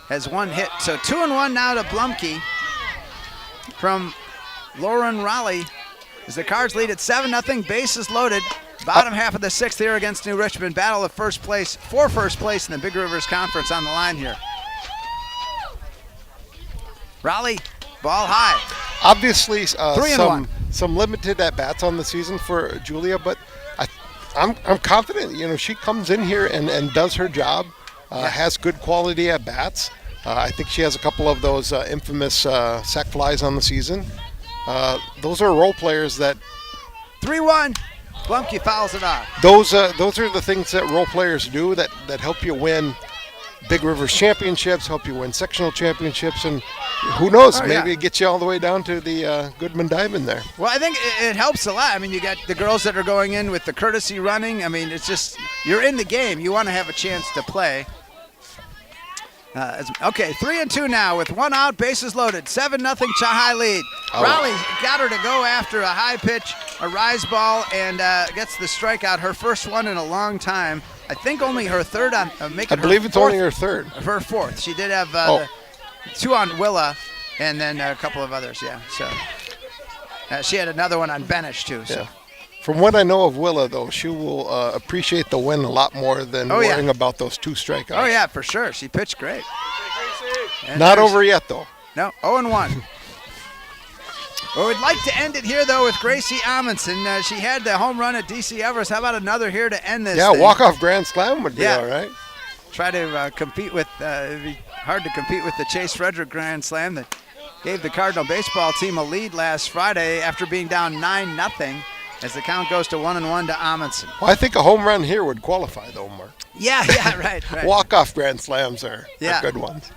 Has one hit. So 2-1 now to Blumke from Lauren Raleigh as the Cards lead at 7-0. Bases loaded. Bottom half of the sixth here against New Richmond. Battle of first place in the Big Rivers Conference on the line here. Raleigh, ball high. Obviously, 3-1. Some limited at bats on the season for Julia, but I'm confident. You know, she comes in here and does her job. Has good quality at bats. I think she has a couple of those infamous sac flies on the season. Those are role players that. 3-1. Blumke fouls it off. Those are the things that role players do that help you win Big Rivers championships, help you win sectional championships, and who knows, maybe it gets you all the way down to the Goodman Diamond there. Well, I think it helps a lot. I mean, you got the girls that are going in with the courtesy running. I mean, it's just, you're in the game. You want to have a chance to play. Okay, 3-2 now with one out, bases loaded. 7-0 Chahai lead. Raleigh got her to go after a high pitch, a rise ball, and gets the strikeout. Her first one in a long time. I think only her third on making. I believe it's only her third. Her fourth. She did have the two on Willa, and then a couple of others. Yeah. So she had another one on Benish too. So. Yeah. From what I know of Willa, though, she will appreciate the win a lot more than worrying about those 2 strikeouts. Oh yeah, for sure. She pitched great. And not over yet, though. No, 0-1. Well, we'd like to end it here, though, with Gracie Amundsen. She had the home run at DC Everest. How about another here to end this thing? Walk-off grand slam would be all right. Try to compete with, it'd be hard to compete with the Chase Frederick grand slam that gave the Cardinal baseball team a lead last Friday after being down 9-0 as the count goes to 1-1 to Amundsen. Well, I think a home run here would qualify, though, Mark. Yeah, right. Walk-off grand slams are good ones.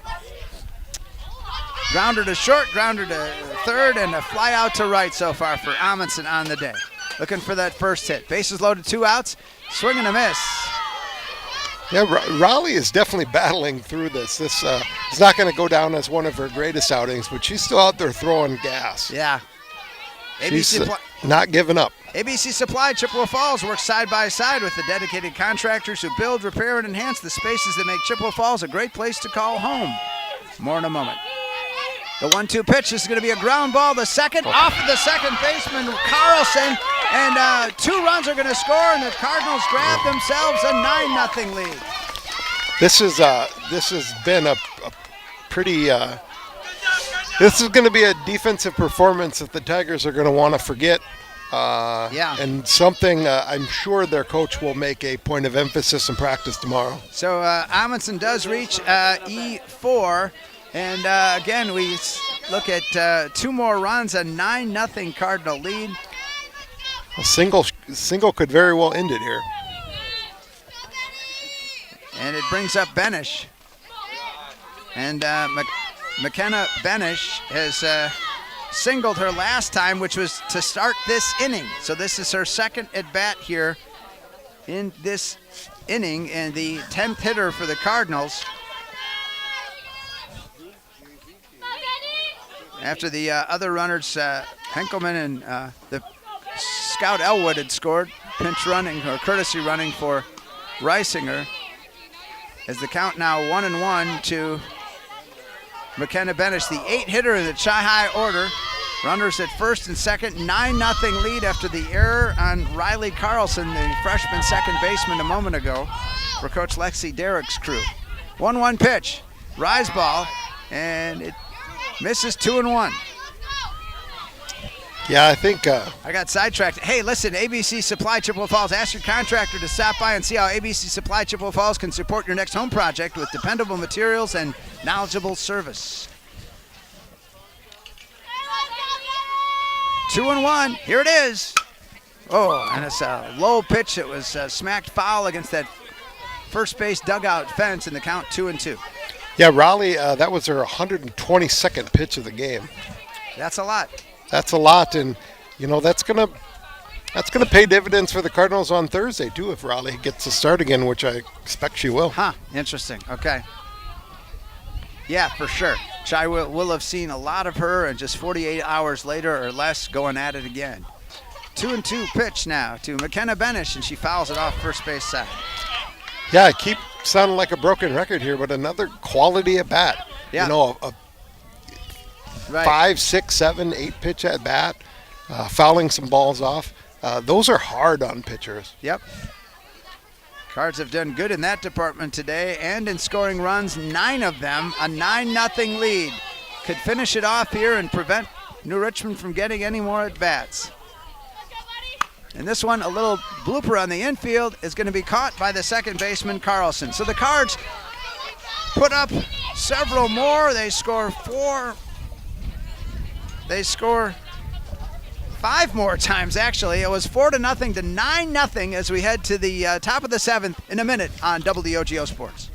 Grounder to short, grounder to third, and a fly out to right so far for Amundsen on the day. Looking for that first hit. Bases loaded, 2 outs, swing and a miss. Yeah, Raleigh is definitely battling through this. This is not going to go down as one of her greatest outings, but she's still out there throwing gas. Yeah. She's not giving up. ABC Supply Chippewa Falls works side by side with the dedicated contractors who build, repair, and enhance the spaces that make Chippewa Falls a great place to call home. More in a moment. The 1-2 pitch is going to be a ground ball. The second off of the second baseman, Carlson. And 2 runs are going to score, and the Cardinals grab themselves a 9-0 lead. This has been a pretty. This is going to be a defensive performance that the Tigers are going to want to forget. And something I'm sure their coach will make a point of emphasis in practice tomorrow. So Amundsen does reach E4. And again, we look at 2 more runs, a 9-0 Cardinal lead. A single could very well end it here. And it brings up Benish. And McKenna Benish has singled her last time, which was to start this inning. So this is her second at-bat here in this inning, and the 10th hitter for the Cardinals. After the other runners, Henkelman and the scout Elwood had scored, pinch running or courtesy running for Reisinger. As the count now 1-1 to McKenna Benish, the 8 hitter in the Chi-High order. Runners at first and second, 9-0 lead after the error on Riley Carlson, the freshman second baseman a moment ago, for Coach Lexi Derrick's crew. 1-1 pitch, rise ball, and it misses 2-1. Yeah, I think I got sidetracked. Hey, listen, ABC Supply Chippewa Falls. Ask your contractor to stop by and see how ABC Supply Chippewa Falls can support your next home project with dependable materials and knowledgeable service. 2-1. Here it is. Oh, and it's a low pitch. It was smacked foul against that first base dugout fence, in the count 2-2. Yeah, Raleigh, that was her 122nd pitch of the game. That's a lot. That's a lot, and you know that's gonna pay dividends for the Cardinals on Thursday too if Raleigh gets to start again, which I expect she will. Huh? Interesting. Okay. Yeah, for sure. Chai will have seen a lot of her, and just 48 hours later or less, going at it again. 2-2 pitch now to McKenna Benish, and she fouls it off first base side. Yeah, I keep sounding like a broken record here, but another quality at bat. Yeah. You know, a right. 5, 6, 7, 8 pitch at bat, fouling some balls off. Those are hard on pitchers. Yep. Cards have done good in that department today, and in scoring runs, 9 of them, a 9-0 lead. Could finish it off here and prevent New Richmond from getting any more at-bats. And this one, a little blooper on the infield, is going to be caught by the second baseman, Carlson. So the Cards put up several more. They score 4. They score 5 more times, actually. It was 4-0 to 9-0 as we head to the top of the 7th in a minute on WOGO Sports.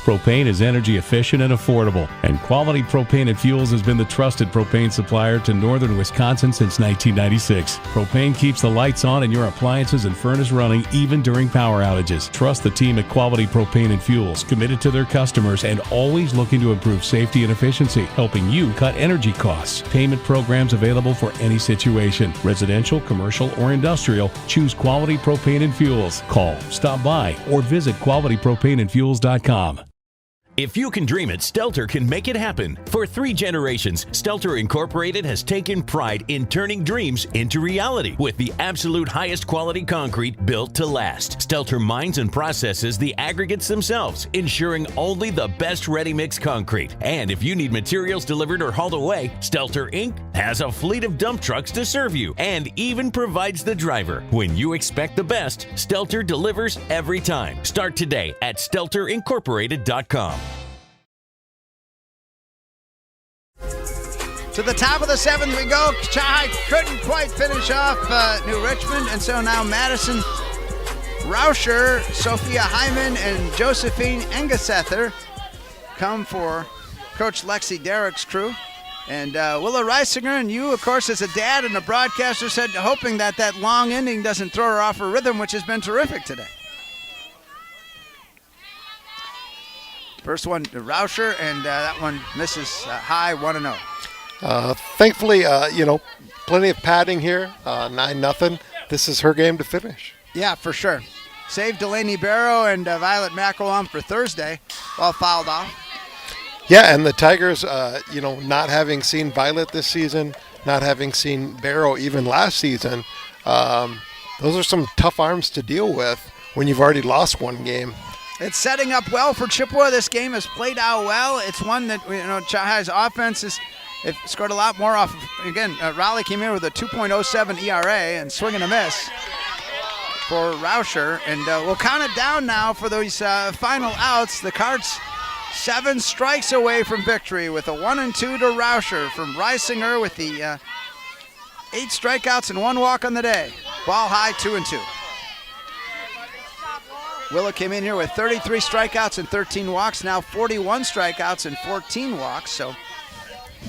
Propane is energy efficient and affordable, and Quality Propane and Fuels has been the trusted propane supplier to northern Wisconsin since 1996. Propane keeps the lights on and your appliances and furnace running even during power outages. Trust the team at Quality Propane and Fuels, committed to their customers and always looking to improve safety and efficiency, helping you cut energy costs. Payment programs available for any situation, residential, commercial, or industrial. Choose Quality Propane and Fuels. Call, stop by, or visit qualitypropaneandfuels.com. If you can dream it, Stelter can make it happen. For 3 generations, Stelter Incorporated has taken pride in turning dreams into reality with the absolute highest quality concrete built to last. Stelter mines and processes the aggregates themselves, ensuring only the best ready-mix concrete. And if you need materials delivered or hauled away, Stelter Inc. has a fleet of dump trucks to serve you and even provides the driver. When you expect the best, Stelter delivers every time. Start today at StelterIncorporated.com. To the top of the 7th we go. Chai couldn't quite finish off New Richmond, and so now Madison Rauscher, Sophia Hyman, and Josephine Engesether come for Coach Lexi Derrick's crew. And Willa Reisinger, and you, of course, as a dad and a broadcaster, said hoping that long inning doesn't throw her off her rhythm, which has been terrific today. First one to Rauscher, and that one misses high, 1-0. Thankfully, plenty of padding here, 9-0. This is her game to finish. Yeah, for sure. Save Delaney Barrow and Violet McElwain for Thursday, all fouled off. Yeah, and the Tigers, not having seen Violet this season, not having seen Barrow even last season, those are some tough arms to deal with when you've already lost one game. It's setting up well for Chippewa. This game has played out well. It's one that, Chi-High's offense has scored a lot more off of. Again, Raleigh came in with a 2.07 ERA and swing and a miss for Rauscher. And we'll count it down now for those final outs. The Cards 7 strikes away from victory with a 1-2 to Rauscher, from Reisinger with the 8 strikeouts and 1 walk on the day. Ball high, 2-2. Willa came in here with 33 strikeouts and 13 walks, now 41 strikeouts and 14 walks, so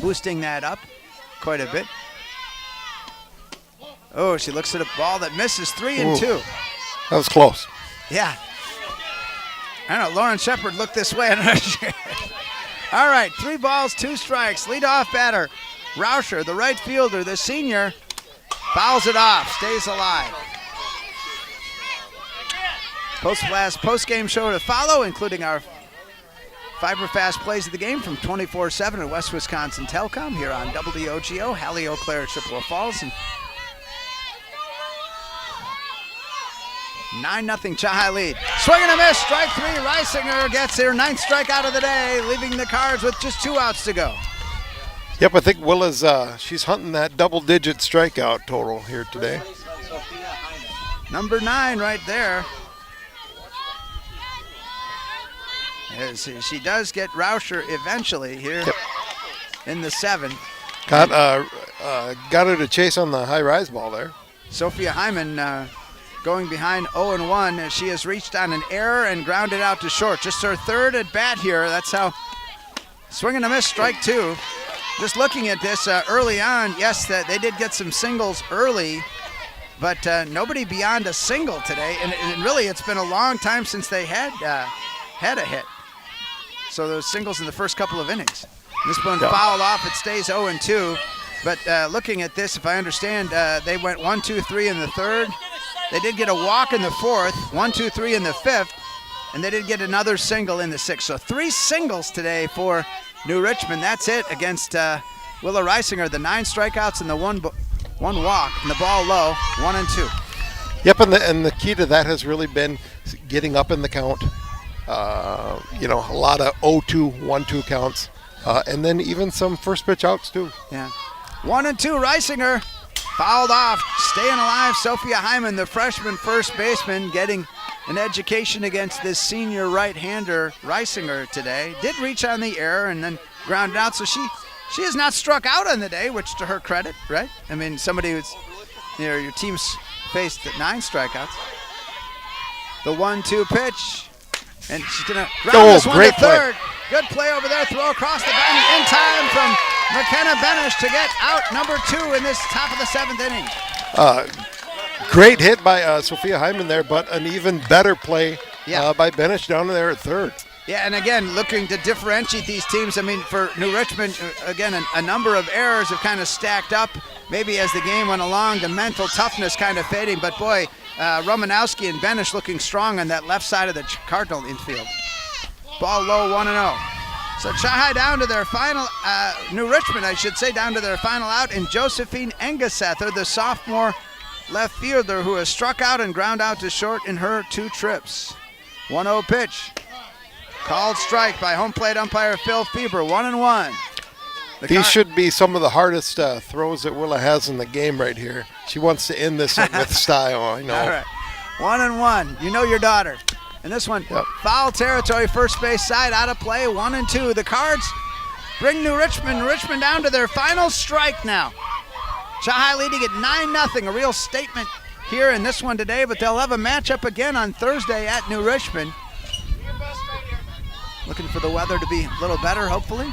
boosting that up. quite a bit. Oh, she looks at a ball that misses 3-2. That was close. Yeah. I don't know. Lauren Shepard looked this way. All right, 3 balls, 2 strikes. Leadoff batter, Rauscher, the right fielder, the senior, fouls it off, stays alive. Post-game show to follow, including our fiber-fast plays of the game from 24/7 at West Wisconsin Telecom here on WOGO, Hallie, Eau Claire, Chippewa Falls. And 9-0 Chahai lead. Swing and a miss, strike 3. Reisinger gets her 9th strikeout of the day, leaving the Cards with just 2 outs to go. Yep, I think Willa's she's hunting that double-digit strikeout total here today. Number 9 right there. As she does get Rauscher eventually here in the 7th. Got her to chase on the high rise ball there. Sophia Hyman going behind 0-1 as she has reached on an error and grounded out to short. Just her 3rd at bat here. That's how. Swing and a miss, strike 2. Just looking at this early on, yes, they did get some singles early, but nobody beyond a single today. And really, it's been a long time since they had a hit. So those singles in the first couple of innings. This one fouled off. It stays 0-2. But looking at this, if I understand, they went 1-2-3 in the 3rd. They did get a walk in the 4th, 1-2-3 in the 5th, and they did get another single in the 6th. So 3 singles today for New Richmond. That's it against Willa Reisinger. The 9 strikeouts and the one walk, and the ball low, 1-2. Yep, and the key to that has really been getting up in the count. A lot of 0-2, 1-2 counts, and then even some first pitch outs too. Yeah, 1-2. Reisinger fouled off, staying alive. Sophia Hyman, the freshman first baseman, getting an education against this senior right-hander Reisinger today. Did reach on the error and then grounded out, so she has not struck out on the day, which to her credit, right? I mean, somebody who's, your team's faced at 9 strikeouts. The 1-2 pitch. And she's going to ground this one to 3rd. Good play over there. Throw across the bend in time from McKenna Benish to get out number 2 in this top of the 7th inning. Great hit by Sophia Hyman there, but an even better play by Benish down there at 3rd. Yeah, and again, looking to differentiate these teams. I mean, for New Richmond, again, a number of errors have kind of stacked up. Maybe as the game went along, the mental toughness kind of fading. But boy, Romanowski and Benish looking strong on that left side of the Cardinal infield. Ball low, 1-0. So Chahai down to their final, New Richmond, I should say, down to their final out, and Josephine Engesether, the sophomore left fielder who has struck out and ground out to short in her 2 trips. 1-0 pitch. Called strike by home plate umpire Phil Feber, 1-1. These should be some of the hardest throws that Willa has in the game right here. She wants to end this with style, I know. All right, 1-1. You know your daughter. And this one, foul territory, first base side, out of play, 1-2. The Cards bring New Richmond down to their final strike now. Chahai leading at 9-0, a real statement here in this one today, but they'll have a matchup again on Thursday at New Richmond. Looking for the weather to be a little better, hopefully.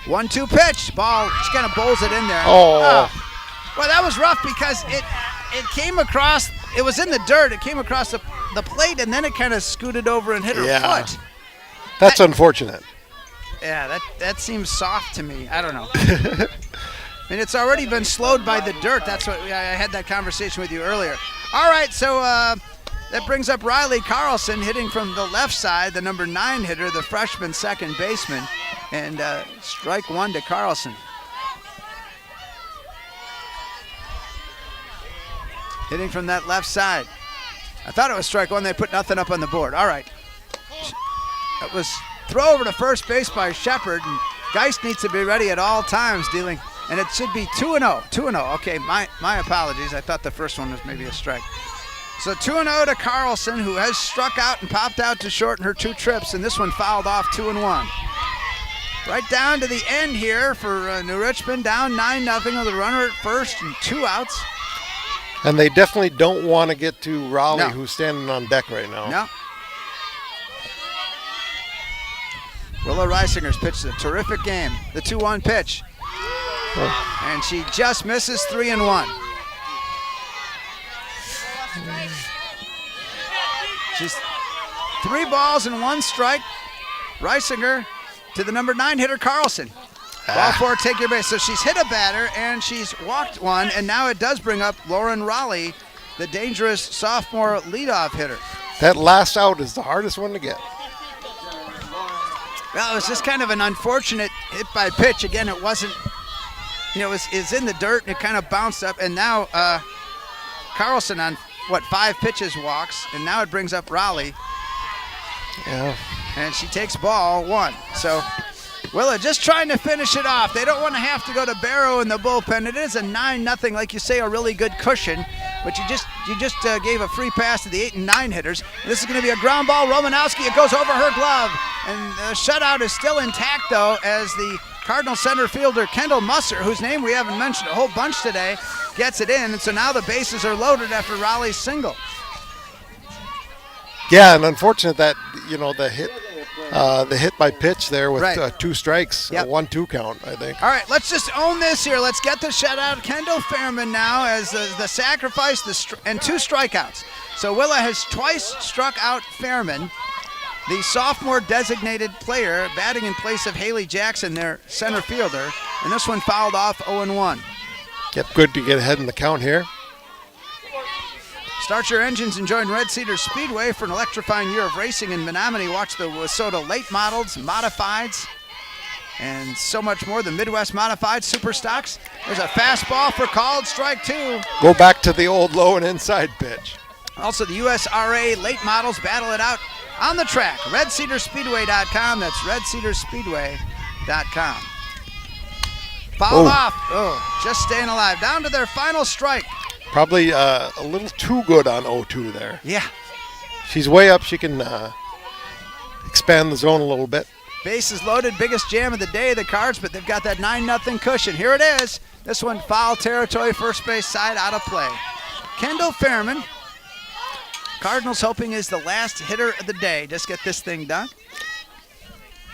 1-2 pitch, ball, she kind of bowls it in there. Oh. Well, that was rough because it came across, it was in the dirt, it came across the plate, and then it kind of scooted over and hit her foot. That's unfortunate. Yeah, that seems soft to me. I don't know. I mean, it's already been slowed by the dirt. That's what I had that conversation with you earlier. All right, so that brings up Riley Carlson hitting from the left side, the number 9 hitter, the freshman second baseman, and strike 1 to Carlson. Hitting from that left side. I thought it was strike 1. They put nothing up on the board. All right. That was throw over to first base by Shepard, and Geist needs to be ready at all times dealing, and it should be 2-0. 2-0. Okay, my apologies. I thought the first one was maybe a strike. So 2-0 to Carlson, who has struck out and popped out to short in her 2 trips, and this one fouled off 2-1. Right down to the end here for New Richmond, down 9-0 with a runner at first and 2 outs. And they definitely don't want to get to Raleigh, who's standing on deck right now. No. Willa Reisinger's pitched a terrific game. The 2-1 pitch. And she just misses 3-1. She's 3 balls and 1 strike. Reisinger to the number 9 hitter, Carlson. Ball 4, take your base. So she's hit a batter and she's walked one, and now it does bring up Lauren Raleigh, the dangerous sophomore leadoff hitter. That last out is the hardest one to get. Well, it was just kind of an unfortunate hit by pitch. Again, it wasn't, it's in the dirt and it kind of bounced up, and now Carlson on 5 pitches walks, and now it brings up Raleigh. Yeah. And she takes ball 1. So Willa just trying to finish it off. They don't want to have to go to Barrow in the bullpen. It is a 9-0, like you say, a really good cushion. But you just gave a free pass to the 8 and 9 hitters. This is going to be a ground ball. Romanowski, it goes over her glove. And the shutout is still intact, though, as the Cardinal center fielder Kendall Musser, whose name we haven't mentioned a whole bunch today, gets it in. And so now the bases are loaded after Raleigh's single. Yeah, and unfortunate that, the hit by pitch there with 2 strikes, a 1-2 count, I think. All right, let's just own this here. Let's get the shutout. Kendall Fairman now as the sacrifice and 2 strikeouts. So Willa has twice struck out Fairman, the sophomore designated player, batting in place of Haley Jackson, their center fielder. And this one fouled off 0-1. Yep, good to get ahead in the count here. Start your engines and join Red Cedar Speedway for an electrifying year of racing in Menominee. Watch the Wissota late models, modifieds, and so much more. The Midwest Modified Super Stocks. There's a fastball for called strike 2. Go back to the old low and inside pitch. Also, the USRA late models battle it out on the track. RedCedarSpeedway.com. That's RedCedarSpeedway.com. Fouled off. Oh, just staying alive. Down to their final strike. Probably a little too good on 0-2 there. Yeah. She's way up. She can expand the zone a little bit. Bases loaded, biggest jam of the day, the Cards, but they've got that 9-0 cushion. Here it is. This one foul territory, first base side, out of play. Kendall Fairman, Cardinals hoping is the last hitter of the day. Just get this thing done.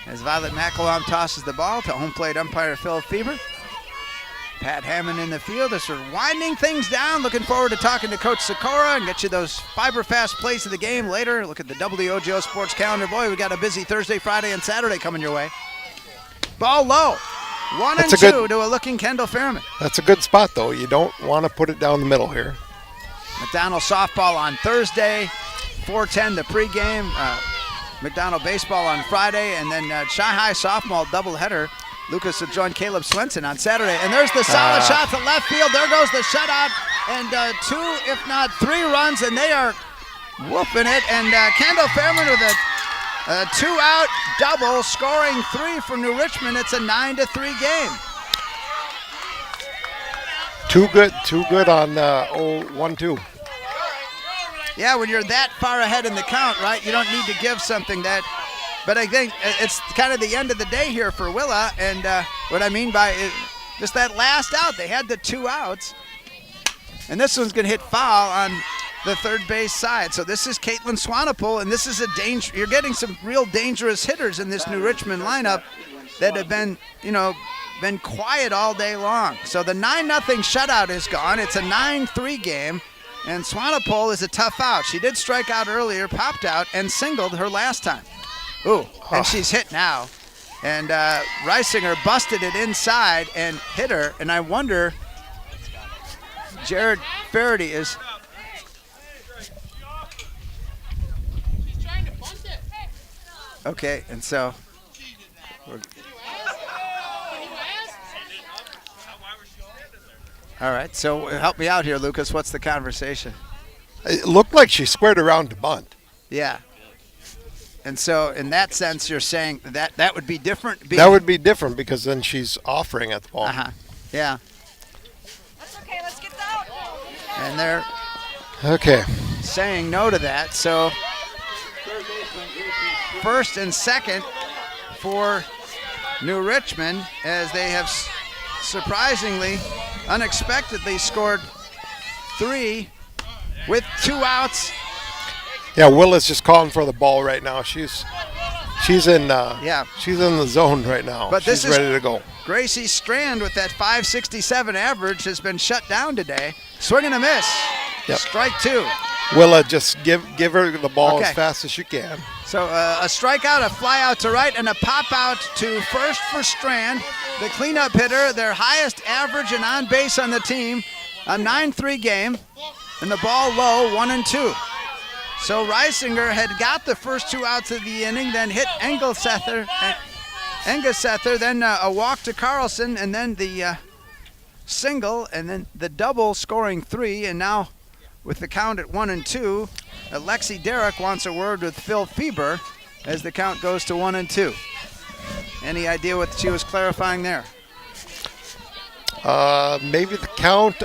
As Violet McElwain tosses the ball to home plate umpire Phil Feber. Pat Hammond in the field as we're winding things down. Looking forward to talking to Coach Sikora and get you those fiber-fast plays of the game later. Look at the WOGO Sports calendar. Boy, we got a busy Thursday, Friday, and Saturday coming your way. Ball low. 1-2 to a looking Kendall Fairman. That's a good spot, though. You don't want to put it down the middle here. McDonald softball on Thursday. 4:10 the pregame. McDonald baseball on Friday. And then Shy-High softball doubleheader. Lucas will join Caleb Swenson on Saturday. And there's the solid shot to left field. There goes the shutout. And 2, if not 3 runs, and they are whooping it. And Kendall Fairman with a 2-out double, scoring 3 for New Richmond. It's a 9-3 game. Too good on 0-1-2. Yeah, when you're that far ahead in the count, right, you don't need to give something that. But I think it's kind of the end of the day here for Willa, and what I mean by it, just that last out, they had the 2 outs, and this one's going to hit foul on the third base side. So this is Caitlin Swanepoel, and this is a danger. You're getting some real dangerous hitters in this New Richmond lineup that have been quiet all day long. So the 9-0 shutout is gone. It's a 9-3 game, and Swanepoel is a tough out. She did strike out earlier, popped out, and singled her last time. Ooh, and she's hit now. And Reisinger busted it inside and hit her. And I wonder, Jared Faraday is. Okay, and so. All right, so help me out here, Lucas. What's the conversation? It looked like she squared around to bunt. Yeah. And so, in that sense, you're saying that would be different? That would be different because then she's offering at the ball. Yeah. That's okay. Let's get out. And they're saying no to that. So, first and second for New Richmond as they have surprisingly, unexpectedly scored 3 with 2 outs. Yeah, Willa's just calling for the ball right now. She's in the zone right now. But she's ready to go. Gracie Strand with that .567 average has been shut down today. Swing and a miss. Yep. Strike 2. Willa, just give her the ball as fast as you can. So a strikeout, a fly out to right, and a pop out to first for Strand. The cleanup hitter, their highest average and on base on the team. A 9-3 game, and the ball low, 1-2. So Reisinger had got the first 2 outs of the inning, then hit Engelsether, then a walk to Carlson, and then the single, and then the double scoring 3, and now with the count at 1-2, Alexi Derrick wants a word with Phil Fieber as the count goes to 1-2. Any idea what she was clarifying there? Maybe the count.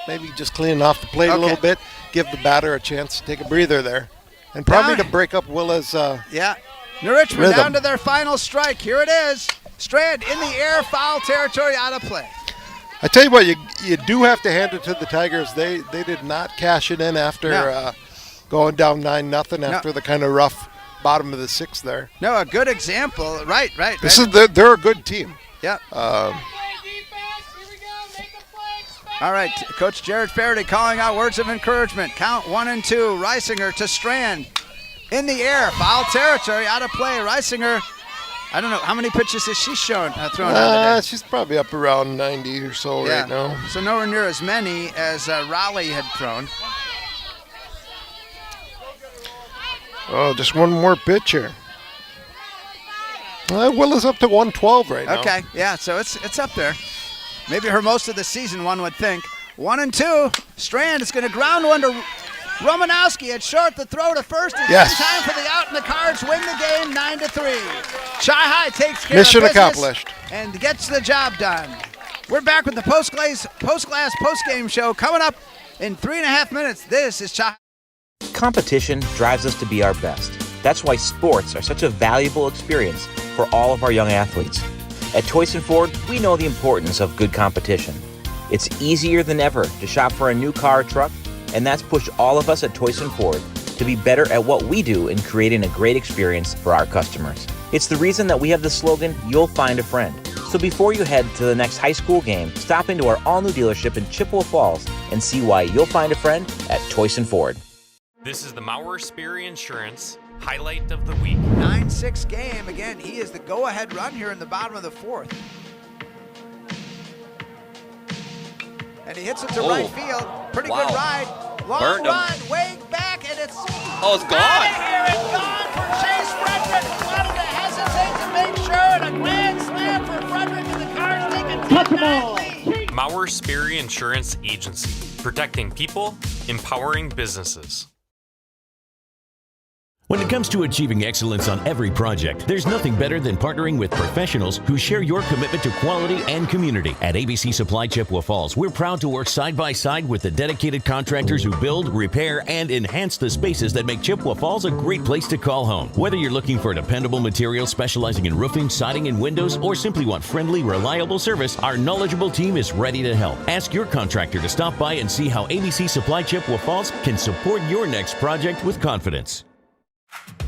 Maybe just cleaning off the plate a little bit. Give the batter a chance to take a breather there. And probably to break up Willa's New Richmond rhythm. down to their final strike. Here it is. Strand in the air, foul territory, out of play. I tell you what, you do have to hand it to the Tigers. They did not cash it in after going down 9-0 after the kind of rough bottom of the 6th there. No, a good example. Right. They're a good team. Yep. All right, Coach Jared Faraday calling out words of encouragement. Count 1-2. Reisinger to Strand. In the air, foul territory, out of play. Reisinger, I don't know, how many pitches has she thrown out today? She's probably up around 90 or so right now. So nowhere near as many as Raleigh had thrown. Oh, just one more pitch here. Willa's up to 112 right now. Okay, yeah, so it's up there. Maybe her most of the season, one would think. 1-2. Strand is going to ground one to Romanowski at short. The throw to first is in time for the out, and the Cards win the game 9-3. Chi-High takes care of business accomplished and gets the job done. We're back with the post-glass post-game show coming up in 3.5 minutes. This is Chi-High. Competition drives us to be our best. That's why sports are such a valuable experience for all of our young athletes. At Toyson Ford, we know the importance of good competition. It's easier than ever to shop for a new car or truck, and that's pushed all of us at Toyson Ford to be better at what we do in creating a great experience for our customers. It's the reason that we have the slogan, "You'll find a friend." So before you head to the next high school game, stop into our all-new dealership in Chippewa Falls and see why you'll find a friend at Toyson Ford. This is the Maurer Sperry Insurance highlight of the week. 9-6 game. Again, he is the go-ahead run here in the bottom of the 4th. And he hits it to right field. Pretty good ride. Long run, way back, and it's gone. Here it's gone for Chase Frederick. Wanted to hesitate to make sure, and a grand slam for Frederick, and the Cards take a 10-9 lead. Maurer Sperry Insurance Agency, protecting people, empowering businesses. When it comes to achieving excellence on every project, there's nothing better than partnering with professionals who share your commitment to quality and community. At ABC Supply Chippewa Falls, we're proud to work side by side with the dedicated contractors who build, repair, and enhance the spaces that make Chippewa Falls a great place to call home. Whether you're looking for dependable material specializing in roofing, siding, and windows, or simply want friendly, reliable service, our knowledgeable team is ready to help. Ask your contractor to stop by and see how ABC Supply Chippewa Falls can support your next project with confidence.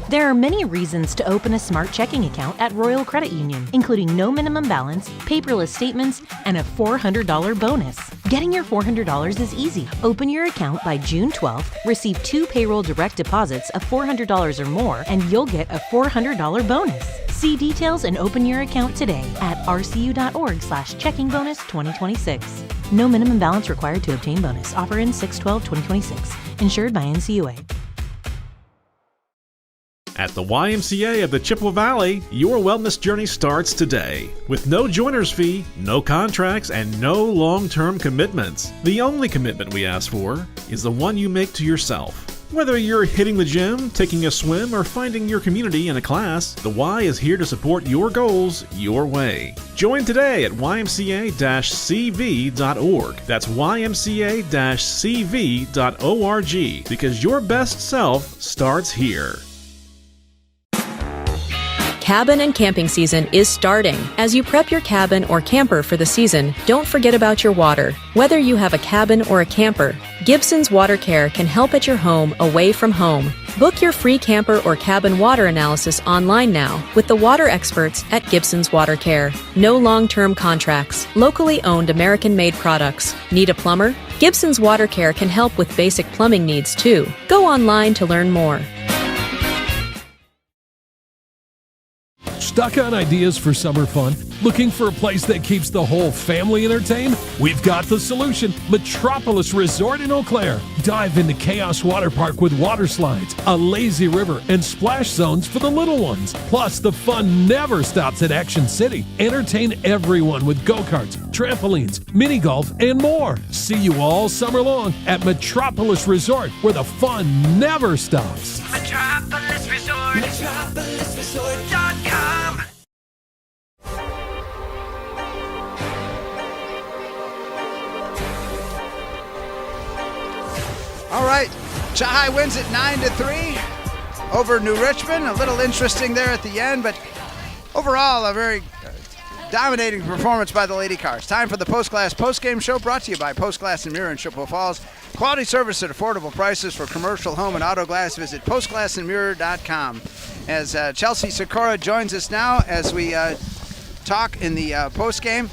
There are many reasons to open a smart checking account at Royal Credit Union, including no minimum balance, paperless statements, and a $400 bonus. Getting your $400 is easy. Open your account by June 12th, receive 2 payroll direct deposits of $400 or more, and you'll get a $400 bonus. See details and open your account today at rcu.org/checkingbonus2026. No minimum balance required to obtain bonus. Offer ends 6/12/2026. Insured by NCUA. At the YMCA of the Chippewa Valley, your wellness journey starts today. With no joiner's fee, no contracts, and no long-term commitments. The only commitment we ask for is the one you make to yourself. Whether you're hitting the gym, taking a swim, or finding your community in a class, the Y is here to support your goals your way. Join today at ymca-cv.org. That's ymca-cv.org, because your best self starts here. Cabin and camping season is starting. As you prep your cabin or camper for the season, don't forget about your water. Whether you have a cabin or a camper, Gibson's Water Care can help at your home away from home. Book your free camper or cabin water analysis online now with the water experts at Gibson's Water Care. No long-term contracts, locally owned American-made products. Need a plumber? Gibson's Water Care can help with basic plumbing needs too. Go online to learn more. Stuck on ideas for summer fun? Looking for a place that keeps the whole family entertained? We've got the solution. Metropolis Resort in Eau Claire. Dive into Chaos Water Park with water slides, a lazy river, and splash zones for the little ones. Plus, the fun never stops at Action City. Entertain everyone with go-karts, trampolines, mini golf, and more. See you all summer long at Metropolis Resort, where the fun never stops. Metropolis Resort. MetropolisResort.com. All right, Chahai wins it 9-3 over New Richmond. A little interesting there at the end, but overall a very dominating performance by the Lady Cars. Time for the Post-Glass Post-Game Show, brought to you by Post-Glass & Mirror in Chippewa Falls. Quality service at affordable prices for commercial, home, and auto glass. Visit postglassandmirror.com. As Chelsea Sikora joins us now as we talk in the post-game.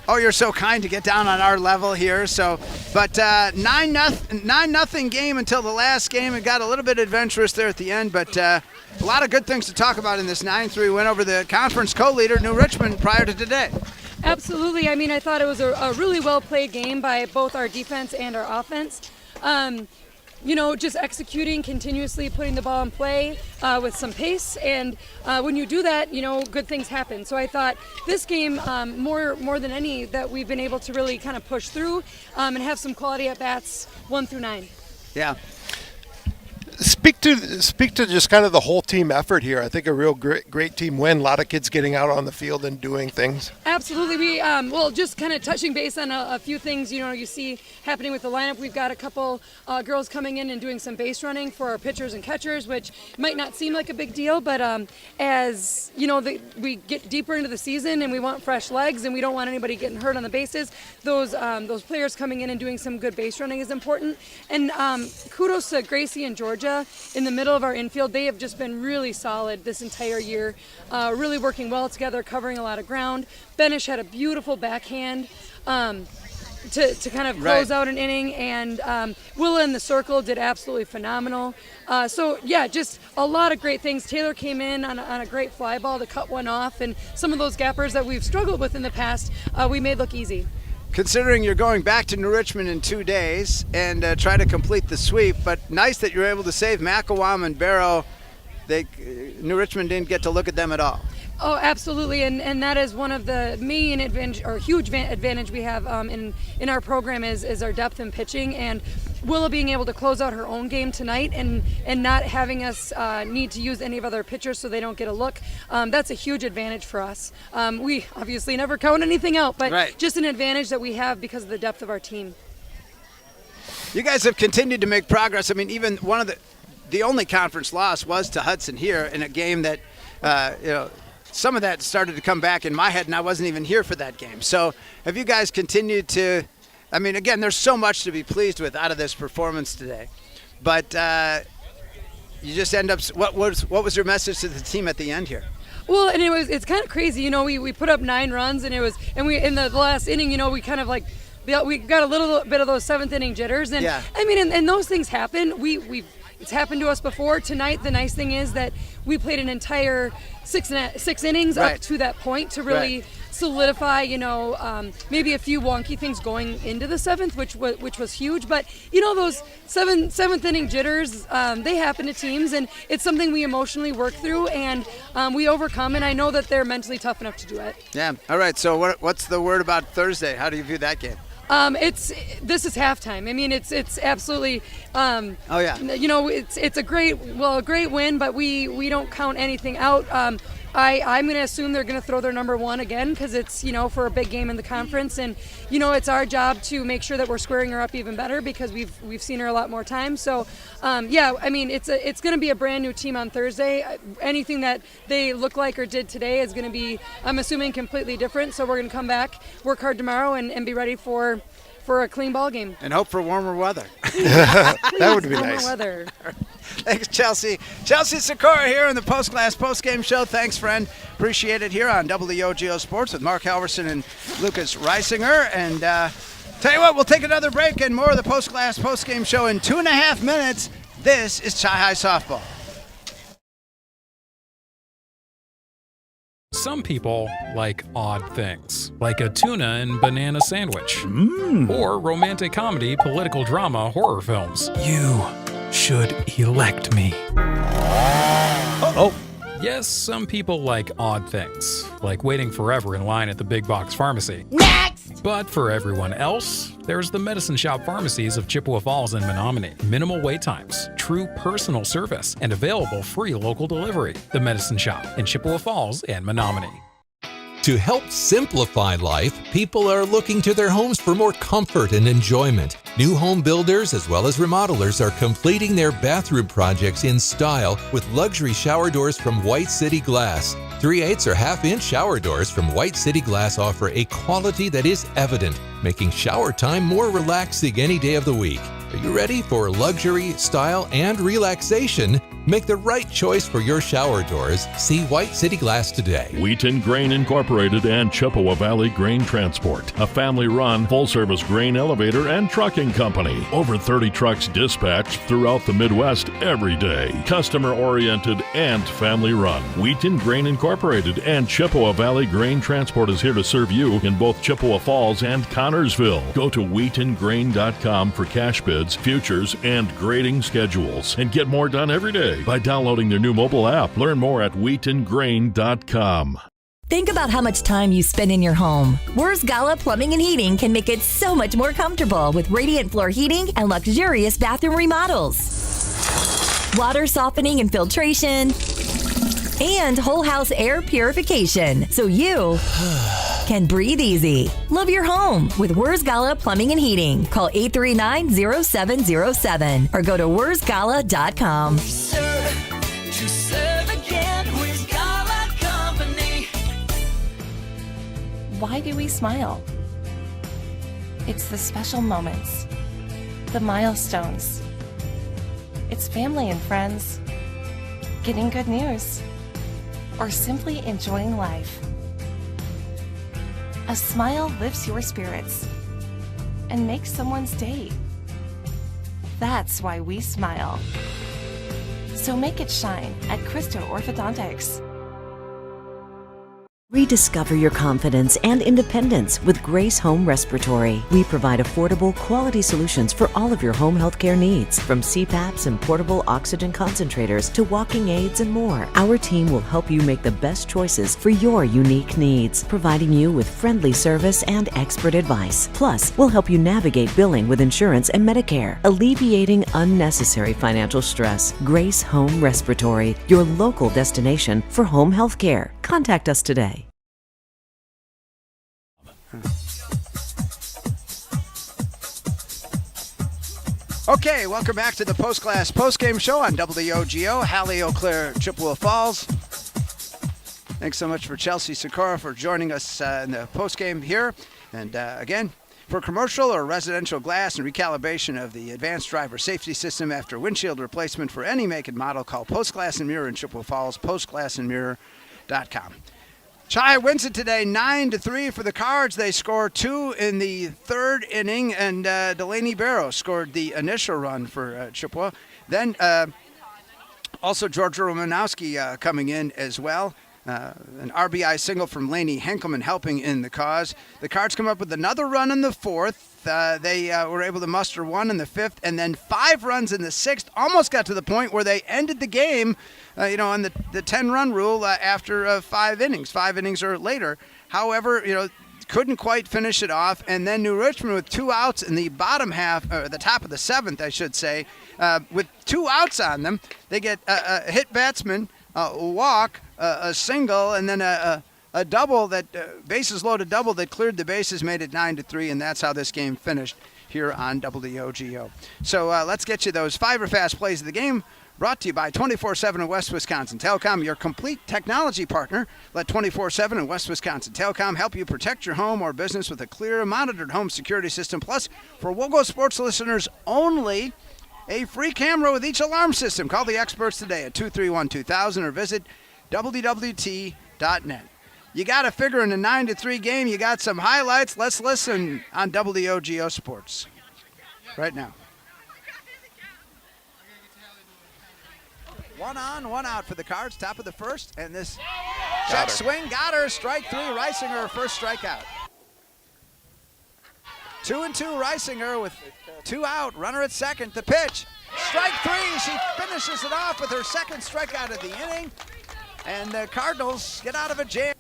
Oh, you're so kind to get down on our level here. So, but 9-0 game until the last game. It got a little bit adventurous there at the end, but a lot of good things to talk about in this 9-3 win over the conference co-leader, New Richmond, prior to today. Absolutely. I mean, I thought it was a really well-played game by both our defense and our offense. You know, just executing, continuously putting the ball in play with some pace. And when you do that, you know, good things happen. So I thought this game, more than any, that we've been able to really kind of push through and have some quality at-bats 1 through 9. Yeah. Speak to just kind of the whole team effort here. I think a real great team win. A lot of kids getting out on the field and doing things. Absolutely. We well, just kind of touching base on a few things, you know, you see happening with the lineup. We've got a couple girls coming in and doing some base running for our pitchers and catchers, which might not seem like a big deal, but as you know, we get deeper into the season and we want fresh legs and we don't want anybody getting hurt on the bases. Those players coming in and doing some good base running is important. And kudos to Gracie and Georgia in the middle of our infield. They have just been really solid this entire year, really working well together, covering a lot of ground. Benish had a beautiful backhand to kind of close out an inning, and Willa in the circle did absolutely phenomenal. So yeah, just a lot of great things. Taylor came in on a great fly ball to cut one off, and some of those gappers that we've struggled with in the past, we made look easy. Considering you're going back to New Richmond in 2 days and try to complete the sweep, but nice that you're able to save Macawam and Barrow. New Richmond didn't get to look at them at all. Oh, absolutely, and that is one of the main advantage, or huge advantage we have in our program is our depth in pitching, and Willa being able to close out her own game tonight and not having us need to use any of other pitchers so they don't get a look. That's a huge advantage for us. We obviously never count anything out, but just an advantage that we have because of the depth of our team. You guys have continued to make progress. I mean, even one of the only conference loss was to Hudson here in a game that, you know, some of that started to come back in my head, and I wasn't even here for that game. So have you guys continued to, I mean, again, there's so much to be pleased with out of this performance today. But you just end up, what was your message to the team at the end here? Well, and it's kind of crazy. You know, we put up 9 runs, and we in the last inning, you know, we kind of like, we got a little bit of those 7th inning jitters. And yeah. I mean, and those things happen. It's happened to us before. Tonight, the nice thing is that we played an entire six innings up to that point to really solidify, you know, maybe a few wonky things going into the 7th, which was huge. But, you know, those 7th inning jitters, they happen to teams, and it's something we emotionally work through, and we overcome, and I know that they're mentally tough enough to do it. Yeah. All right. So what's the word about Thursday? How do you view that game? This is halftime. I mean, it's absolutely. Oh yeah. You know, it's a great win, but we don't count anything out. I'm going to assume they're going to throw their number 1 again because it's, you know, for a big game in the conference, and you know it's our job to make sure that we're squaring her up even better because we've seen her a lot more times. So yeah, I mean it's going to be a brand new team on Thursday. Anything that they look like or did today is going to be, I'm assuming, completely different. So we're going to come back, work hard tomorrow, and be ready for a clean ball game. And hope for warmer weather. That would be warmer nice. Weather. Thanks, Chelsea. Chelsea Sikora here in the Post-Class Post-Game Show. Thanks, friend. Appreciate it here on WOGO Sports with Mark Halverson and Lucas Reisinger. And tell you what, we'll take another break and more of the Post-Class Post-Game Show in 2.5 minutes. This is Chi High Softball. Some people like odd things, like a tuna and banana sandwich, or romantic comedy, political drama, horror films. You should elect me. Oh. Yes, some people like odd things, like waiting forever in line at the big box pharmacy. Next! But for everyone else, there's the medicine shop pharmacies of Chippewa Falls and Menominee. Minimal wait times, true personal service, and available free local delivery. The Medicine Shop in Chippewa Falls and Menominee. To help simplify life, people are looking to their homes for more comfort and enjoyment. New home builders as well as remodelers are completing their bathroom projects in style with luxury shower doors from White City Glass. 3/8 or half-inch shower doors from White City Glass offer a quality that is evident, making shower time more relaxing any day of the week. Are you ready for luxury, style, and relaxation? Make the right choice for your shower doors. See White City Glass today. Wheaton Grain Incorporated and Chippewa Valley Grain Transport, a family-run, full-service grain elevator and trucking company. Over 30 trucks dispatched throughout the Midwest every day. Customer-oriented and family-run. Wheaton Grain Incorporated and Chippewa Valley Grain Transport is here to serve you in both Chippewa Falls and Connorsville. Go to wheatongrain.com for cash bids, futures, and grading schedules, and get more done every day by downloading their new mobile app. Learn more at wheatongrain.com. Think about how much time you spend in your home. Wurs Gala Plumbing and Heating can make it so much more comfortable with radiant floor heating and luxurious bathroom remodels. Water softening and filtration, and whole house air purification, so you can breathe easy. Love your home with Wurs Gala Plumbing and Heating. Call 839-0707 or go to wursgala.com. Why do we smile? It's the special moments, the milestones. It's family and friends, getting good news, or simply enjoying life. A smile lifts your spirits and makes someone's day. That's why we smile. So make it shine at Christo Orthodontics. Rediscover your confidence and independence with Grace Home Respiratory. We provide affordable, quality solutions for all of your home healthcare needs, from CPAPs and portable oxygen concentrators to walking aids and more. Our team will help you make the best choices for your unique needs, providing you with friendly service and expert advice. Plus, we'll help you navigate billing with insurance and Medicare, alleviating unnecessary financial stress. Grace Home Respiratory, your local destination for home healthcare. Contact us today. Okay, welcome back to the Post-Class Post-Game Show on WOGO, Hallie, Eau Claire, Chippewa Falls. Thanks so much for Chelsea Sikora for joining us in the post-game here. And again, for commercial or residential glass and recalibration of the advanced driver safety system after windshield replacement for any make and model, call Post Glass and Mirror in Chippewa Falls, postglassandmirror.com. Chi wins it today 9-3 for the Cards. They scored 2 in the third inning, and Delaney Barrow scored the initial run for Chippewa. Then also Georgia Romanowski coming in as well. An RBI single from Laney Henkelman helping in the cause. The Cards come up with another run in the fourth. They were able to muster 1 in the fifth, and then 5 runs in the sixth. Almost got to the point where they ended the game, on the 10-run rule after 5 innings. 5 innings or later. However, couldn't quite finish it off. And then New Richmond with 2 outs in the bottom half, or the top of the 7th, I should say, with 2 outs on them. They get a hit batsman, a walk, a single, and then a double that bases loaded double that cleared the bases, made it 9-3, and that's how this game finished here on WOGO. So let's get you those Fiber Fast plays of the game, brought to you by 24/7 in West Wisconsin Telecom, your complete technology partner. Let 24/7 in West Wisconsin Telecom help you protect your home or business with a clear, monitored home security system. Plus, for WOGO Sports listeners only, a free camera with each alarm system. Call the experts today at 231-2000 or visit WWT.net. You got to figure in a 9-3 game, you got some highlights. Let's listen on WOGO Sports right now. 1 on, 1 out for the Cards, top of the first, and this check swing got her. Strike 3, Reisinger, her first strikeout. 2-2, Reisinger with 2 out, runner at second. The pitch, strike 3. She finishes it off with her second strikeout of the inning, and the Cardinals get out of a jam.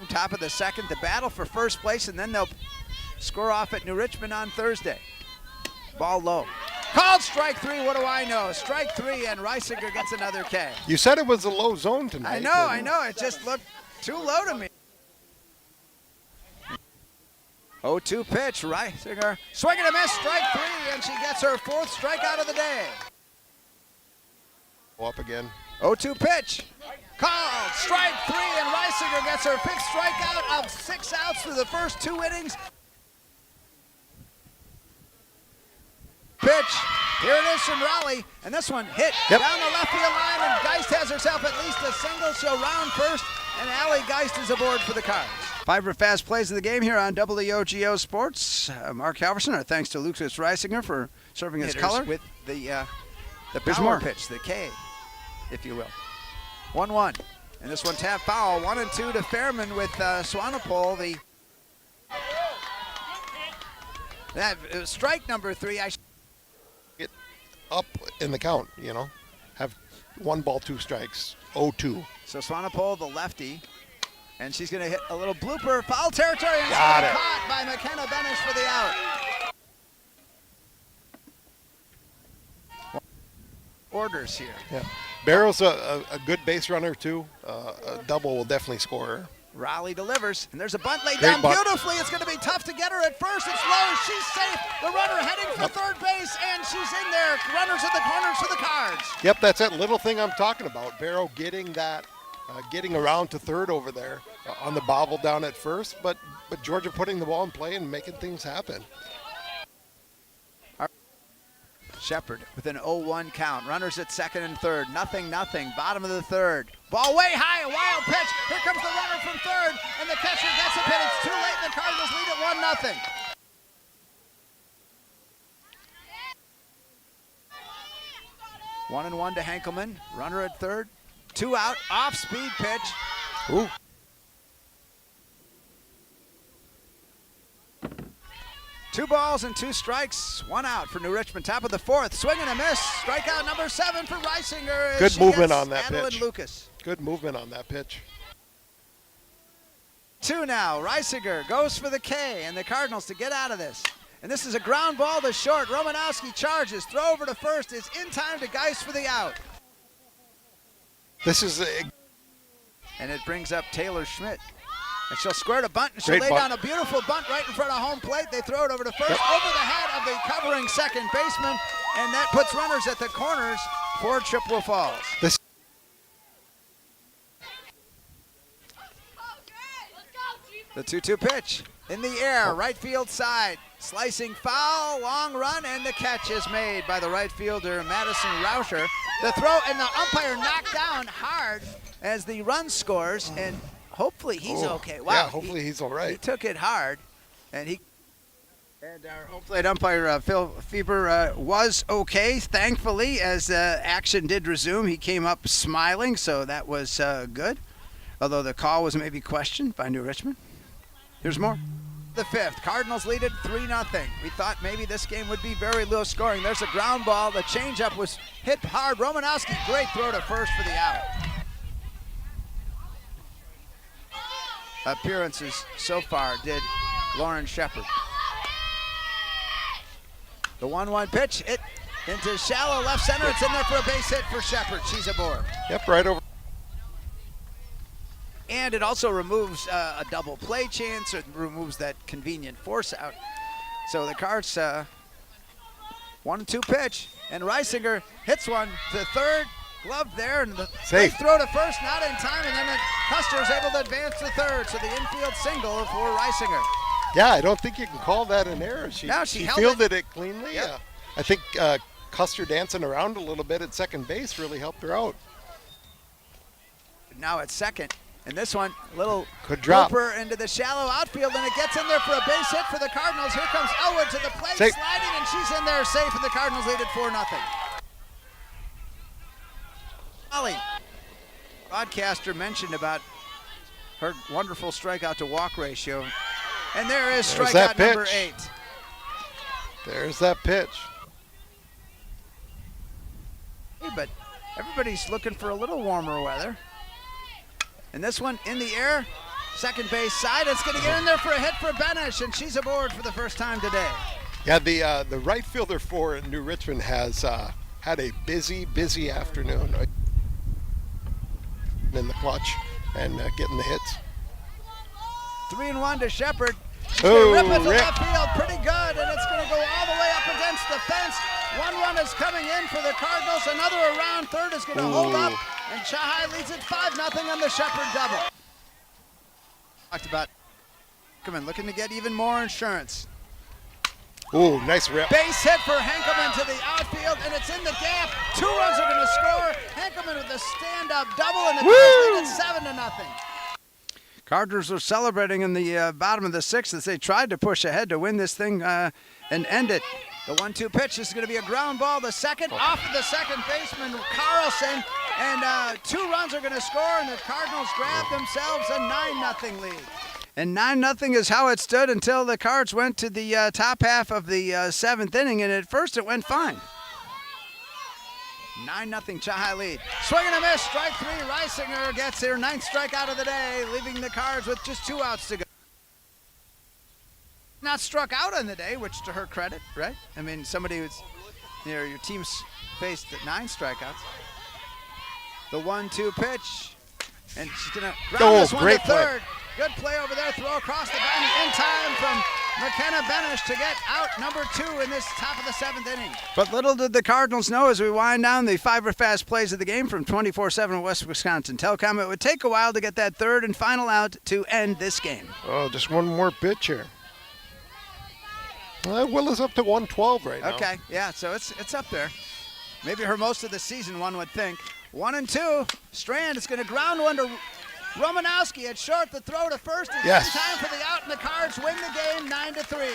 Top of the second, the battle for first place, and then they'll score off at New Richmond on Thursday. Ball low. Called strike 3, what do I know? Strike 3, and Reisinger gets another K. You said it was a low zone tonight. I know. It just looked too low to me. 0-2 pitch, Reisinger. Swing and a miss, strike 3, and she gets her 4th strikeout of the day. Up again. 0-2 pitch. Called strike 3, and Reisinger gets her 5th strikeout of 6 outs through the first 2 innings. Pitch, here it is from Raleigh, and this one hit down the left field line, and Geist has herself at least a single. She'll round first, and Allie Geist is aboard for the Cards. 5 fast plays of the game here on WOGO Sports. Mark Halverson, our thanks to Lucas Reisinger for serving as color with the power pitch, the K, if you will. 1-1, and this one tapped foul. 1-2 to Fairman with Swanepoel. That strike number 3. Get up in the count, have 1 ball, 2 strikes, 0-2. So Swanepoel, the lefty, and she's going to hit a little blooper, foul territory, and got it. Caught by McKenna Benish for the out. Orders here. Yeah, Barrow's a good base runner too. A double will definitely score her. Raleigh delivers, and there's a bunt laid down beautifully. It's going to be tough to get her at first. It's low. She's safe. The runner heading for third base, and she's in there. Runners at the corners for the Cards. Yep, that's that little thing I'm talking about. Barrow getting that, getting around to third over there on the bobble down at first, but Georgia putting the ball in play and making things happen. Shepard with an 0-1 count. Runners at second and third. Nothing. Bottom of the third. Ball way high. A wild pitch. Here comes the runner from third, and the catcher gets it, but it's too late. The Cardinals lead at 1-0. 1-1 to Henkelman. Runner at third. 2 out. Off-speed pitch. Ooh. 2 balls and 2 strikes, 1 out for New Richmond. Top of the 4th, swing and a miss. Strikeout number 7 for Reisinger. Good movement on that pitch. Lucas. Good movement on that pitch. 2 now. Reisinger goes for the K, and the Cardinals to get out of this. And this is a ground ball to short. Romanowski charges. Throw over to first is in time to Geist for the out. This is and it brings up Taylor Schmidt. And she'll square to bunt, and she'll lay down a beautiful bunt right in front of home plate. They throw it over to first, over the head of the covering second baseman, and that puts runners at the corners for Chippewa Falls. The 2-2 pitch in the air, right field side, slicing foul, long run, and the catch is made by the right fielder, Madison Rauscher. The throw, and the umpire knocked down hard as the run scores, and hopefully he's okay. Wow. Yeah, hopefully he's all right. He took it hard, and our home plate umpire, Phil Fieber, was okay, thankfully, as action did resume. He came up smiling, so that was good, although the call was maybe questioned by New Richmond. Here's more. The 5th, Cardinals lead it 3-0. We thought maybe this game would be very low scoring. There's a ground ball. The changeup was hit hard. Romanowski, great throw to first for the out. Appearances so far did Lauren Shepard. The 1-1 pitch, it into shallow left center. It's in there for a base hit for Shepard. She's aboard. Yep, right over. And it also removes a double play chance. It removes that convenient force out. So the Cards 1-2 pitch, and Reisinger hits one to third. Gloved there, and the safe throw to first, not in time, and then Custer is able to advance to third. So the infield single for Reisinger. Yeah, I don't think you can call that an error. She held fielded it cleanly. Yep. I think Custer dancing around a little bit at second base really helped her out. Now at second. And this one, a little could drop into the shallow outfield, and it gets in there for a base hit for the Cardinals. Here comes Elwood to the plate, sliding, and she's in there safe, and the Cardinals lead it 4-0. Molly, broadcaster mentioned about her wonderful strikeout to walk ratio, and there is strikeout number 8. There's that pitch. Hey, but everybody's looking for a little warmer weather. And this one in the air, second base side. It's going to get in there for a hit for Benish, and she's aboard for the first time today. Yeah, the right fielder for New Richmond has had a busy afternoon in the clutch and getting the hits. 3-1 to Shepard. She's going to rip it to left field pretty good, and it's going to go all the way up against the fence. One run is coming in for the Cardinals. Another around third is going to hold up, and Chahai leads it 5-0 on the Shepard double. Talked about looking to get even more insurance. Ooh, nice rip. Base hit for Henkelman to the outfield, and it's in the gap. 2 runs are going to score. Henkelman with a stand-up double, and the Cardinals lead it 7-0. Cardinals were celebrating in the bottom of the 6th as they tried to push ahead to win this thing and end it. The 1-2 pitch is going to be a ground ball. The second off of the second baseman, Carlson, and 2 runs are going to score, and the Cardinals grab themselves a 9-0 lead. And 9-0 is how it stood until the Cards went to the top half of the 7th inning, and at first it went fine. 9-0 Chahai lead. Swing and a miss, strike 3. Reisinger gets their 9th strikeout of the day, leaving the Cards with just 2 outs to go. Not struck out on the day, which to her credit, right? I mean, somebody who's, your team's faced at 9 strikeouts. The 1-2 pitch, and she's going to ground this one to third. Good play over there, throw across the boundary in time from McKenna Benish to get out number 2 in this top of the 7th inning. But little did the Cardinals know as we wind down the 5 fast plays of the game from 24/7 West Wisconsin Telecom, it would take a while to get that third and final out to end this game. Oh, just one more pitch here. Will is up to 112 right now. Okay, yeah, so it's up there. Maybe her most of the season, one would think. 1-2. Strand is going to ground one to Romanowski at short. The throw to first is in time for the out, and the Cards win the game 9-3.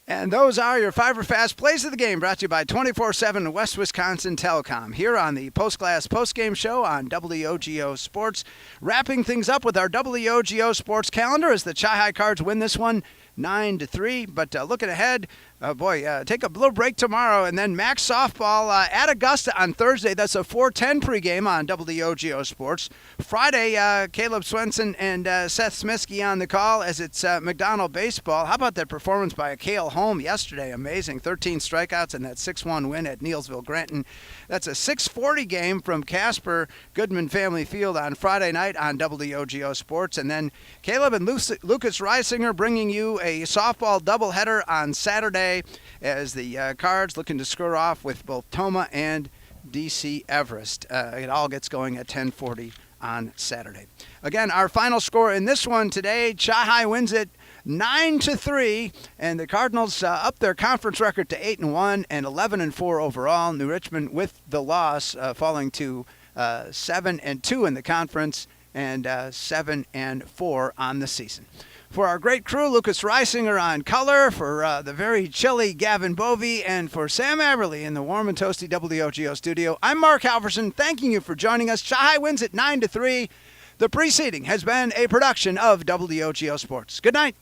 And those are your 5 fast plays of the game, brought to you by 24/7 West Wisconsin Telecom, here on the Postglass Postgame Show on WOGO Sports. Wrapping things up with our WOGO Sports calendar as the Chahai Cards win this one 9-3. But looking ahead, take a little break tomorrow, and then Max softball at Augusta on Thursday. That's a 4:10 pregame on WOGO Sports. Friday, Caleb Swenson and Seth Smiskey on the call as it's McDonald baseball. How about that performance by Cale Holm yesterday? Amazing, 13 strikeouts and that 6-1 win at Neelsville Granton. That's a 6:40 game from Casper Goodman Family Field on Friday night on WOGO Sports. And then Caleb and Lucas Reisinger bringing you a softball doubleheader on Saturday as the Cards looking to score off with both Toma and DC Everest. It all gets going at 10:40 on Saturday. Again, our final score in this one today, Chahai wins it 9-3, and the Cardinals up their conference record to 8-1 and 11-4 overall. New Richmond with the loss falling to 7-2 in the conference and 7-4 on the season. For our great crew, Lucas Reisinger on color, for the very chilly Gavin Bovey, and for Sam Aberley in the warm and toasty WOGO studio, I'm Mark Halverson, thanking you for joining us. Chahai wins it 9-3. The preceding has been a production of WOGO Sports. Good night.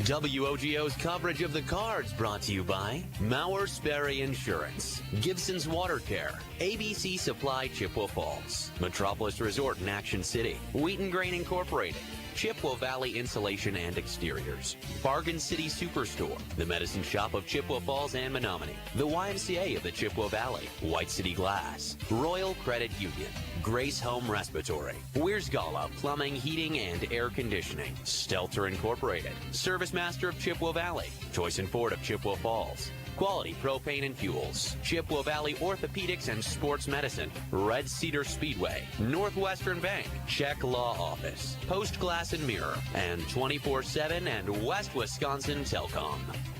WOGO's coverage of the Cards brought to you by Mauer Sperry Insurance, Gibson's Water Care, ABC Supply Chippewa Falls, Metropolis Resort in Action City, Wheaton Grain Incorporated, Chippewa Valley Insulation and Exteriors, Bargain City Superstore, the Medicine Shop of Chippewa Falls and Menominee, the YMCA of the Chippewa Valley, White City Glass, Royal Credit Union, Grace Home Respiratory, Weersgala Plumbing, Heating, and Air Conditioning, Stelter Incorporated, Service Master of Chippewa Valley, Choice and Ford of Chippewa Falls, Quality Propane and Fuels, Chippewa Valley Orthopedics and Sports Medicine, Red Cedar Speedway, Northwestern Bank, Check Law Office, Post Glass and Mirror, and 24/7 and West Wisconsin Telcom.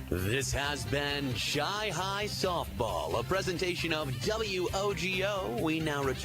This has been Shy High Softball, a presentation of WOGO. We now return